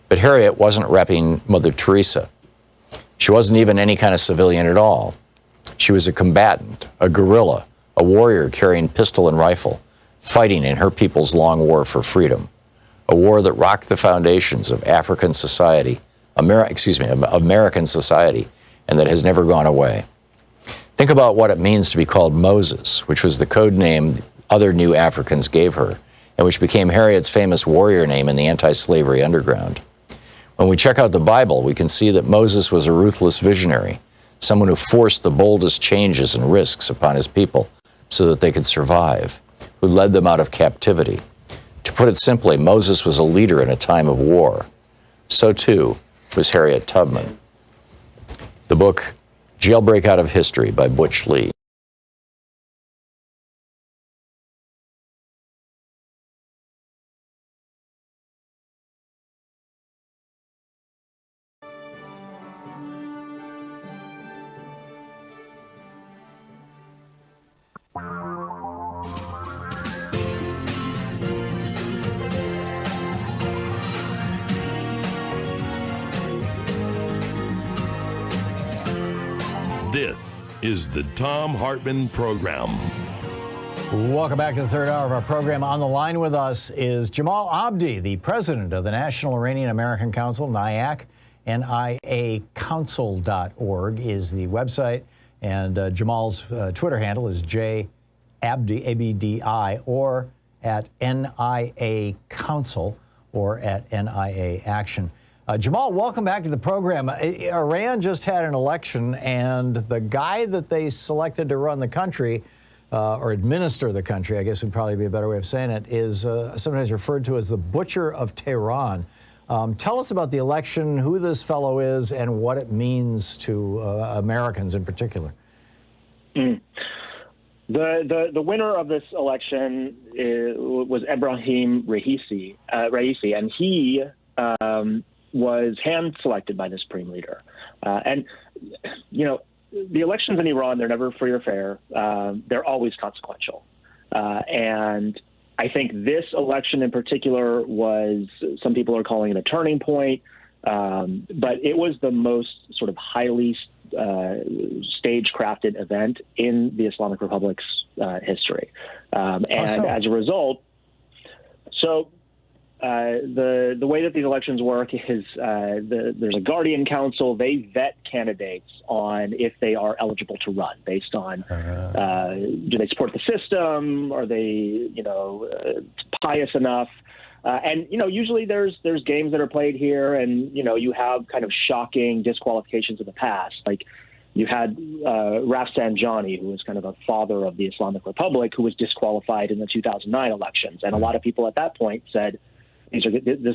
But Harriet wasn't repping Mother Teresa. She wasn't even any kind of civilian at all. She was a combatant, a guerrilla, a warrior carrying pistol and rifle, fighting in her people's long war for freedom, a war that rocked the foundations of African society, American society, and that has never gone away. Think about what it means to be called Moses, which was the code name other new Africans gave her, and which became Harriet's famous warrior name in the anti-slavery underground. When we check out the Bible, we can see that Moses was a ruthless visionary, someone who forced the boldest changes and risks upon his people so that they could survive, who led them out of captivity. To put it simply, Moses was a leader in a time of war. So too was Harriet Tubman. The book Jailbreak Out of History by Butch Lee. This is the Thom Hartmann Program. Welcome back to the third hour of our program. On the line with us is Jamal Abdi, the president of the National Iranian American Council, NIAC. NIACouncil.org is the website, and Jamal's Twitter handle is JAbdi, A-B-D-I, or at NIA Council, or at NIA Action. Jamal, welcome back to the program. Iran just had an election, and the guy that they selected to run the country, or administer the country, I guess would probably be a better way of saying it, is sometimes referred to as the Butcher of Tehran. Tell us about the election, who this fellow is, and what it means to Americans in particular. The winner of this election was Ebrahim Raisi, and he was hand-selected by the Supreme Leader. And, you know, the elections in Iran, they're never free or fair. They're always consequential. And I think this election in particular was, some people are calling it a turning point, but it was the most sort of highly stage-crafted event in the Islamic Republic's history. And as a result, the way that these elections work is there's a guardian council. They vet candidates on if they are eligible to run based on do they support the system? Are they pious enough? And usually there's games that are played here, and you have kind of shocking disqualifications in the past. Like you had Rafsanjani, who was kind of a father of the Islamic Republic, who was disqualified in the 2009 elections, and a lot of people at that point said, this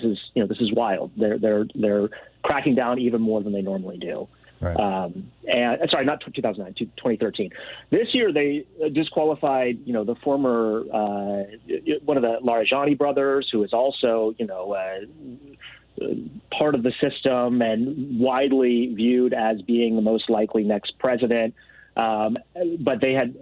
is wild. They're cracking down even more than they normally do. Right. And sorry, not 2009, 2013. This year they disqualified, the former one of the Larijani brothers, who is also, part of the system and widely viewed as being the most likely next president. But they had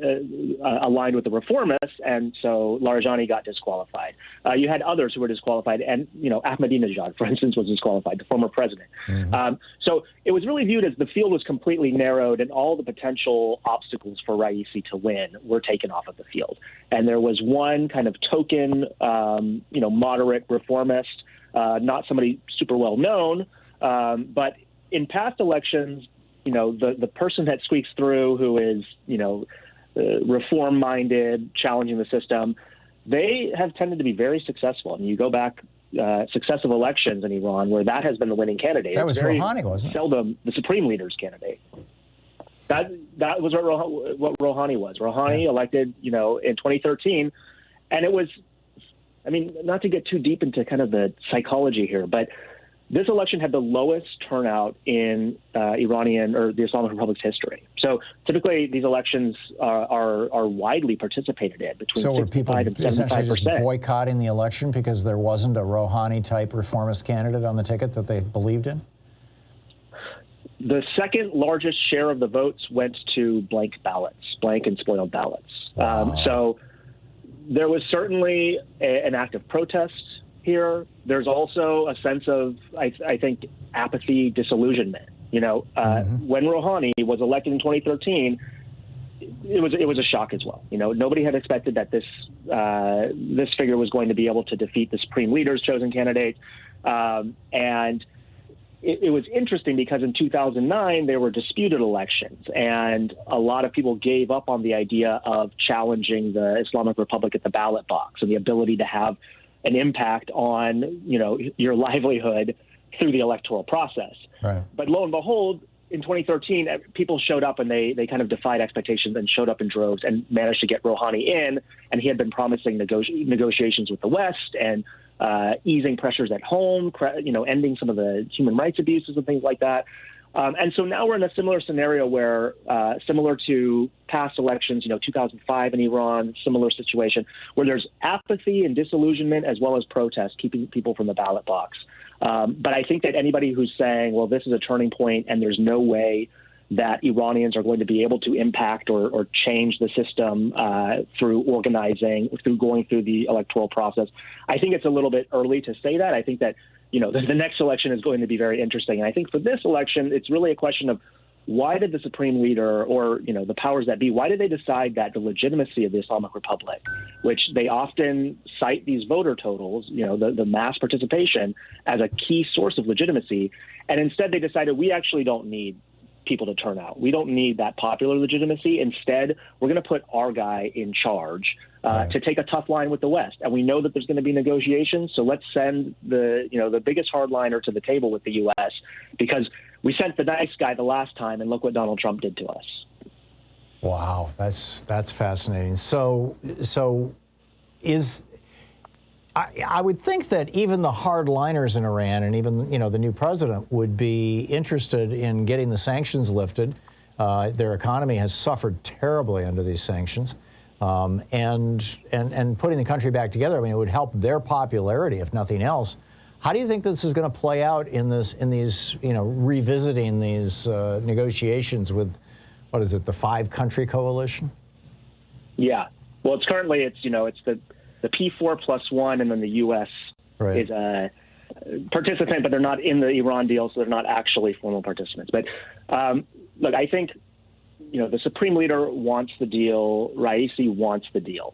aligned with the reformists, and so Larijani got disqualified. You had others who were disqualified, and Ahmadinejad, for instance, was disqualified, the former president. Mm-hmm. So it was really viewed as the field was completely narrowed, and all the potential obstacles for Raisi to win were taken off of the field. And there was one kind of token, moderate reformist, not somebody super well known, but in past elections, the person that squeaks through, who is, reform-minded, challenging the system, they have tended to be very successful. And you go back successive elections in Iran where that has been the winning candidate. That was Rouhani, wasn't it? Seldom the supreme leader's candidate. That was what Rouhani was. Rouhani elected, in 2013, and it was, not to get too deep into kind of the psychology here, but this election had the lowest turnout in Iranian or the Islamic Republic's history. So typically these elections are widely participated in, between 65 and 75%. Essentially just boycotting the election because there wasn't a Rouhani-type reformist candidate on the ticket that they believed in? The second largest share of the votes went to blank and spoiled ballots. Wow. So there was certainly an act of protest here. There's also a sense of, I think, apathy, disillusionment. When Rouhani was elected in 2013, it was a shock as well. Nobody had expected that this figure was going to be able to defeat the supreme leader's chosen candidate, and it was interesting because in 2009 there were disputed elections, and a lot of people gave up on the idea of challenging the Islamic Republic at the ballot box and the ability to have an impact on, your livelihood through the electoral process. Right. But lo and behold, in 2013, people showed up and they kind of defied expectations and showed up in droves and managed to get Rouhani in. And he had been promising negotiations with the West and easing pressures at home, ending some of the human rights abuses and things like that. And so now we're in a similar scenario where, similar to past elections, 2005 in Iran, similar situation, where there's apathy and disillusionment as well as protest keeping people from the ballot box. But I think that anybody who's saying, well, this is a turning point and there's no way that Iranians are going to be able to impact or change the system through organizing, through going through the electoral process, I think it's a little bit early to say that. I think that the next election is going to be very interesting. And I think for this election, it's really a question of why did the supreme leader or, the powers that be, why did they decide that the legitimacy of the Islamic Republic, which they often cite these voter totals, the mass participation as a key source of legitimacy. And instead they decided we actually don't need people to turn out. We don't need that popular legitimacy. Instead, we're going to put our guy in charge to take a tough line with the West. And we know that there's going to be negotiations. So let's send the biggest hardliner to the table with the U.S. because we sent the nice guy the last time, and look what Donald Trump did to us. Wow, that's fascinating. So I would think that even the hardliners in Iran and even, the new president would be interested in getting the sanctions lifted. Their economy has suffered terribly under these sanctions. And putting the country back together, it would help their popularity, if nothing else. How do you think this is going to play out in these, revisiting these negotiations with what is it, the 5-country coalition? Yeah. Well, it's the P4+1, and then the U.S. is a participant, but they're not in the Iran deal, so they're not actually formal participants. But look, I think, the Supreme Leader wants the deal. Raisi wants the deal.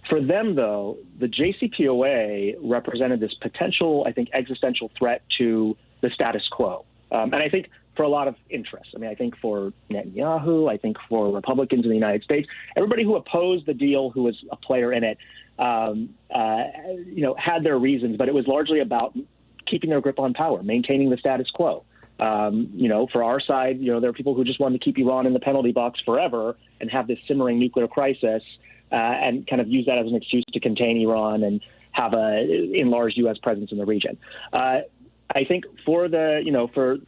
For them, though, the JCPOA represented this potential, I think, existential threat to the status quo. And I think for a lot of interests. I think for Netanyahu, I think for Republicans in the United States, everybody who opposed the deal, who was a player in it, had their reasons, but it was largely about keeping their grip on power, maintaining the status quo. For our side, there are people who just wanted to keep Iran in the penalty box forever and have this simmering nuclear crisis and kind of use that as an excuse to contain Iran and have a enlarged U.S. presence in the region. I think for the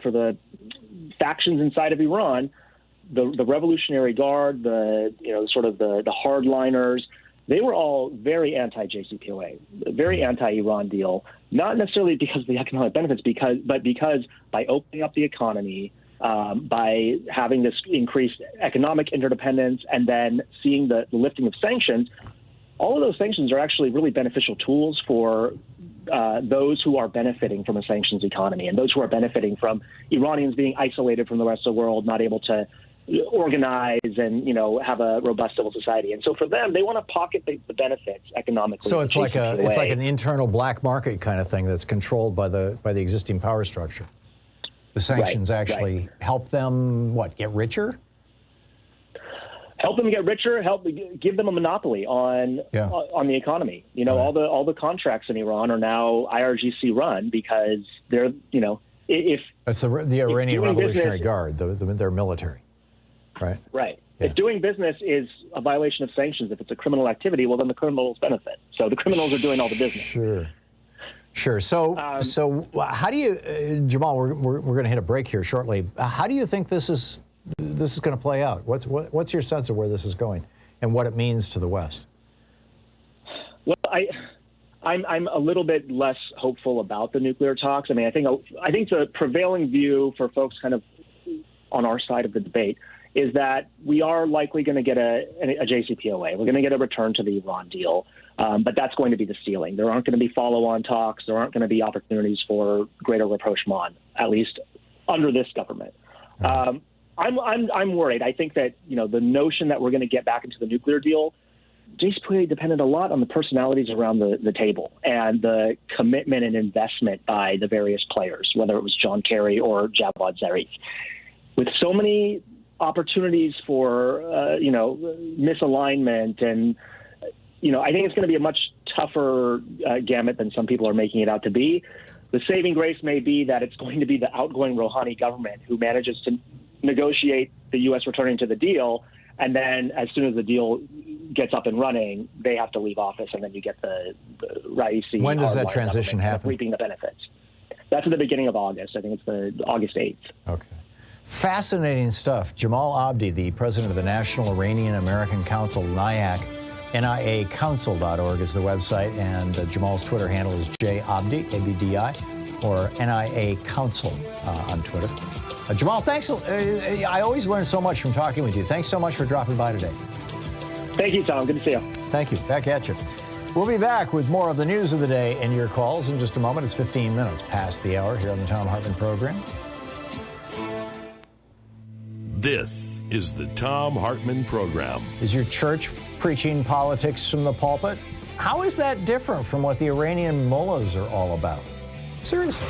for the factions inside of Iran, the Revolutionary Guard, the hardliners, they were all very anti-JCPOA, very anti-Iran deal, not necessarily because of the economic benefits, but because by opening up the economy, by having this increased economic interdependence, and then seeing the lifting of sanctions, all of those sanctions are actually really beneficial tools for those who are benefiting from a sanctions economy and those who are benefiting from Iranians being isolated from the rest of the world, not able to organize and have a robust civil society. And so for them, they want to pocket the benefits economically. So it's like an internal black market kind of thing that's controlled by the existing power structure. The sanctions actually help them get richer? Help them get richer. Give them a monopoly on the economy. All the contracts in Iran are now IRGC run because they're if that's the Iranian Revolutionary Guard, their military. Right. Right. Yeah. If doing business is a violation of sanctions, if it's a criminal activity, well, then the criminals benefit. So the criminals are doing all the business. Sure. So how do you, Jamal? We're going to hit a break here shortly. How do you think this is going to play out? What's your sense of where this is going and what it means to the West? Well, I'm a little bit less hopeful about the nuclear talks. I think the prevailing view for folks kind of on our side of the debate is that we are likely going to get a JCPOA. We're going to get a return to the Iran deal, but that's going to be the ceiling. There aren't going to be follow-on talks. There aren't going to be opportunities for greater rapprochement, at least under this government. I'm worried. I think that the notion that we're going to get back into the nuclear deal, JCPOA depended a lot on the personalities around the table and the commitment and investment by the various players, whether it was John Kerry or Javad Zarif. With so many opportunities for misalignment, and I think it's going to be a much tougher gamut than some people are making it out to be. The saving grace may be that it's going to be the outgoing Rouhani government who manages to negotiate the U.S. returning to the deal, and then as soon as the deal gets up and running, they have to leave office, and then you get the Raisi. When does that transition happen? Reaping the benefits. That's at the beginning of August. I think it's the August 8th. Okay. Fascinating stuff. Jamal Abdi, the president of the National Iranian American Council, NIAC, NIACouncil.org is the website, and Jamal's Twitter handle is JAbdi, ABDI, or NIA Council on Twitter. Jamal, thanks. I always learn so much from talking with you. Thanks so much for dropping by today. Thank you, Tom. Good to see you. Thank you. Back at you. We'll be back with more of the news of the day and your calls in just a moment. It's 15 minutes past the hour here on the Thom Hartmann program. This is the Thom Hartmann program. Is your church preaching politics from the pulpit? How is that different from what the Iranian mullahs are all about? Seriously.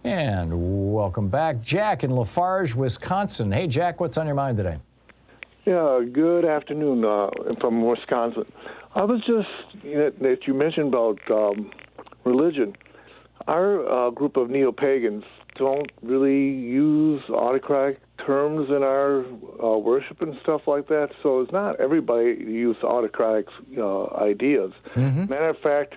And welcome back. Jack in Lafarge, Wisconsin. Hey, Jack, what's on your mind today? Yeah, good afternoon from Wisconsin. I was just, that you mentioned about religion. Our group of neo-pagans don't really use autocratic terms in our worship and stuff like that, so it's not everybody use autocratic ideas. Mm-hmm. Matter of fact,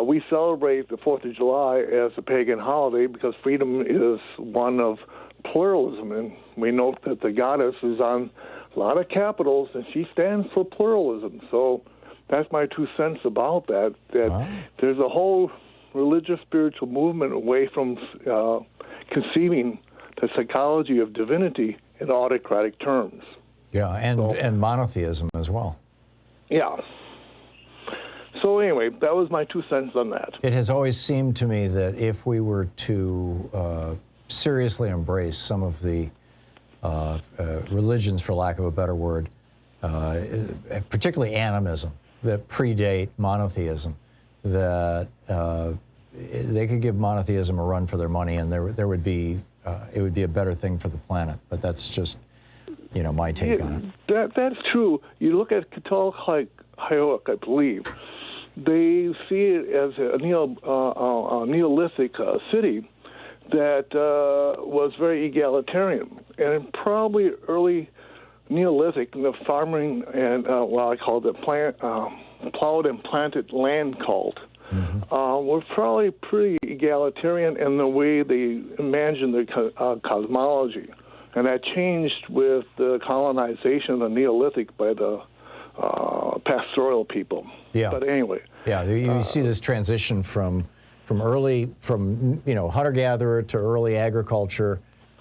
we celebrate the 4th of July as a pagan holiday because freedom is one of pluralism, and we note that the goddess is on a lot of capitals, and she stands for pluralism. So that's my 2 cents about that. There's a whole religious spiritual movement away from conceiving the psychology of divinity in autocratic terms. Yeah, and monotheism as well. Yeah. So anyway, that was my 2 cents on that. It has always seemed to me that if we were to seriously embrace some of the religions, for lack of a better word, particularly animism, that predate monotheism, that they could give monotheism a run for their money, and there would be it would be a better thing for the planet. But that's just, my take on it. That's true. You look at Catholic Hioc, I believe. They see it as a Neolithic city that was very egalitarian, and probably early Neolithic, the farming and I call it plowed and planted land cult, were probably pretty egalitarian in the way they imagined their cosmology, and that changed with the colonization of the Neolithic by the pastoral people. Yeah. But anyway. Yeah, you see this transition from hunter-gatherer to early agriculture,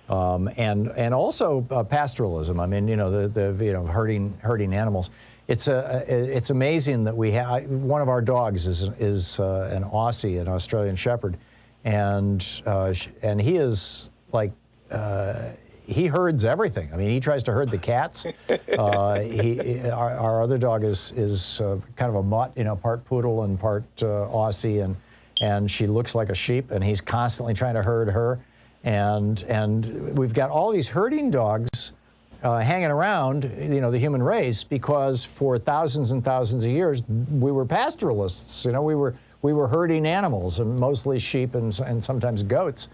and also pastoralism. I mean, the herding animals. It's amazing that we have one of our dogs is an Aussie, an Australian Shepherd, and he is like. He herds everything. I mean, he tries to herd the cats. Our other dog is kind of a mutt, part poodle and part Aussie, and she looks like a sheep, and he's constantly trying to herd her. And we've got all these herding dogs hanging around, the human race, because for thousands and thousands of years we were pastoralists. We were herding animals, and mostly sheep and sometimes goats.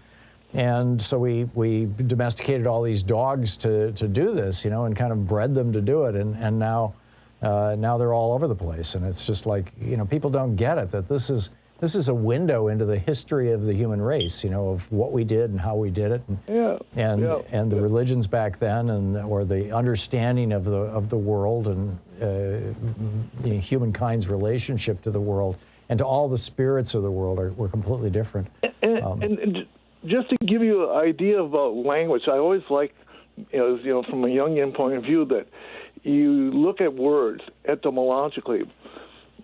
And so we domesticated all these dogs to do this, and kind of bred them to do it. And now they're all over the place. And it's just like, people don't get it, that this is a window into the history of the human race, of what we did and how we did it. And the religions back then, or the understanding of the world and humankind's relationship to the world and to all the spirits of the world were completely different. And just to give you an idea about language, I always like, from a Jungian point of view, that you look at words etymologically.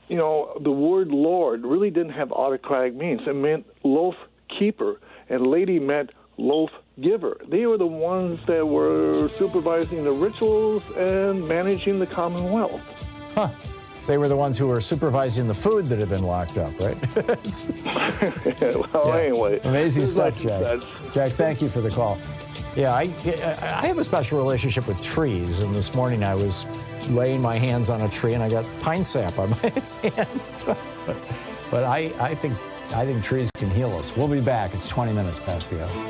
The word Lord really didn't have autocratic meanings. It meant loaf keeper, and lady meant loaf giver. They were the ones that were supervising the rituals and managing the commonwealth. Huh. They were the ones who were supervising the food that had been locked up, right? Anyway. Amazing stuff, Jack. Jack, thank you for the call. Yeah, I have a special relationship with trees, and this morning I was laying my hands on a tree and I got pine sap on my hands. But I think trees can heal us. We'll be back. It's 20 minutes past the hour.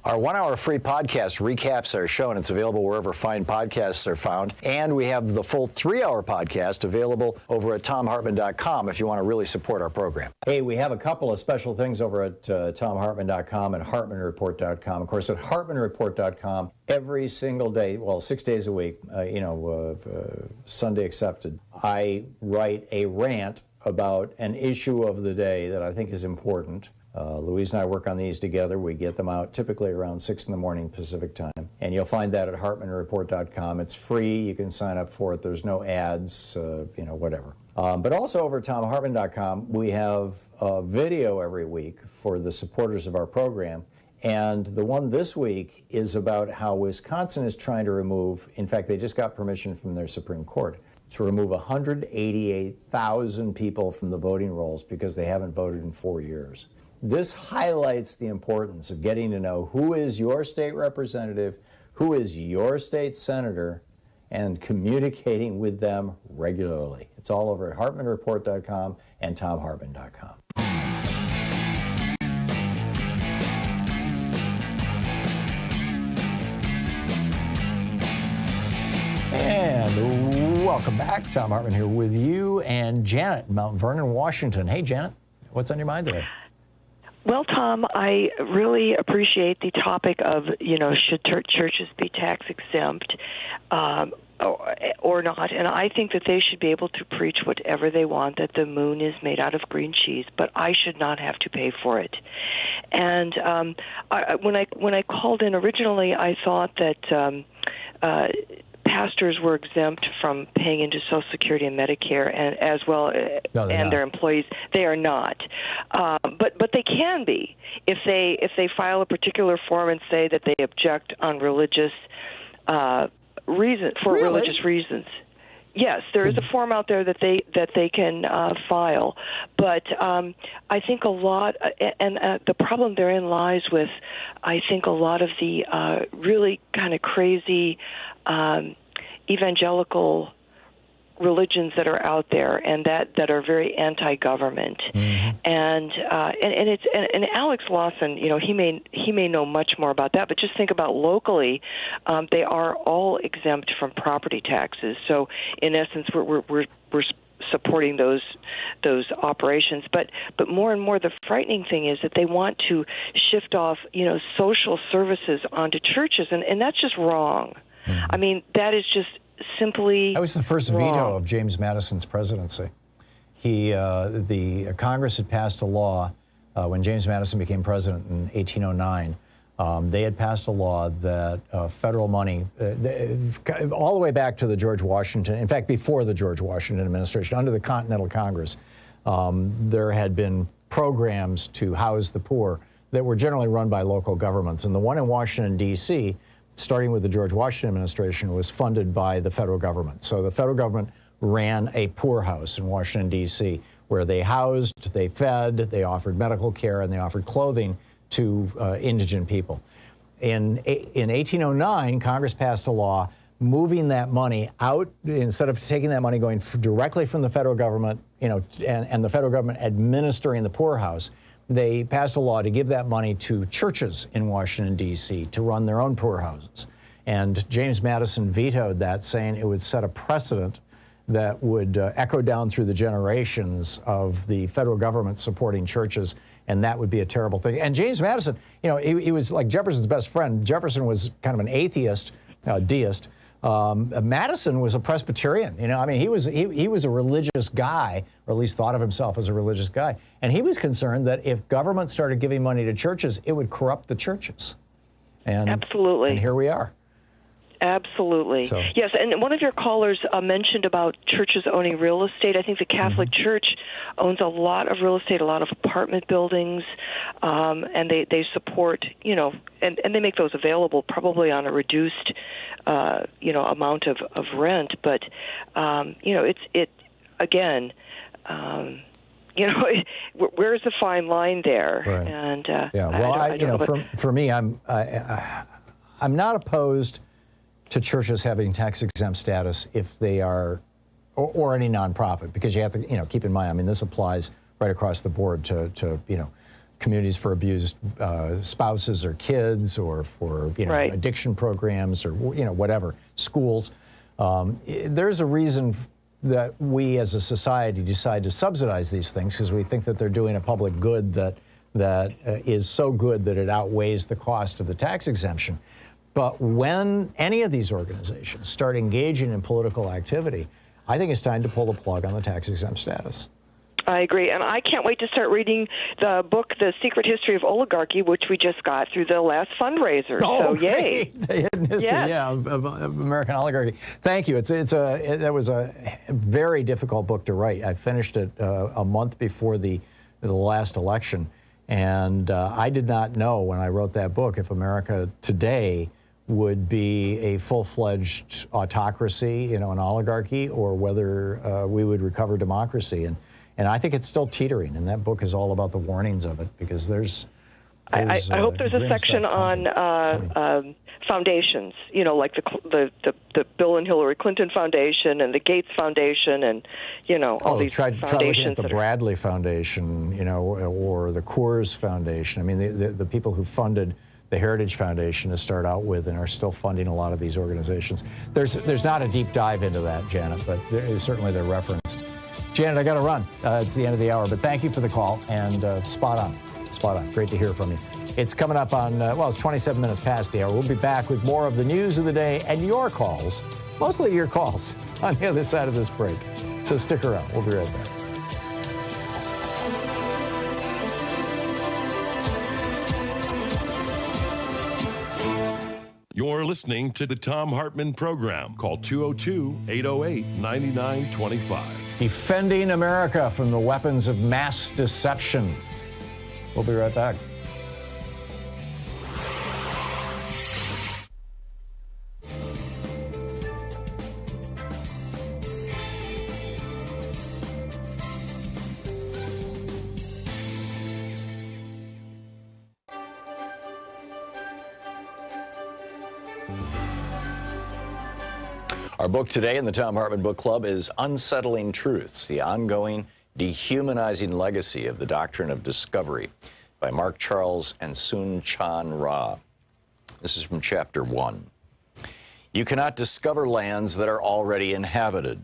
Our 1 hour free podcast recaps our show, and it's available wherever fine podcasts are found. And we have the full 3 hour podcast available over at thomhartmann.com if you want to really support our program. Hey, we have a couple of special things over at thomhartmann.com and hartmannreport.com. Of course, at hartmannreport.com, every single day, well, 6 days a week, Sunday accepted, I write a rant about an issue of the day that I think is important. Louise and I work on these together. We get them out typically around 6 in the morning Pacific time. And you'll find that at hartmannreport.com. It's free. You can sign up for it. There's no ads, whatever. But also over at thomhartmann.com, we have a video every week for the supporters of our program. And the one this week is about how Wisconsin is trying to remove, in fact, they just got permission from their Supreme Court to remove 188,000 people from the voting rolls because they haven't voted in 4 years. This highlights the importance of getting to know who is your state representative, who is your state senator, and communicating with them regularly. It's all over at hartmannreport.com and thomhartmann.com. And welcome back. Thom Hartmann here with you and Janet in Mount Vernon, Washington. Hey, Janet, what's on your mind today? Well, Tom, I really appreciate the topic of, should churches be tax exempt or not? And I think that they should be able to preach whatever they want, that the moon is made out of green cheese, but I should not have to pay for it. And when I called in originally, I thought that pastors were exempt from paying into Social Security and Medicare, and as well, and their employees. They are not, but they can be if they file a particular form and say that they object on religious religious reasons. Yes, there is a form out there that they can file, but I think a lot, and the problem therein lies with, I think a lot of the really kind of crazy evangelical religions that are out there and that are very anti-government. Mm-hmm. And Alex Lawson, he may know much more about that, but just think about locally, they are all exempt from property taxes. So in essence, we're supporting those operations, but more and more the frightening thing is that they want to shift off social services onto churches, and that's just wrong. Mm-hmm. I mean, that is just simply That was the first wrong. veto of James Madison's presidency. The Congress had passed a law when James Madison became president in 1809. They had passed a law that federal money, all the way back to the George Washington, in fact, before the George Washington administration, under the Continental Congress, there had been programs to house the poor that were generally run by local governments. And the one in Washington, D.C., starting with the George Washington administration, was funded by the federal government. So the federal government ran a poorhouse in Washington, D.C., where they housed, they fed, they offered medical care, and they offered clothing to indigent people. In 1809, Congress passed a law moving that money out, instead of taking that money going directly from the federal government, and the federal government administering the poorhouse. They passed a law to give that money to churches in Washington, D.C. to run their own poorhouses. And James Madison vetoed that, saying it would set a precedent that would echo down through the generations of the federal government supporting churches, and that would be a terrible thing. And James Madison, he was like Jefferson's best friend. Jefferson was kind of an atheist, deist. Madison was a Presbyterian. He was a religious guy, or at least thought of himself as a religious guy. And he was concerned that if government started giving money to churches, it would corrupt the churches. And, absolutely. And here we are. Absolutely. So. Yes, and one of your callers mentioned about churches owning real estate. I think the Catholic Church owns a lot of real estate, a lot of apartment buildings, and they support, and they make those available probably on a reduced, amount of rent. But, where's the fine line there? Right. And for me, I'm not opposed to churches having tax-exempt status if they are, or any nonprofit, because you have to, keep in mind, this applies right across the board to communities for abused spouses or kids, or for, right. addiction programs, or, whatever, schools. There's a reason that we as a society decide to subsidize these things, because we think that they're doing a public good that is so good that it outweighs the cost of the tax exemption. But when any of these organizations start engaging in political activity, I think it's time to pull the plug on the tax-exempt status. I agree, and I can't wait to start reading the book, The Secret History of Oligarchy, which we just got through the last fundraiser. Oh, so yay! The hidden history, yes. of American oligarchy. Thank you. That was a very difficult book to write. I finished it a month before the last election, and I did not know when I wrote that book if America today would be a full-fledged autocracy, an oligarchy, or whether we would recover democracy. And I think it's still teetering, and that book is all about the warnings of it, because there's I hope there's a section on foundations, like the Bill and Hillary Clinton Foundation and the Gates Foundation, and all these foundations. Try looking at the Bradley Foundation, or the Coors Foundation. The people who funded the Heritage Foundation to start out with and are still funding a lot of these organizations. There's not a deep dive into that, Janet, but certainly they're referenced. Janet, I got to run. It's the end of the hour, but thank you for the call, and spot on. Spot on. Great to hear from you. It's coming up on, it's 27 minutes past the hour. We'll be back with more of the news of the day and your calls, mostly your calls, on the other side of this break. So stick around. We'll be right back. You're listening to the Thom Hartmann Program. Call 202-808-9925. Defending America from the weapons of mass deception. We'll be right back. Our book today in the Thom Hartmann Book Club is Unsettling Truths, the ongoing dehumanizing legacy of the doctrine of discovery by Mark Charles and Soon Chan Ra. This is from chapter 1. You cannot discover lands that are already inhabited.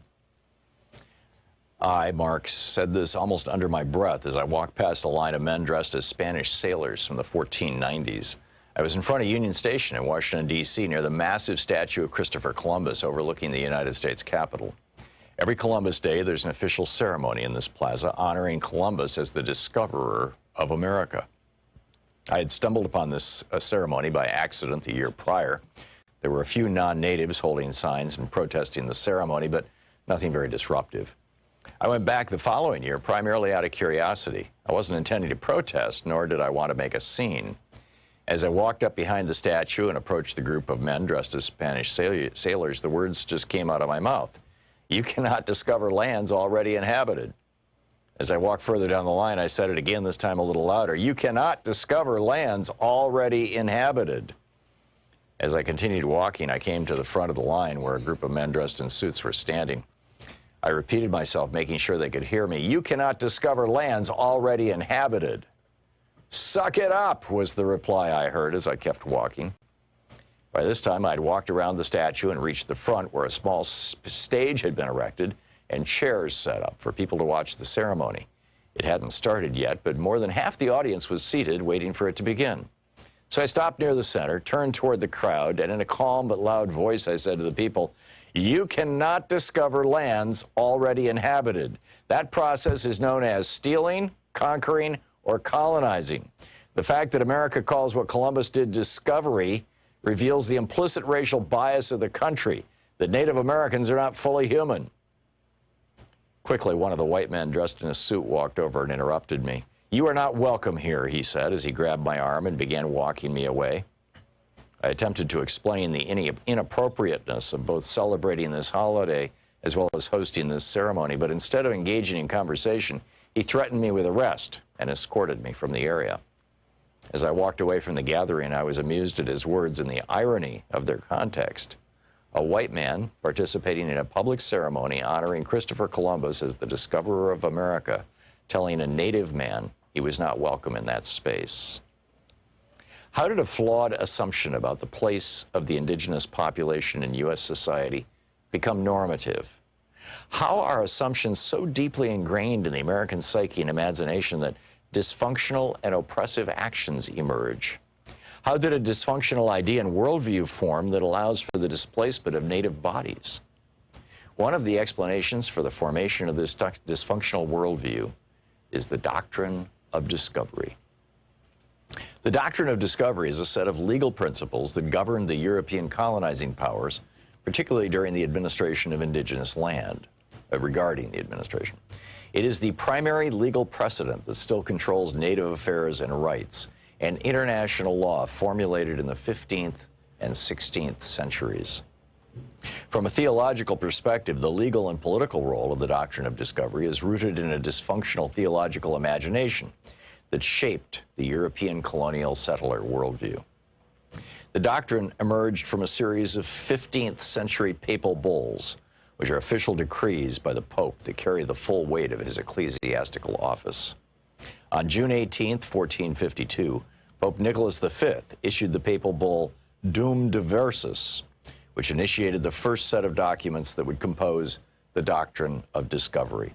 I, Mark, said this almost under my breath as I walked past a line of men dressed as Spanish sailors from the 1490s. I was in front of Union Station in Washington, D.C., near the massive statue of Christopher Columbus overlooking the United States Capitol. Every Columbus Day, there's an official ceremony in this plaza honoring Columbus as the discoverer of America. I had stumbled upon this ceremony by accident the year prior. There were a few non-natives holding signs and protesting the ceremony, but nothing very disruptive. I went back the following year primarily out of curiosity. I wasn't intending to protest, nor did I want to make a scene. As I walked up behind the statue and approached the group of men dressed as Spanish sailors, the words just came out of my mouth. You cannot discover lands already inhabited. As I walked further down the line, I said it again, this time a little louder. You cannot discover lands already inhabited. As I continued walking, I came to the front of the line where a group of men dressed in suits were standing. I repeated myself, making sure they could hear me. You cannot discover lands already inhabited. Suck it up, was the reply I heard as I kept walking. By this time, I'd walked around the statue and reached the front where a small stage had been erected and chairs set up for people to watch the ceremony. It hadn't started yet, but more than half the audience was seated waiting for it to begin. So I stopped near the center, turned toward the crowd, and in a calm but loud voice I said to the people, you cannot discover lands already inhabited. That process is known as stealing, conquering, or colonizing. The fact that America calls what Columbus did discovery reveals the implicit racial bias of the country, that Native Americans are not fully human. Quickly, one of the white men dressed in a suit walked over and interrupted me. You are not welcome here, he said as he grabbed my arm and began walking me away. I attempted to explain the inappropriateness of both celebrating this holiday as well as hosting this ceremony, but instead of engaging in conversation, he threatened me with arrest and escorted me from the area. As I walked away from the gathering, I was amused at his words and the irony of their context. A white man participating in a public ceremony honoring Christopher Columbus as the discoverer of America, telling a native man he was not welcome in that space. How did a flawed assumption about the place of the indigenous population in U.S. society become normative? How are assumptions so deeply ingrained in the American psyche and imagination that dysfunctional and oppressive actions emerge? How did a dysfunctional idea and worldview form that allows for the displacement of native bodies? One of the explanations for the formation of this dysfunctional worldview is the doctrine of discovery. The doctrine of discovery is a set of legal principles that govern the European colonizing powers, particularly during the administration of indigenous land, regarding the administration. It is the primary legal precedent that still controls native affairs and rights, and international law formulated in the 15th and 16th centuries. From a theological perspective, the legal and political role of the doctrine of discovery is rooted in a dysfunctional theological imagination that shaped the European colonial settler worldview. The doctrine emerged from a series of 15th century papal bulls, which are official decrees by the Pope that carry the full weight of his ecclesiastical office. On June 18, 1452, Pope Nicholas V issued the papal bull Dum Diversus, which initiated the first set of documents that would compose the doctrine of discovery.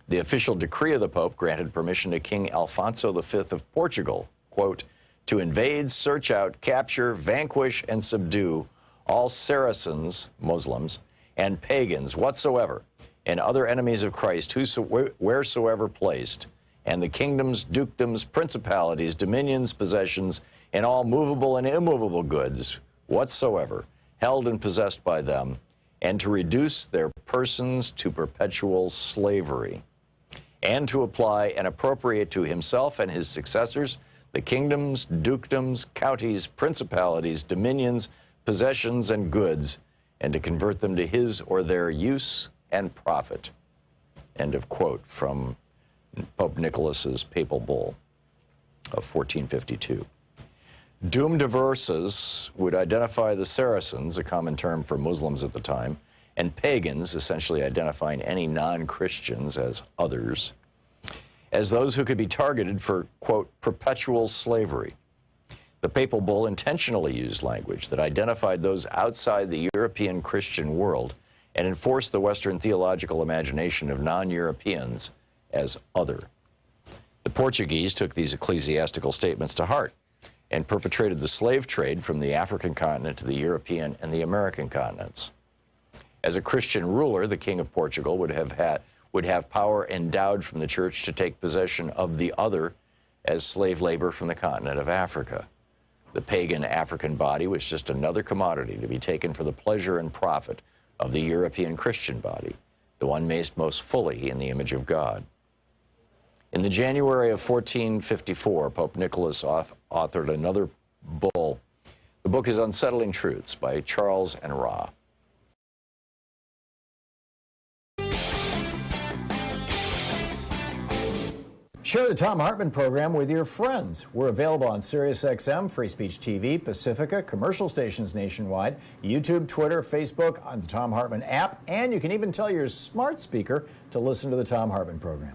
The official decree of the Pope granted permission to King Alfonso V of Portugal, quote, to invade, search out, capture, vanquish, and subdue all Saracens, Muslims, and pagans whatsoever, and other enemies of Christ wheresoever placed, and the kingdoms, dukedoms, principalities, dominions, possessions, and all movable and immovable goods whatsoever, held and possessed by them, and to reduce their persons to perpetual slavery, and to apply and appropriate to himself and his successors the kingdoms, dukedoms, counties, principalities, dominions, possessions, and goods, and to convert them to his or their use and profit. End of quote from Pope Nicholas's papal bull of 1452. Dum Diversus would identify the Saracens, a common term for Muslims at the time, and pagans, essentially identifying any non-Christians as others, as those who could be targeted for, quote, perpetual slavery. The papal bull intentionally used language that identified those outside the European Christian world and enforced the Western theological imagination of non-Europeans as other. The Portuguese took these ecclesiastical statements to heart and perpetrated the slave trade from the African continent to the European and the American continents. As a Christian ruler, the King of Portugal would have power endowed from the church to take possession of the other as slave labor from the continent of Africa. The pagan African body was just another commodity to be taken for the pleasure and profit of the European Christian body, the one made most fully in the image of God. In the January of 1454, Pope Nicholas authored another bull. The book is Unsettling Truths by Charles and Ra. Share the Thom Hartmann program with your friends. We're available on SiriusXM, Free Speech TV, Pacifica, commercial stations nationwide, YouTube, Twitter, Facebook, on the Thom Hartmann app, and you can even tell your smart speaker to listen to the Thom Hartmann program.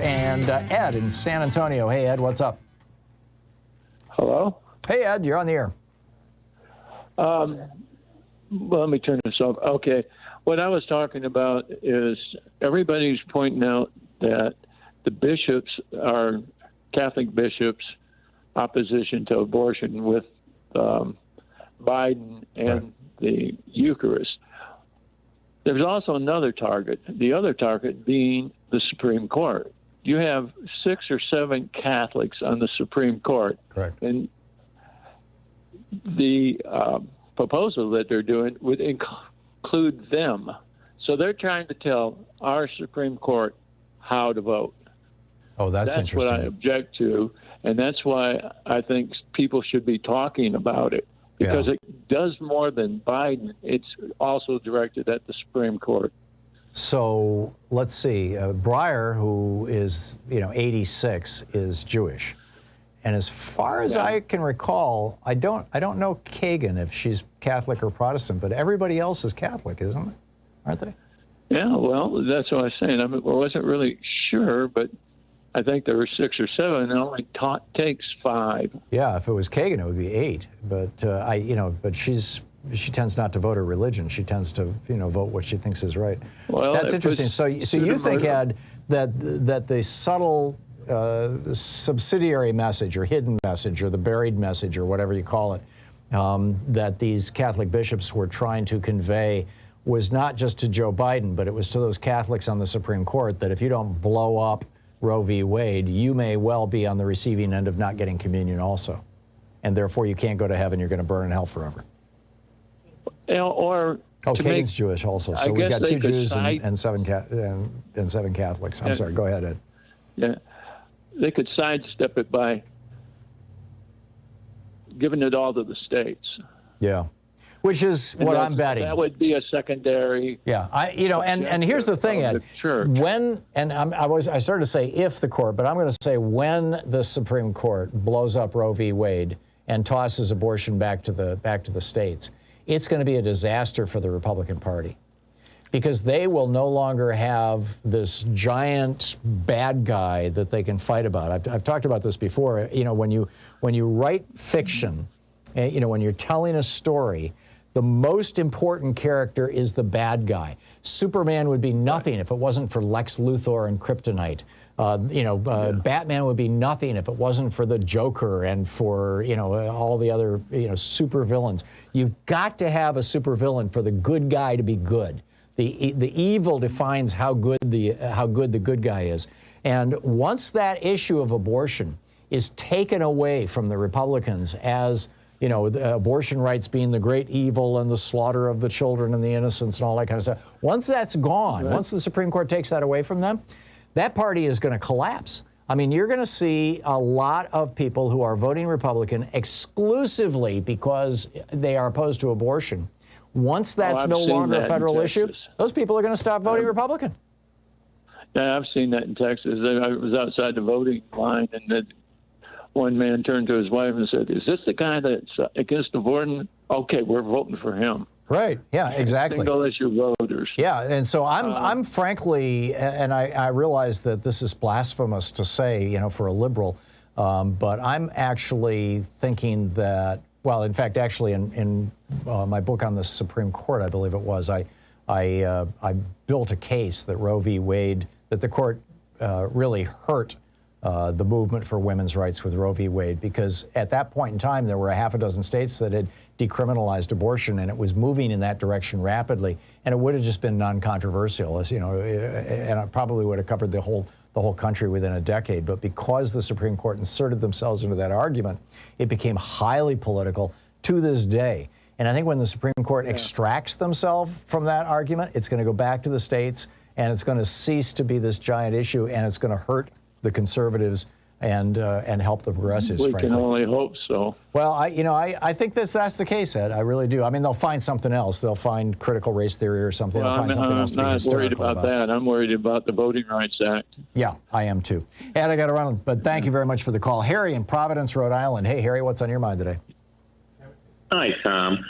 And Ed in San Antonio. Hey, Ed, what's up? Hello? Hey, Ed, you're on the air. Well, let me turn this off. Okay. What I was talking about is everybody's pointing out that the bishops are Catholic bishops' opposition to abortion with Biden and the Eucharist. There's also another target, the other target being the Supreme Court. You have 6 or 7 Catholics on the Supreme Court. Correct. And the proposal that they're doing would include them. So they're trying to tell our Supreme Court how to vote. Oh, that's interesting. That's what I object to, and that's why I think people should be talking about it, because it does more than Biden. It's also directed at the Supreme Court. So let's see. Breyer, who is 86, is Jewish, and as far as I can recall, I don't know Kagan if she's Catholic or Protestant, but everybody else is Catholic, isn't it? Aren't they? Yeah. Well, that's what I was saying. I wasn't really sure, but I think there were 6 or 7. It only takes 5. Yeah. If it was Kagan, it would be 8. But but she tends not to vote her religion. She tends to, vote what she thinks is right. Well, that's interesting. So you think, Ed, that the subtle subsidiary message or hidden message or the buried message or whatever you call it that these Catholic bishops were trying to convey was not just to Joe Biden, but it was to those Catholics on the Supreme Court that if you don't blow up Roe v. Wade, you may well be on the receiving end of not getting communion also. And therefore you can't go to heaven, you're going to burn in hell forever. Or Caden's Jewish also. So we've got 2 Jews and 7 Catholics. I'm sorry, go ahead, Ed. Yeah, they could sidestep it by giving it all to the states. Yeah, which is what I'm betting. That would be a secondary. Yeah, and here's the thing, Ed. When I started to say if the court, but I'm going to say when the Supreme Court blows up Roe v. Wade and tosses abortion back to the states, it's going to be a disaster for the Republican Party, because they will no longer have this giant bad guy that they can fight about. I've talked about this before. You know, when you write fiction, you know, when you're telling a story, the most important character is the bad guy. Superman would be nothing if it wasn't for Lex Luthor and kryptonite. Batman would be nothing if it wasn't for the Joker and for, all the other, super villains. You've got to have a super villain for the good guy to be good. The evil defines how good the good guy is. And once that issue of abortion is taken away from the Republicans as, the abortion rights being the great evil and the slaughter of the children and the innocents and all that kind of stuff, once that's gone, once the Supreme Court takes that away from them, that party is going to collapse. I mean, you're going to see a lot of people who are voting Republican exclusively because they are opposed to abortion. Once that's no longer a federal issue, those people are going to stop voting Republican. Yeah, I've seen that in Texas. I was outside the voting line, and one man turned to his wife and said, "Is this the guy that's against abortion? Okay, we're voting for him." Right. Yeah, exactly. Single issue voters. Yeah, and so I'm frankly, and I realize that this is blasphemous to say, for a liberal, but I'm actually thinking that, well, in fact, actually in my book on the Supreme Court, I believe it was, I built a case that Roe v. Wade, that the court really hurt the movement for women's rights with Roe v. Wade, because at that point in time, there were a half a dozen states that had decriminalized abortion, and it was moving in that direction rapidly, and it would have just been non-controversial, and it probably would have covered the whole country within a decade. But because the Supreme Court inserted themselves into that argument, it became highly political to this day. And I think when the Supreme Court extracts themselves from that argument, it's going to go back to the states, and it's going to cease to be this giant issue, and it's going to hurt the conservatives and help the progressives. We can only hope so. Well, I think that's the case, Ed. I really do. I mean, they'll find something else. They'll find critical race theory or something. Well, they'll find something else to be hysterical about. I'm not worried about that. I'm worried about the Voting Rights Act. Yeah, I am too. Ed, I got to run, but thank you very much for the call. Harry in Providence, Rhode Island. Hey, Harry, what's on your mind today? Hi, Tom.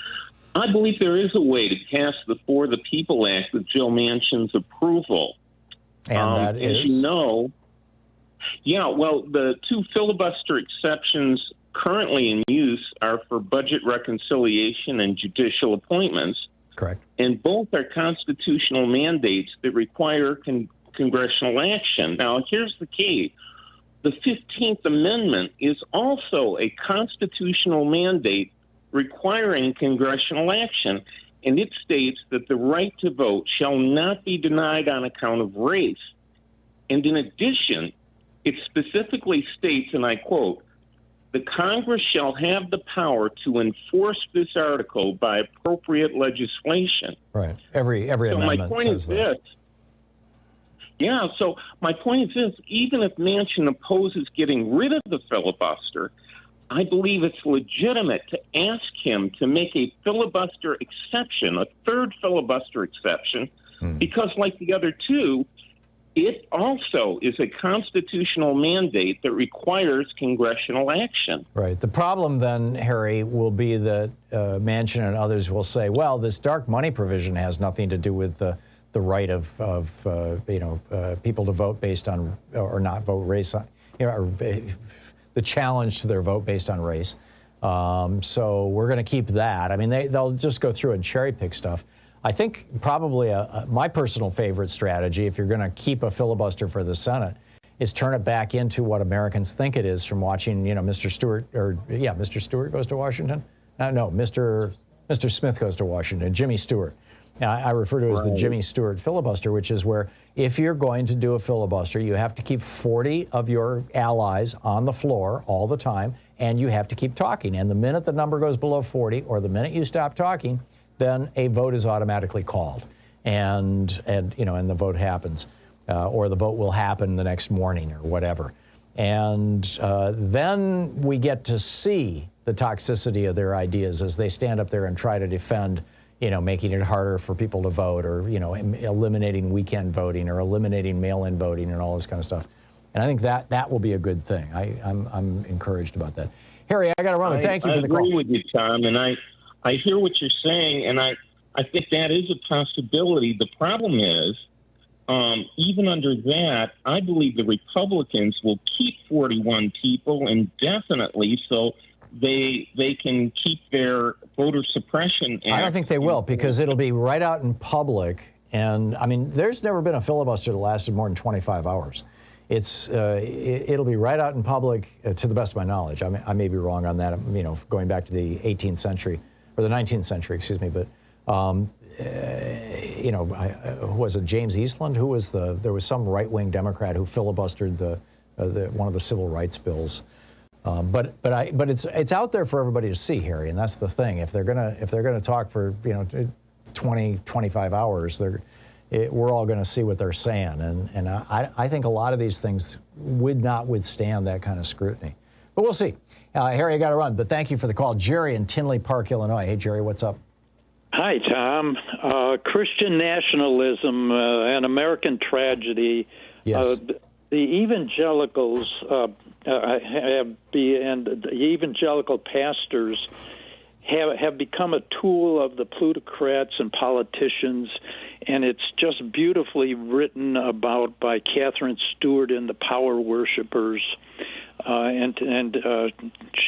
I believe there is a way to pass the For the People Act with Joe Manchin's approval. And that is? As you know, the 2 filibuster exceptions currently in use are for budget reconciliation and judicial appointments. Correct. And both are constitutional mandates that require congressional action. Now, here's the key. The 15th Amendment is also a constitutional mandate requiring congressional action, and it states that the right to vote shall not be denied on account of race. And in addition, it specifically states, and I quote, "The Congress shall have the power to enforce this article by appropriate legislation." Right. Every amendment my point says is that. this. Yeah, so my point is this. Even if Manchin opposes getting rid of the filibuster, I believe it's legitimate to ask him to make a filibuster exception, a third filibuster exception, because like the other 2, it also is a constitutional mandate that requires congressional action. Right. The problem then, Harry, will be that Manchin and others will say, well, this dark money provision has nothing to do with the right of people to vote based on or not vote race on, the challenge to their vote based on race. So we're going to keep that. I mean, they'll just go through and cherry pick stuff. I think probably my personal favorite strategy, if you're going to keep a filibuster for the Senate, is turn it back into what Americans think it is from watching, Mr. Stewart, Mr. Stewart Goes to Washington? No, Mr. Smith Goes to Washington, Jimmy Stewart. Now, I refer to it as the Jimmy Stewart filibuster, which is where if you're going to do a filibuster, you have to keep 40 of your allies on the floor all the time, and you have to keep talking. And the minute the number goes below 40, or the minute you stop talking, then a vote is automatically called, and the vote happens, or the vote will happen the next morning or whatever. And then we get to see the toxicity of their ideas as they stand up there and try to defend, making it harder for people to vote, or, eliminating weekend voting, or eliminating mail-in voting, and all this kind of stuff. And I think that will be a good thing. I'm encouraged about that. Harry, I got to run, but thank you for the call. I agree with you, Tom, and I hear what you're saying, and I think that is a possibility. The problem is, even under that, I believe the Republicans will keep 41 people indefinitely, so they can keep their voter suppression act. I don't think they will, because it'll be right out in public. And I mean, there's never been a filibuster that lasted more than 25 hours. It'll be right out in public, to the best of my knowledge. I may be wrong on that, going back to the 18th century, or the 19th century, excuse me. But, was it James Eastland? There was some right-wing Democrat who filibustered one of the civil rights bills. But it's out there for everybody to see, Harry, and that's the thing. If they're gonna talk for 20, 25 hours, we're all gonna see what they're saying, and I think a lot of these things would not withstand that kind of scrutiny. But we'll see. Harry, I got to run, but thank you for the call. Jerry in Tinley Park, Illinois. Hey, Jerry, what's up? Hi, Tom. Christian nationalism, an American tragedy. Yes. The evangelicals and the evangelical pastors have become a tool of the plutocrats and politicians, and it's just beautifully written about by Catherine Stewart in The Power Worshippers.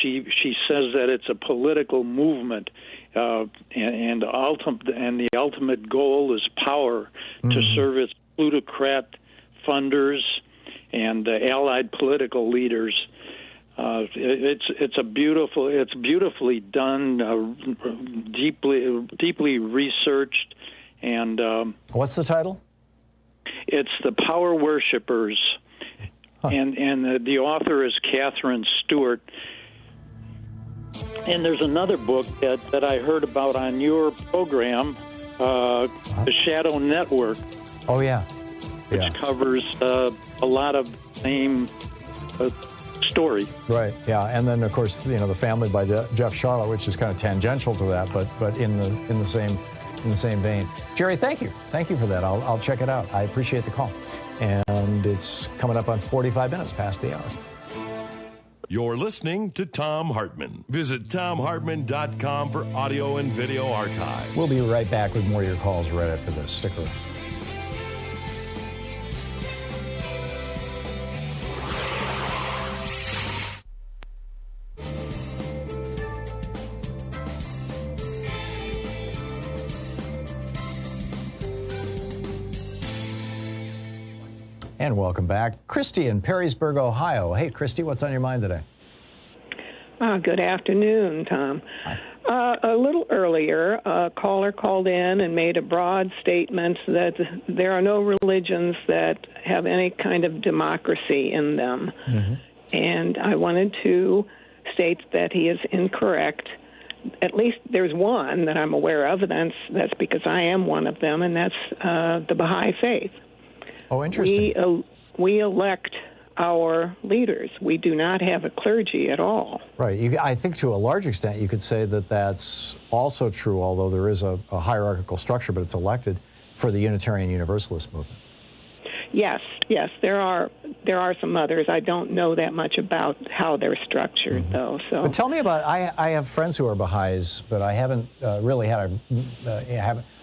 She says that it's a political movement, and the ultimate goal is power to serve its plutocrat funders and allied political leaders. It's beautifully done, deeply researched, and what's the title? It's The Power Worshippers, and the author is Catherine Stewart. And there's another book that I heard about on your program, The Shadow Network. Oh yeah. Which covers a lot of the same story. Right. Yeah. And then of course, The Family by Jeff Charlotte, which is kind of tangential to that, but in the same vein. Jerry, thank you. Thank you for that. I'll check it out. I appreciate the call. And it's coming up on 45 minutes past the hour. You're listening to Thom Hartmann. Visit thomhartmann.com for audio and video archives. We'll be right back with more of your calls right after this. Stick around. And welcome back. Christy in Perrysburg, Ohio. Hey, Christy, what's on your mind today? Good afternoon, Tom. A little earlier, a caller called in and made a broad statement that there are no religions that have any kind of democracy in them. Mm-hmm. And I wanted to state that he is incorrect. At least there's one that I'm aware of, and that's because I am one of them, and that's the Baha'i faith. Oh, interesting. We elect our leaders. We do not have a clergy at all. Right. I think to a large extent you could say that that's also true, although there is a hierarchical structure, but it's elected for the Unitarian Universalist movement. Yes. There are some others. I don't know that much about how they're structured, though. So, but tell me about. I have friends who are Baha'is, but I haven't really had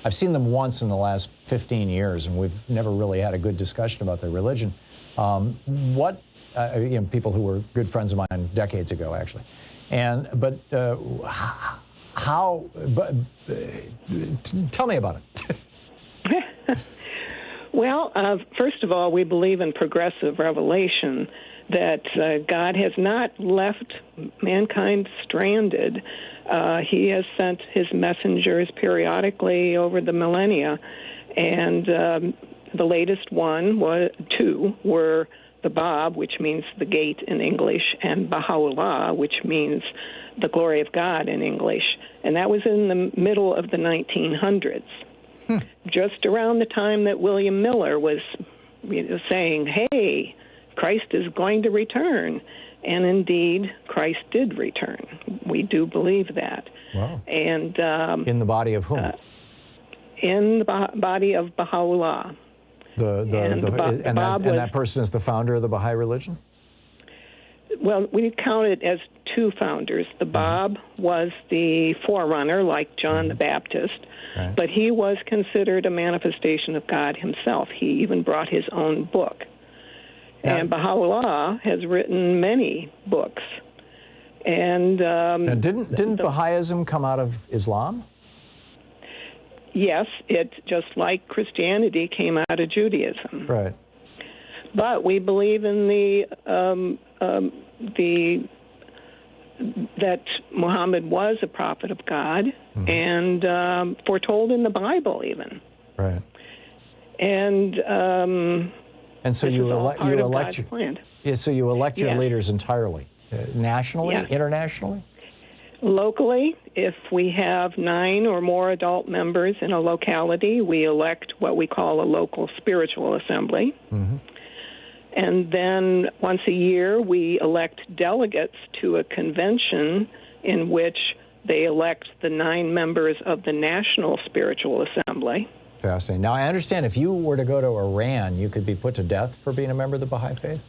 I've seen them once in the last 15 years, and we've never really had a good discussion about their religion. People who were good friends of mine decades ago, actually, tell me about it. Well, first of all, we believe in progressive revelation, that God has not left mankind stranded. He has sent his messengers periodically over the millennia, and the latest two were the Bab, which means the gate in English, and Baha'u'llah, which means the glory of God in English. And that was in the middle of the 1900s. Just around the time that William Miller was saying, hey, Christ is going to return. And indeed, Christ did return. We do believe that. Wow. And in the body of whom? In the body of Baha'u'llah. And that person is the founder of the Baha'i religion? Well, we count it as two founders. The Bab was the forerunner, like John the Baptist, right. But he was considered a manifestation of God himself. He even brought his own book. And Baha'u'llah has written many books. And didn't Baha'ism come out of Islam? Yes, it just like Christianity came out of Judaism. Right. But we believe in that Muhammad was a prophet of God, and foretold in the Bible even. Right. And so you elect your leaders entirely, nationally, internationally? Locally, if we have 9 or more adult members in a locality, we elect what we call a local spiritual assembly. And then once a year, we elect delegates to a convention in which they elect the 9 members of the National Spiritual Assembly. Fascinating. Now, I understand if you were to go to Iran, you could be put to death for being a member of the Baha'i faith?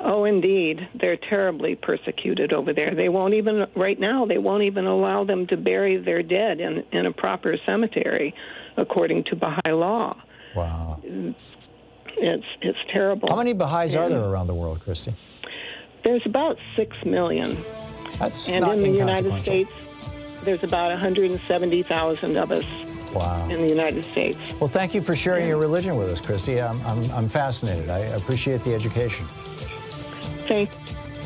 Oh, indeed. They're terribly persecuted over there. They won't even, right now, they won't even allow them to bury their dead in a proper cemetery, according to Baha'i law. Wow. It's terrible. How many Baha'is are there around the world, Christy? There's about 6 million. That's and not in the inconsequential. United States, there's about 170,000 of us. Wow. In the United States. Well, thank you for sharing your religion with us, Christy. I'm fascinated. I appreciate the education. Thank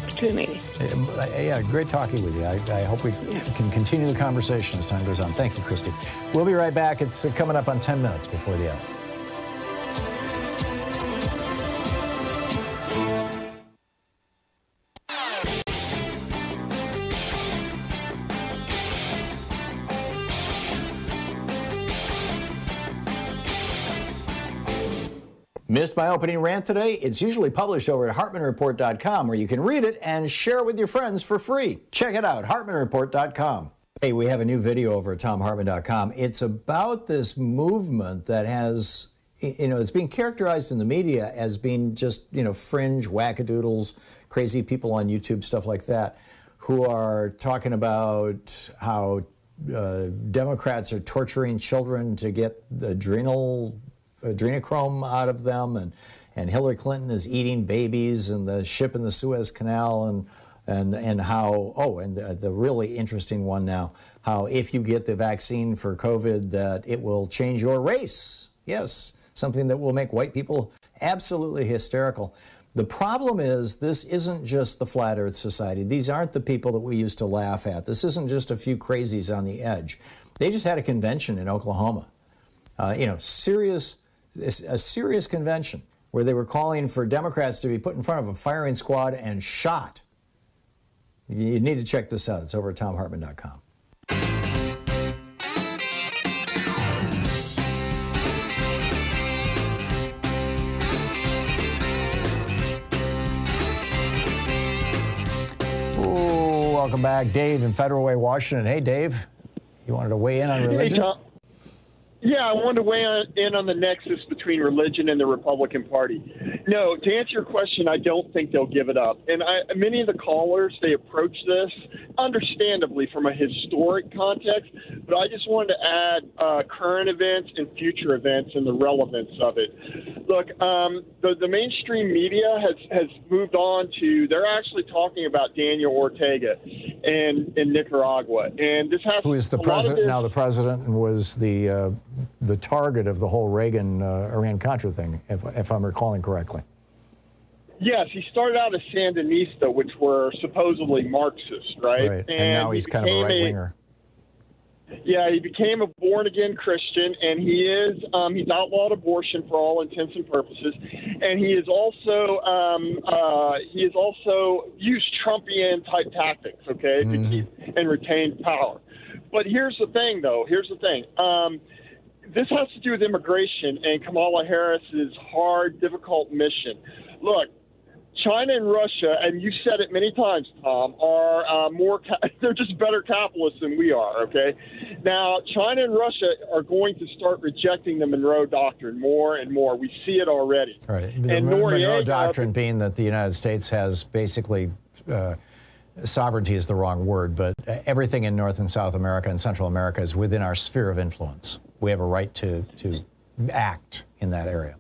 you to me. Yeah, great talking with you. I hope we can continue the conversation as time goes on. Thank you, Christy. We'll be right back. It's coming up on 10 minutes before the hour. Missed my opening rant today? It's usually published over at HartmannReport.com, where you can read it and share it with your friends for free. Check it out, HartmannReport.com. Hey, we have a new video over at ThomHartmann.com. It's about this movement that has, it's being characterized in the media as being just, fringe wackadoodles, crazy people on YouTube, stuff like that, who are talking about how Democrats are torturing children to get adrenochrome out of them, and Hillary Clinton is eating babies, and the ship in the Suez Canal, and how, and the really interesting one now, how if you get the vaccine for COVID, that it will change your race. Yes, something that will make white people absolutely hysterical. The problem is, this isn't just the Flat Earth Society. These aren't the people that we used to laugh at. This isn't just a few crazies on the edge. They just had a convention in Oklahoma. A serious convention where they were calling for Democrats to be put in front of a firing squad and shot. You need to check this out. It's over at ThomHartmann.com. Ooh, welcome back. Dave in Federal Way, Washington. Hey, Dave. You wanted to weigh in on religion? Hey, Tom. Yeah, I wanted to weigh in on the nexus between religion and the Republican Party. No, to answer your question, I don't think they'll give it up. And many of the callers, they approach this understandably from a historic context, but I just wanted to add current events and future events and the relevance of it. Look, the mainstream media has moved on to, they're actually talking about Daniel Ortega. in Nicaragua. And this has who is the president now? The president was the target of the whole Reagan Iran-Contra thing, if I'm recalling correctly. Yes, he started out as Sandinista, which were supposedly Marxist, right? Right, and now he's kind of a right-winger. Yeah, he became a born-again Christian, and he's outlawed abortion for all intents and purposes, and he is also used Trumpian type tactics, okay, to keep and retain power. But here's the thing, though. This has to do with immigration and Kamala Harris's hard, difficult mission. Look, China and Russia, and you said it many times, Tom, are they're just better capitalists than we are, okay? Now, China and Russia are going to start rejecting the Monroe Doctrine more and more. We see it already. Right. The Monroe Doctrine being that the United States has basically, sovereignty is the wrong word, but everything in North and South America and Central America is within our sphere of influence. We have a right to act in that area.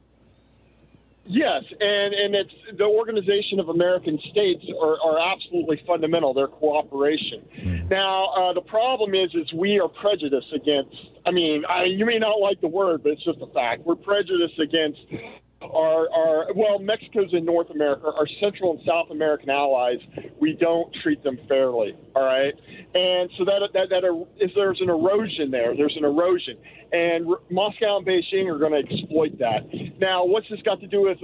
Yes, and it's the Organization of American States are absolutely fundamental, their cooperation. Now, the problem is we are prejudiced against, you may not like the word, but it's just a fact. We're prejudiced against Mexico's in North America, our Central and South American allies. We don't treat them fairly, all right? And so there's an erosion there. There's an erosion. And Moscow and Beijing are going to exploit that. Now, what's this got to do with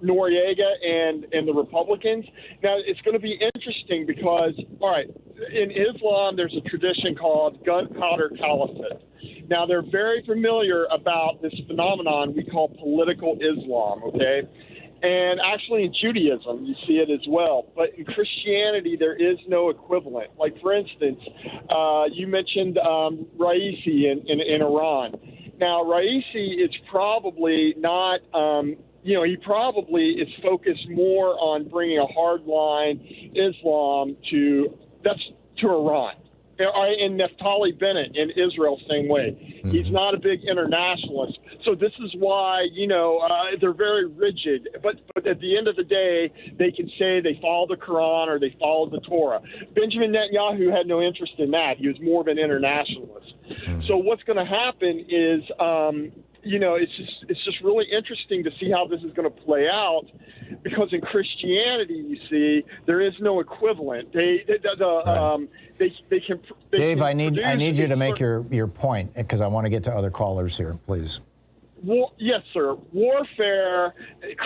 Noriega and the Republicans? Now, it's going to be interesting because, all right, in Islam, there's a tradition called gunpowder caliphate. Now, they're very familiar about this phenomenon we call political Islam, okay? And actually in Judaism, you see it as well. But in Christianity, there is no equivalent. Like, for instance, you mentioned Raisi in Iran. Now, Raisi is probably not, he probably is focused more on bringing a hardline Islam to Iran. And Naftali Bennett in Israel, same way. He's not a big internationalist. So this is why, they're very rigid. But at the end of the day, they can say they follow the Quran or they follow the Torah. Benjamin Netanyahu had no interest in that. He was more of an internationalist. So what's going to happen is, it's just really interesting to see how this is going to play out, because in Christianity, you see, there is no equivalent. They can. Dave, I need you to make your point, because I want to get to other callers here, please. Yes, sir. Warfare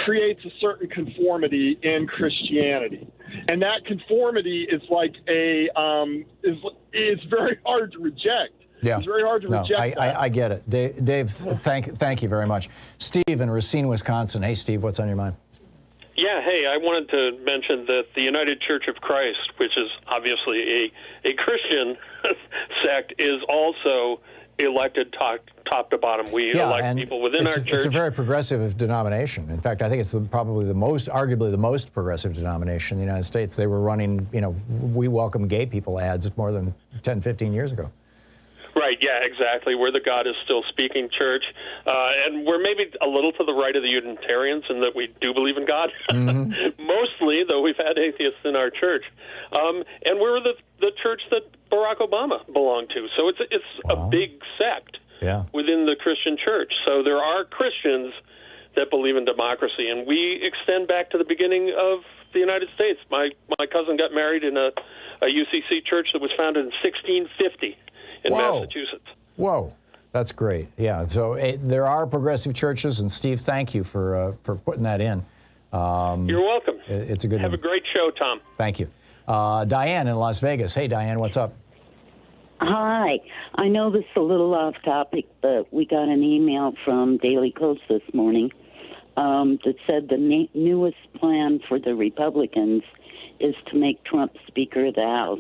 creates a certain conformity in Christianity, and that conformity is like is very hard to reject. Yeah. It's very hard to reject that. I get it. Dave, thank you very much. Steve in Racine, Wisconsin. Hey, Steve, what's on your mind? Yeah, hey, I wanted to mention that the United Church of Christ, which is obviously a Christian sect, is also elected top to bottom. We elect people within our church. It's a very progressive denomination. In fact, I think it's arguably the most progressive denomination in the United States. They were running, we welcome gay people ads more than 10, 15 years ago. Right, yeah, exactly. We're the God is still speaking church. And we're maybe a little to the right of the Unitarians in that we do believe in God. Mostly, though we've had atheists in our church. And we're the church that Barack Obama belonged to. So it's a big sect within the Christian church. So there are Christians that believe in democracy. And we extend back to the beginning of the United States. My cousin got married in a UCC church that was founded in 1650. In Massachusetts. Whoa, that's great. Yeah, so there are progressive churches, and Steve, thank you for putting that in. You're welcome. It's a good Have a great show, Tom. Thank you. Diane in Las Vegas. Hey, Diane, what's up? Hi. I know this is a little off topic, but we got an email from Daily Kos this morning that said the newest plan for the Republicans is to make Trump Speaker of the House,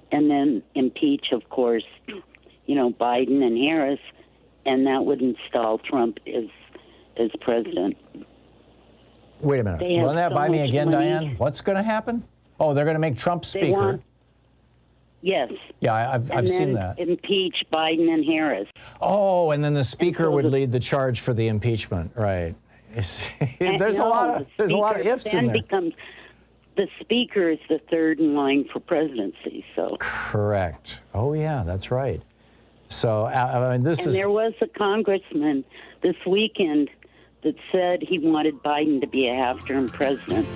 and then impeach, of course, Biden and Harris, and that would install Trump as president. Wait a minute. Run that by me again, Diane. What's going to happen? Oh, they're going to make Trump Speaker. Yes. Yeah, I've seen that. Impeach Biden and Harris. Oh, and then the Speaker would lead the charge for the impeachment, right? There's a lot of ifs in there. the speaker is the third in line for presidency. So correct. Oh yeah, that's right. So I mean, and there was a congressman this weekend that said he wanted Biden to be a half-term president.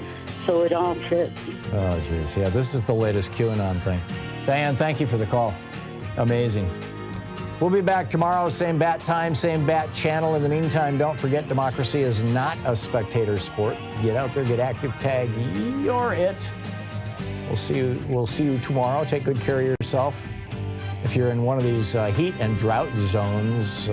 So it all fits. Oh geez, yeah. This is the latest QAnon thing. Diane, thank you for the call. Amazing. We'll be back tomorrow, same bat time, same bat channel. In the meantime, don't forget democracy is not a spectator sport. Get out there, get active, tag, you're it. We'll see you tomorrow. Take good care of yourself. If you're in one of these heat and drought zones,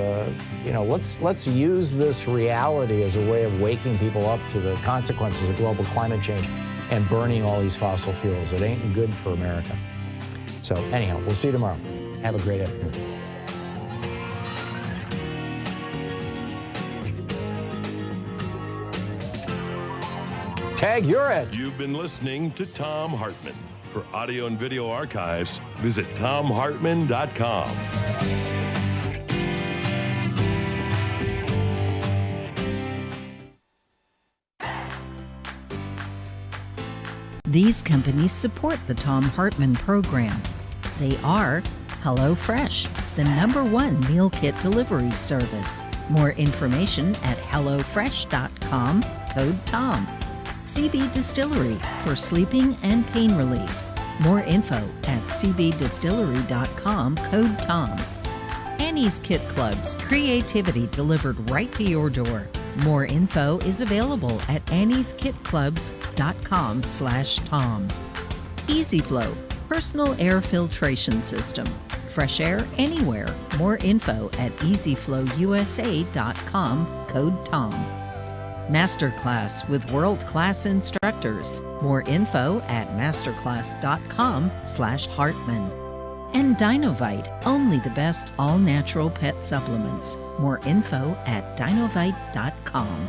let's use this reality as a way of waking people up to the consequences of global climate change and burning all these fossil fuels. It ain't good for America. So anyhow, we'll see you tomorrow. Have a great afternoon. Tag, you're it. You've been listening to Thom Hartmann. For audio and video archives, visit thomhartmann.com. These companies support the Thom Hartmann program. They are HelloFresh, the #1 meal kit delivery service. More information at hellofresh.com, code TOM. CB Distillery for sleeping and pain relief. More info at cbdistillery.com, code TOM. Annie's Kit Clubs, creativity delivered right to your door. More info is available at annieskitclubs.com/Tom. EasyFlow, personal air filtration system. Fresh air anywhere. More info at easyflowusa.com, code TOM. Masterclass with world-class instructors. More info at masterclass.com/Hartmann. And Dinovite, only the best all-natural pet supplements. More info at dinovite.com.